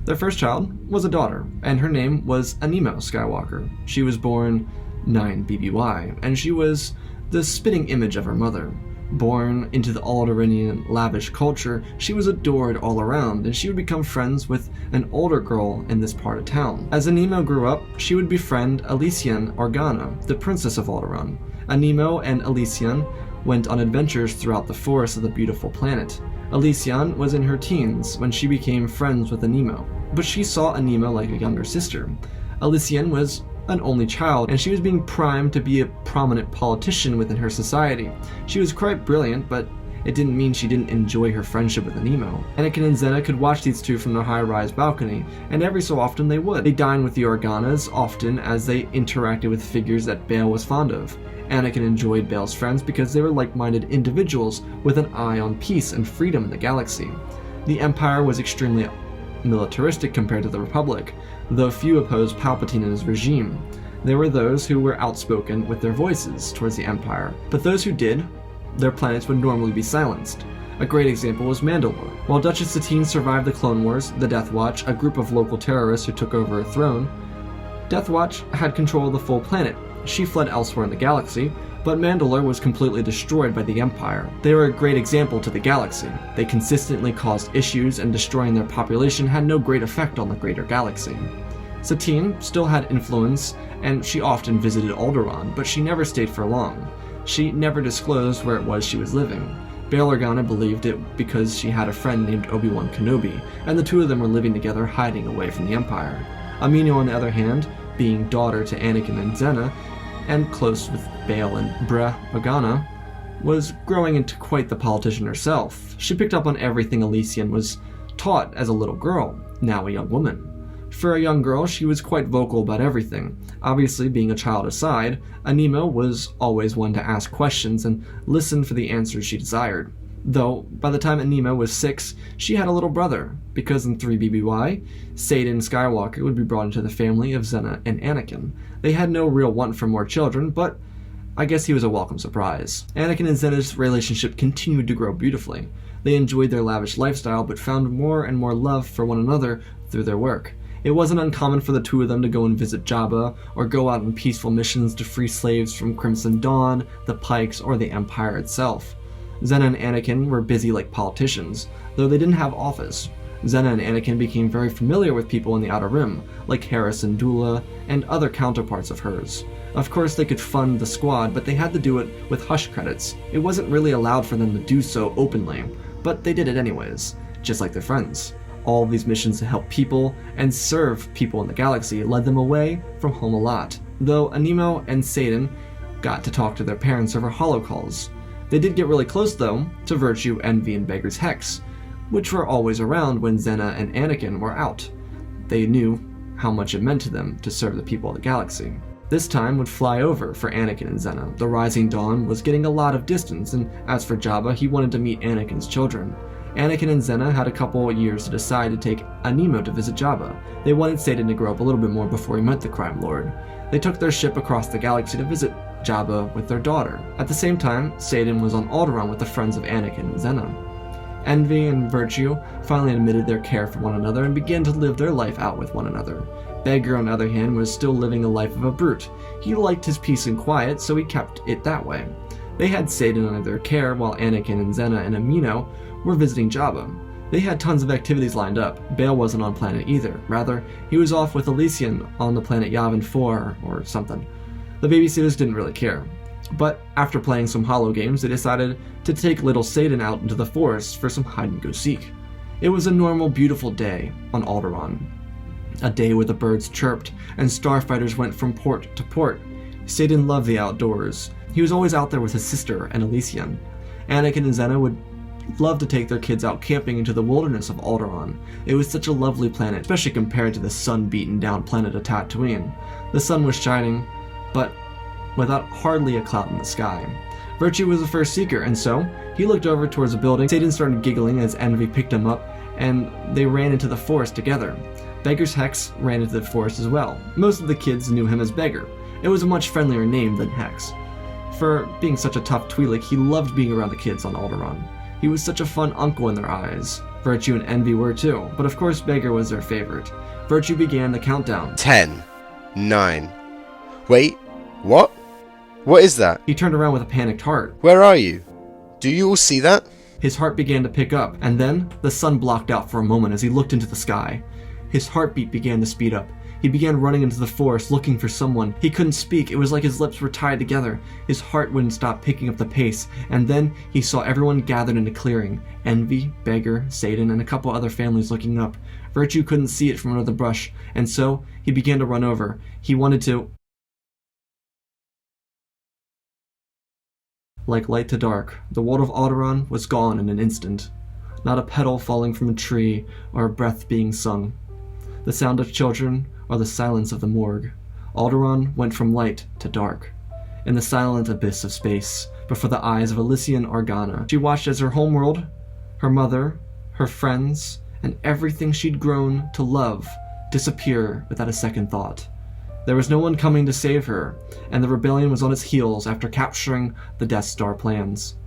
Their first child was a daughter, and her name was Animo Skywalker. She was born 9 BBY, and she was the spitting image of her mother. Born into the Alderaanian lavish culture, she was adored all around, and she would become friends with an older girl in this part of town. As Animo grew up, she would befriend Elysian Organa, the princess of Alderaan. Animo and Elysian went on adventures throughout the forests of the beautiful planet. Elysian was in her teens when she became friends with Animo, but she saw Animo like a younger sister. Elysian was an only child, and she was being primed to be a prominent politician within her society. She was quite brilliant, but it didn't mean she didn't enjoy her friendship with Animo. Anakin and Zenna could watch these two from their high-rise balcony, and every so often they would. They dined with the Organas often as they interacted with figures that Bail was fond of. Anakin enjoyed Bail's friends because they were like-minded individuals with an eye on peace and freedom in the galaxy. The Empire was extremely militaristic compared to the Republic, though few opposed Palpatine and his regime. There were those who were outspoken with their voices towards the Empire, but those who did, their planets would normally be silenced. A great example was Mandalore. While Duchess Satine survived the Clone Wars, the Death Watch, a group of local terrorists who took over her throne, Death Watch had control of the full planet. She fled elsewhere in the galaxy, but Mandalore was completely destroyed by the Empire. They were a great example to the galaxy. They consistently caused issues, and destroying their population had no great effect on the greater galaxy. Satine still had influence, and she often visited Alderaan, but she never stayed for long. She never disclosed where it was she was living. Bail Organa believed it because she had a friend named Obi-Wan Kenobi, and the two of them were living together, hiding away from the Empire. Amino, on the other hand, being daughter to Anakin and Zenna, and close with Bail and Bre Organa, was growing into quite the politician herself. She picked up on everything Elysian was taught as a little girl, now a young woman. For a young girl, she was quite vocal about everything. Obviously, being a child aside, Animo was always one to ask questions and listen for the answers she desired. Though, by the time Animo was 6, she had a little brother, because in 3 BBY, Anakin Skywalker would be brought into the family of Zenna and Anakin. They had no real want for more children, but I guess he was a welcome surprise. Anakin and Zenna's relationship continued to grow beautifully. They enjoyed their lavish lifestyle, but found more and more love for one another through their work. It wasn't uncommon for the two of them to go and visit Jabba, or go out on peaceful missions to free slaves from Crimson Dawn, the Pikes, or the Empire itself. Zenna and Anakin were busy like politicians, though they didn't have office. Zenna and Anakin became very familiar with people in the Outer Rim, like Hera Syndulla and other counterparts of hers. Of course, they could fund the squad, but they had to do it with hush credits. It wasn't really allowed for them to do so openly, but they did it anyways, just like their friends. All of these missions to help people and serve people in the galaxy led them away from home a lot, though Animo and Satan got to talk to their parents over holocalls. They did get really close, though, to Virtue, Envy, and Beggar's Hex. which were always around when Zenna and Anakin were out. They knew how much it meant to them to serve the people of the galaxy. This time would fly over for Anakin and Zenna. The rising dawn was getting a lot of distance, and as for Jabba, he wanted to meet Anakin's children. Anakin and Zenna had a couple years to decide to take a Nemo to visit Jabba. They wanted Satan to grow up a little bit more before he met the Crime Lord. They took their ship across the galaxy to visit Jabba with their daughter. At the same time, Satan was on Alderaan with the friends of Anakin and Zenna. Envy and Virtue finally admitted their care for one another and began to live their life out with one another. Beggar, on the other hand, was still living the life of a brute. He liked his peace and quiet, so he kept it that way. They had Satan under their care, while Anakin and Zenna and Amino were visiting Jabba. They had tons of activities lined up. Bail wasn't on planet either. Rather, he was off with Elysian on the planet Yavin 4 or something. The babysitters didn't really care. But after playing some holo games, they decided to take little Satan out into the forest for some hide-and-go-seek. It was a normal, beautiful day on Alderaan. A day where the birds chirped and starfighters went from port to port. Satan loved the outdoors. He was always out there with his sister and Elysian. Anakin and Zenna would love to take their kids out camping into the wilderness of Alderaan. It was such a lovely planet, especially compared to the sun-beaten down planet of Tatooine. The sun was shining, but without hardly a cloud in the sky. Virtue was the first seeker, and so he looked over towards a building. Satan started giggling as Envy picked him up, and they ran into the forest together. Beggar's Hex ran into the forest as well. Most of the kids knew him as Beggar. It was a much friendlier name than Hex. For being such a tough Twi'lek, he loved being around the kids on Alderaan. He was such a fun uncle in their eyes. Virtue and Envy were too, but of course Beggar was their favorite. Virtue began the countdown. 10, 9. Wait, what? What is that? He turned around with a panicked heart. Where are you? Do you all see that? His heart began to pick up, and then the sun blocked out for a moment as he looked into the sky. His heartbeat began to speed up. He began running into the forest looking for someone. He couldn't speak. It was like his lips were tied together. His heart wouldn't stop picking up the pace, and then he saw everyone gathered in a clearing. Envy, Beggar, Satan, and a couple other families looking up. Virtue couldn't see it from under the brush, and so he began to run over. He wanted to... Like light to dark, the world of Alderaan was gone in an instant. Not a petal falling from a tree or a breath being sung. The sound of children or the silence of the morgue. Alderaan went from light to dark, in the silent abyss of space, before the eyes of Elysian Organa. She watched as her homeworld, her mother, her friends, and everything she'd grown to love disappear without a second thought. There was no one coming to save her, and the rebellion was on its heels after capturing the Death Star plans.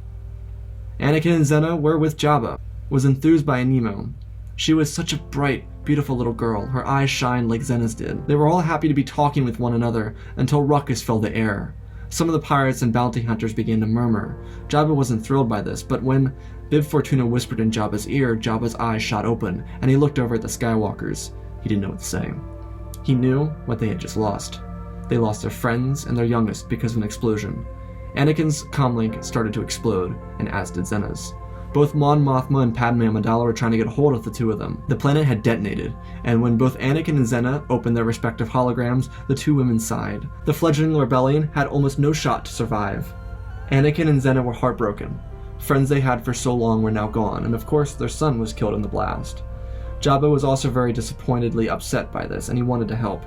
Anakin and Zenna were with Jabba, was enthused by Nemo. She was such a bright, beautiful little girl. Her eyes shined like Zenna's did. They were all happy to be talking with one another until ruckus filled the air. Some of the pirates and bounty hunters began to murmur. Jabba wasn't thrilled by this, but when Bib Fortuna whispered in Jabba's ear, Jabba's eyes shot open, and he looked over at the Skywalkers. He didn't know what to say. He knew what they had just lost. They lost their friends and their youngest because of an explosion. Anakin's comlink started to explode, and as did Zenna's. Both Mon Mothma and Padme Amidala were trying to get a hold of the two of them. The planet had detonated, and when both Anakin and Zenna opened their respective holograms, the two women sighed. The fledgling rebellion had almost no shot to survive. Anakin and Zenna were heartbroken. Friends they had for so long were now gone, and of course their son was killed in the blast. Jabba was also very disappointedly upset by this, and he wanted to help.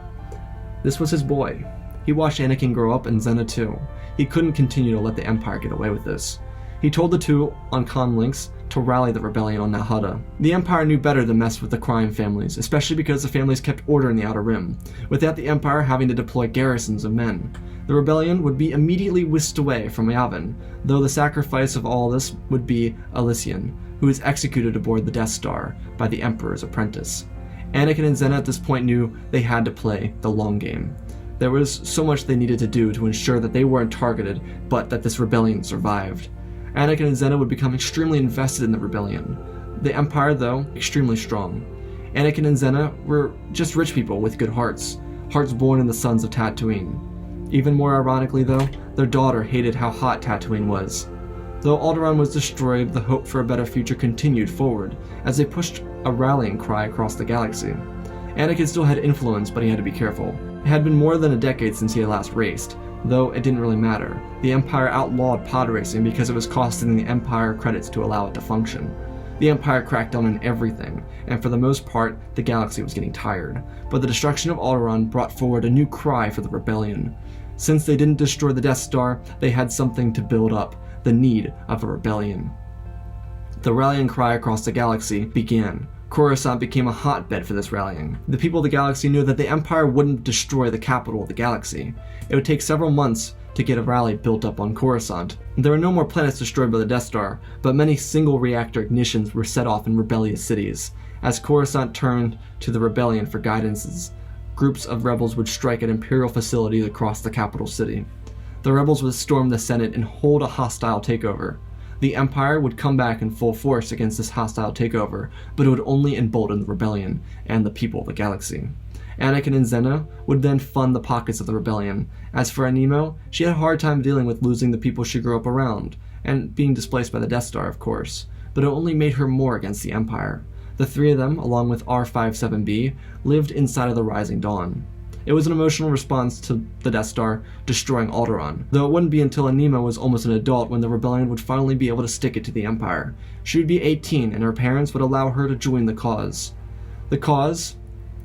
This was his boy. He watched Anakin grow up, and Zenna too. He couldn't continue to let the Empire get away with this. He told the two on comlinks to rally the rebellion on Nahada. The Empire knew better than mess with the crime families, especially because the families kept order in the Outer Rim, without the Empire having to deploy garrisons of men. The rebellion would be immediately whisked away from Yavin, though the sacrifice of all this would be Elysian, who was executed aboard the Death Star by the Emperor's apprentice. Anakin and Zenna at this point knew they had to play the long game. There was so much they needed to do to ensure that they weren't targeted, but that this rebellion survived. Anakin and Zenna would become extremely invested in the rebellion. The Empire, though, extremely strong. Anakin and Zenna were just rich people with good hearts, hearts born in the suns of Tatooine. Even more ironically, though, their daughter hated how hot Tatooine was. Though Alderaan was destroyed, the hope for a better future continued forward, as they pushed a rallying cry across the galaxy. Anakin still had influence, but he had to be careful. It had been more than a decade since he had last raced, though it didn't really matter. The Empire outlawed pod racing because it was costing the Empire credits to allow it to function. The Empire cracked down on everything, and for the most part, the galaxy was getting tired. But the destruction of Alderaan brought forward a new cry for the rebellion. Since they didn't destroy the Death Star, they had something to build up, the need of a rebellion. The rallying cry across the galaxy began. Coruscant became a hotbed for this rallying. The people of the galaxy knew that the Empire wouldn't destroy the capital of the galaxy. It would take several months to get a rally built up on Coruscant. There were no more planets destroyed by the Death Star, but many single-reactor ignitions were set off in rebellious cities. As Coruscant turned to the rebellion for guidances, groups of rebels would strike at Imperial facilities across the capital city. The rebels would storm the Senate and hold a hostile takeover. The Empire would come back in full force against this hostile takeover, but it would only embolden the rebellion and the people of the galaxy. Anakin and Zenna would then fund the pockets of the rebellion. As for Anemo, she had a hard time dealing with losing the people she grew up around, and being displaced by the Death Star, of course, but it only made her more against the Empire. The three of them, along with R57B, lived inside of the Rising Dawn. It was an emotional response to the Death Star destroying Alderaan, though it wouldn't be until Anemo was almost an adult when the rebellion would finally be able to stick it to the Empire. She would be 18, and her parents would allow her to join the cause. The cause,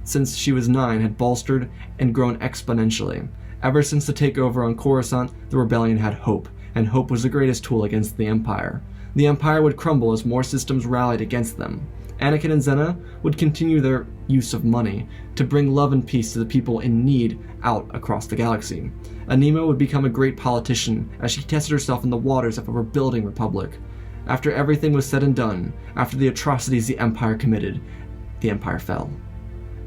since she was 9, had bolstered and grown exponentially. Ever since the takeover on Coruscant, the rebellion had hope, and hope was the greatest tool against the Empire. The Empire would crumble as more systems rallied against them. Anakin and Zenna would continue their use of money to bring love and peace to the people in need out across the galaxy. Anemo would become a great politician as she tested herself in the waters of a rebuilding republic. After everything was said and done, after the atrocities the Empire committed, the Empire fell.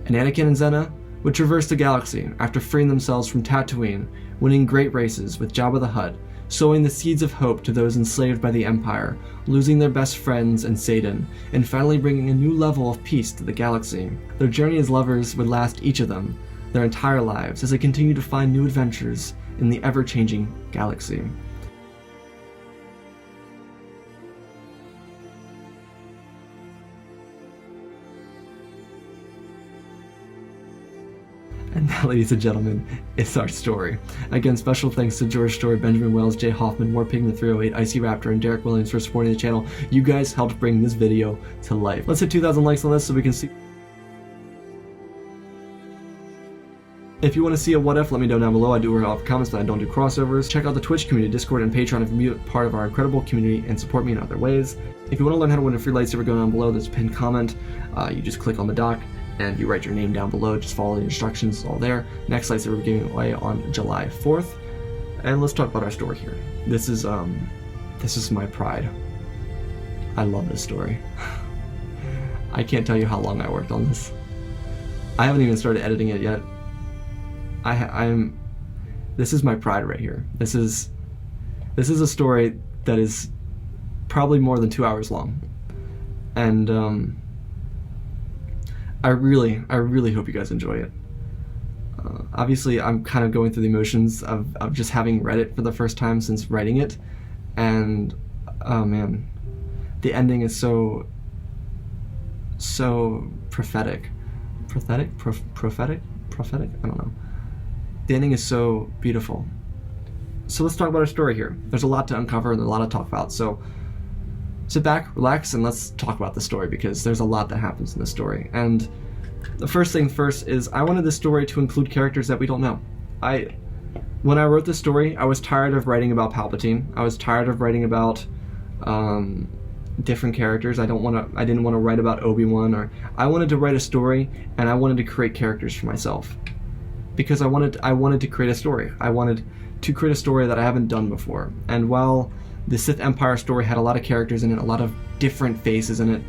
And Anakin and Zenna would traverse the galaxy after freeing themselves from Tatooine, winning great races with Jabba the Hutt, sowing the seeds of hope to those enslaved by the Empire, losing their best friends and Satan, and finally bringing a new level of peace to the galaxy. Their journey as lovers would last each of them, their entire lives, as they continue to find new adventures in the ever-changing galaxy. And that, ladies and gentlemen, is our story. Again, special thanks to George Story, Benjamin Wells, Jay Hoffman, Warpig308, Icy Raptor, and Derek Williams for supporting the channel. You guys helped bring this video to life. Let's hit 2,000 likes on this so we can see. If you want to see a what if, let me know down below. I do read off comments, but I don't do crossovers. Check out the Twitch community, Discord, and Patreon if you're part of our incredible community and support me in other ways. If you want to learn how to win a free lightsaber, go down below. There's a pinned comment. You just click on the doc and you write your name down below. Just follow the instructions, all there. Next lightsaber we're giving away on July 4th. And let's talk about our story here. This is my pride. I love this story. I can't tell you how long I worked on this. I haven't even started editing it yet. This is my pride right here. This is a story that is probably more than 2 hours long. And I really hope you guys enjoy it. Obviously, I'm kind of going through the emotions of just having read it for the first time since writing it, and oh man, the ending is so prophetic. Prophetic? I don't know. The ending is so beautiful. So let's talk about our story here. There's a lot to uncover and a lot to talk about, so sit back, relax, and let's talk about the story because there's a lot that happens in the story. And the first thing first is I wanted this story to include characters that we don't know. When I wrote this story, I was tired of writing about Palpatine. I was tired of writing about different characters. I didn't want to write about Obi-Wan, or I wanted to write a story and I wanted to create characters for myself. Because I wanted to create a story. I wanted to create a story that I haven't done before. And while the Sith Empire story had a lot of characters in it, a lot of different faces in it,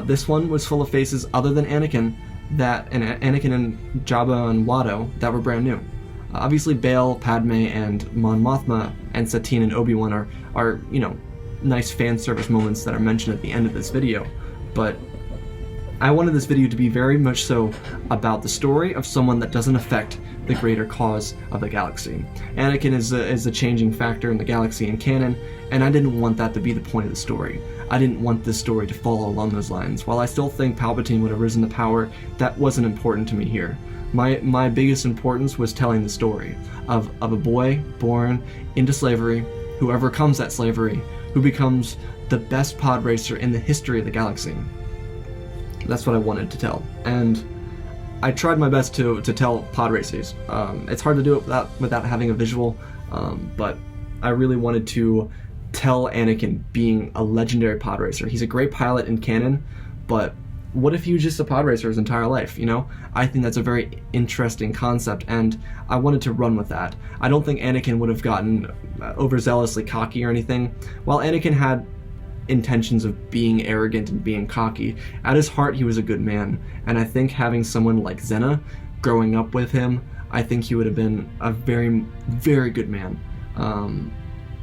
this one was full of faces other than Anakin, Anakin and Jabba and Watto that were brand new. Obviously Bail, Padme, and Mon Mothma, and Satine and Obi-Wan are nice fan service moments that are mentioned at the end of this video. But I wanted this video to be very much so about the story of someone that doesn't affect the greater cause of the galaxy. Anakin is a changing factor in the galaxy and canon, and I didn't want that to be the point of the story. I didn't want this story to follow along those lines. While I still think Palpatine would have risen to power, that wasn't important to me here. My biggest importance was telling the story of a boy born into slavery, who overcomes that slavery, who becomes the best pod racer in the history of the galaxy. That's what I wanted to tell, and I tried my best to tell pod races. It's hard to do it without having a visual, but I really wanted to tell Anakin being a legendary pod racer. He's a great pilot in canon, but what if he was just a pod racer his entire life, you know? I think that's a very interesting concept, and I wanted to run with that. I don't think Anakin would have gotten overzealously cocky or anything. While Anakin had intentions of being arrogant and being cocky, at his heart he was a good man, and I think having someone like Zenna growing up with him, I think he would have been a very, very good man.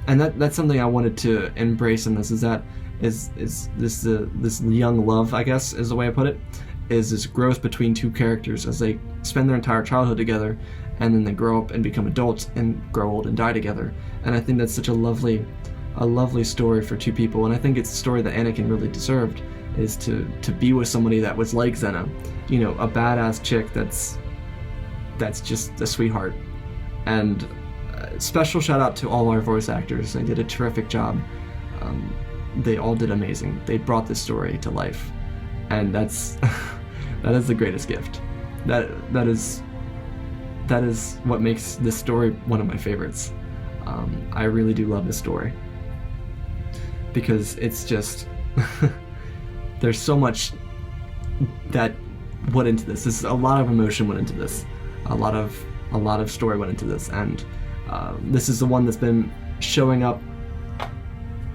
And that's something I wanted to embrace in this, is this young love, I guess is the way I put it, is this growth between two characters as they spend their entire childhood together, and then they grow up and become adults and grow old and die together. And I think that's such a lovely story for two people, and I think it's a story that Anakin really deserved, is to be with somebody that was like Zenna, you know, a badass chick that's just a sweetheart. And special shout out to all our voice actors. They did a terrific job. They all did amazing. They brought this story to life, and that is the greatest gift. That is what makes this story one of my favorites. I really do love this story because it's just there's so much that went into this. A lot of emotion went into this. A lot of story went into this, and this is the one that's been showing up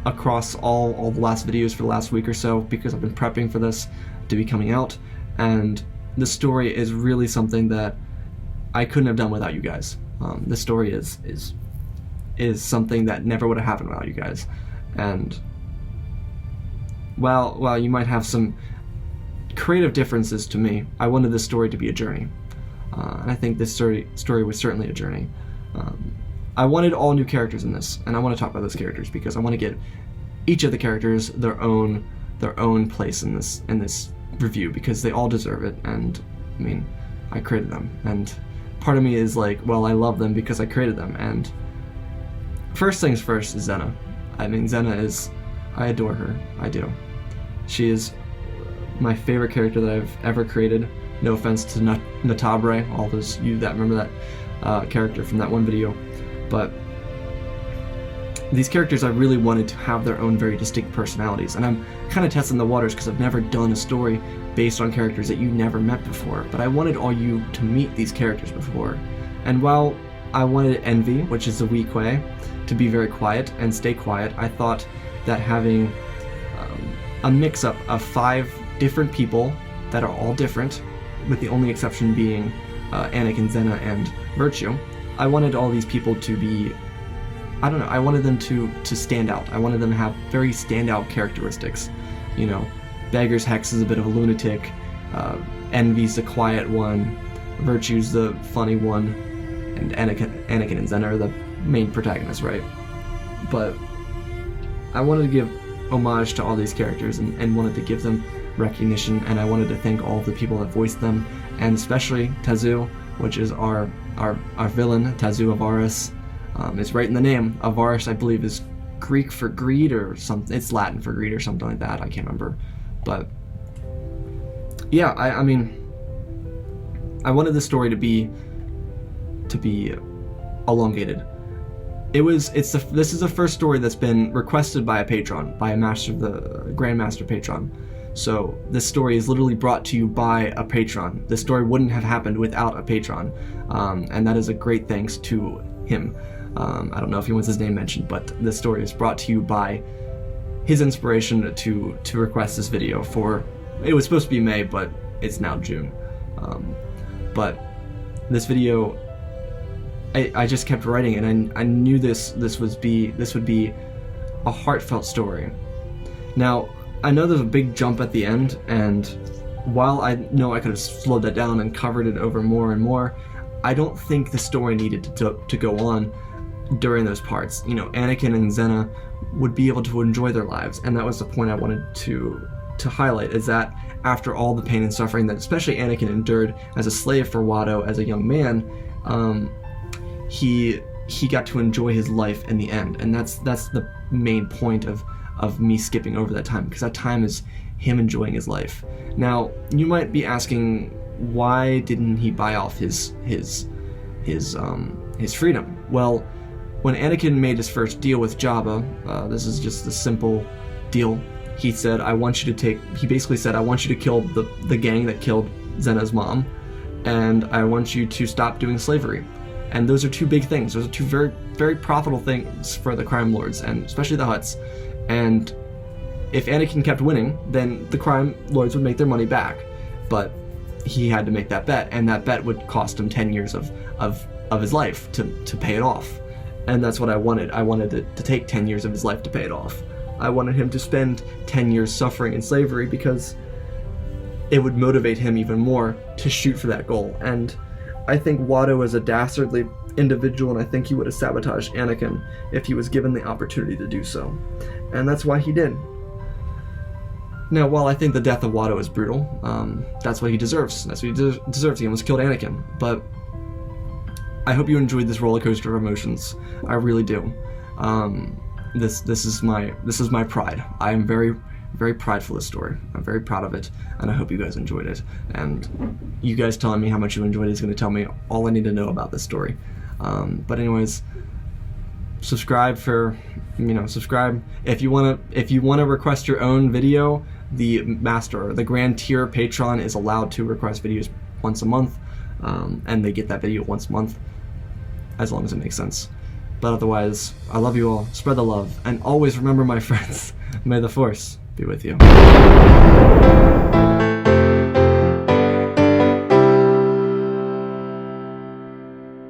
across all the last videos for the last week or so, because I've been prepping for this to be coming out, and the story is really something that I couldn't have done without you guys. The story is something that never would have happened without you guys, and while you might have some creative differences to me, I wanted this story to be a journey, and I think this story was certainly a journey. I wanted all new characters in this, and I want to talk about those characters because I want to give each of the characters their own place in this review, because they all deserve it. And I mean, I created them, and part of me is like, well, I love them because I created them. And first things first is Zenna. I mean, Zenna I adore her. I do. She is my favorite character that I've ever created. No offense to Natabre, all those you that remember that character from that one video. But these characters, I really wanted to have their own very distinct personalities, and I'm kind of testing the waters because I've never done a story based on characters that you never met before, but I wanted all you to meet these characters before. And while I wanted Envy, which is the weak way, to be very quiet and stay quiet, I thought that having a mix-up of 5 different people that are all different, with the only exception being Anakin, Zenna, and Virtue, I wanted all these people to be, I don't know, I wanted them to stand out. I wanted them to have very standout characteristics. You know, Beggar's Hex is a bit of a lunatic, Envy's the quiet one, Virtue's the funny one, and Anakin and Zenna are the main protagonists, right? But I wanted to give homage to all these characters and wanted to give them recognition, and I wanted to thank all of the people that voiced them, and especially Tazu, which is our villain, Tazu Avaris. It's right in the name. Avaris, I believe, is Greek for greed or something. It's Latin for greed or something like that. I can't remember. But yeah, I mean, I wanted the story to be elongated. This is the first story that's been requested by a patron, by a Grandmaster patron. So this story is literally brought to you by a patron. This story wouldn't have happened without a patron, and that is a great thanks to him. I don't know if he wants his name mentioned, but this story is brought to you by his inspiration to request this video for. It was supposed to be May, but it's now June. But this video, I just kept writing, and I knew this would be a heartfelt story. Now, I know there's a big jump at the end, and while I know I could have slowed that down and covered it over more and more, I don't think the story needed to go on during those parts. You know, Anakin and Zenna would be able to enjoy their lives, and that was the point I wanted to highlight, is that after all the pain and suffering that especially Anakin endured as a slave for Watto as a young man, he got to enjoy his life in the end, and that's the main point of of me skipping over that time, because that time is him enjoying his life. Now, you might be asking, why didn't he buy off his freedom? Well, when Anakin made his first deal with Jabba, this is just a simple deal. He said, he basically said, I want you to kill the gang that killed Zenna's mom, and I want you to stop doing slavery. And those are two big things. Those are two very, very profitable things for the crime lords, and especially the Hutts. And if Anakin kept winning, then the crime lords would make their money back. But he had to make that bet, and that bet would cost him 10 years of his life to pay it off. And that's what I wanted. I wanted it to take 10 years of his life to pay it off. I wanted him to spend 10 years suffering in slavery, because it would motivate him even more to shoot for that goal. And I think Watto is a dastardly individual, and I think he would have sabotaged Anakin if he was given the opportunity to do so. And that's why he did. Now, while I think the death of Watto is brutal, that's what he deserves. That's what he deserves. He almost killed Anakin. But I hope you enjoyed this roller coaster of emotions. I really do. This is my pride. I am very, very prideful of this story. I'm very proud of it, and I hope you guys enjoyed it. And you guys telling me how much you enjoyed it is going to tell me all I need to know about this story. But anyways, subscribe subscribe if you wanna request your own video. The master, or the grand tier patron, is allowed to request videos once a month, and they get that video once a month, as long as it makes sense. But otherwise, I love you all. Spread the love, and always remember, my friends, may the Force be with you.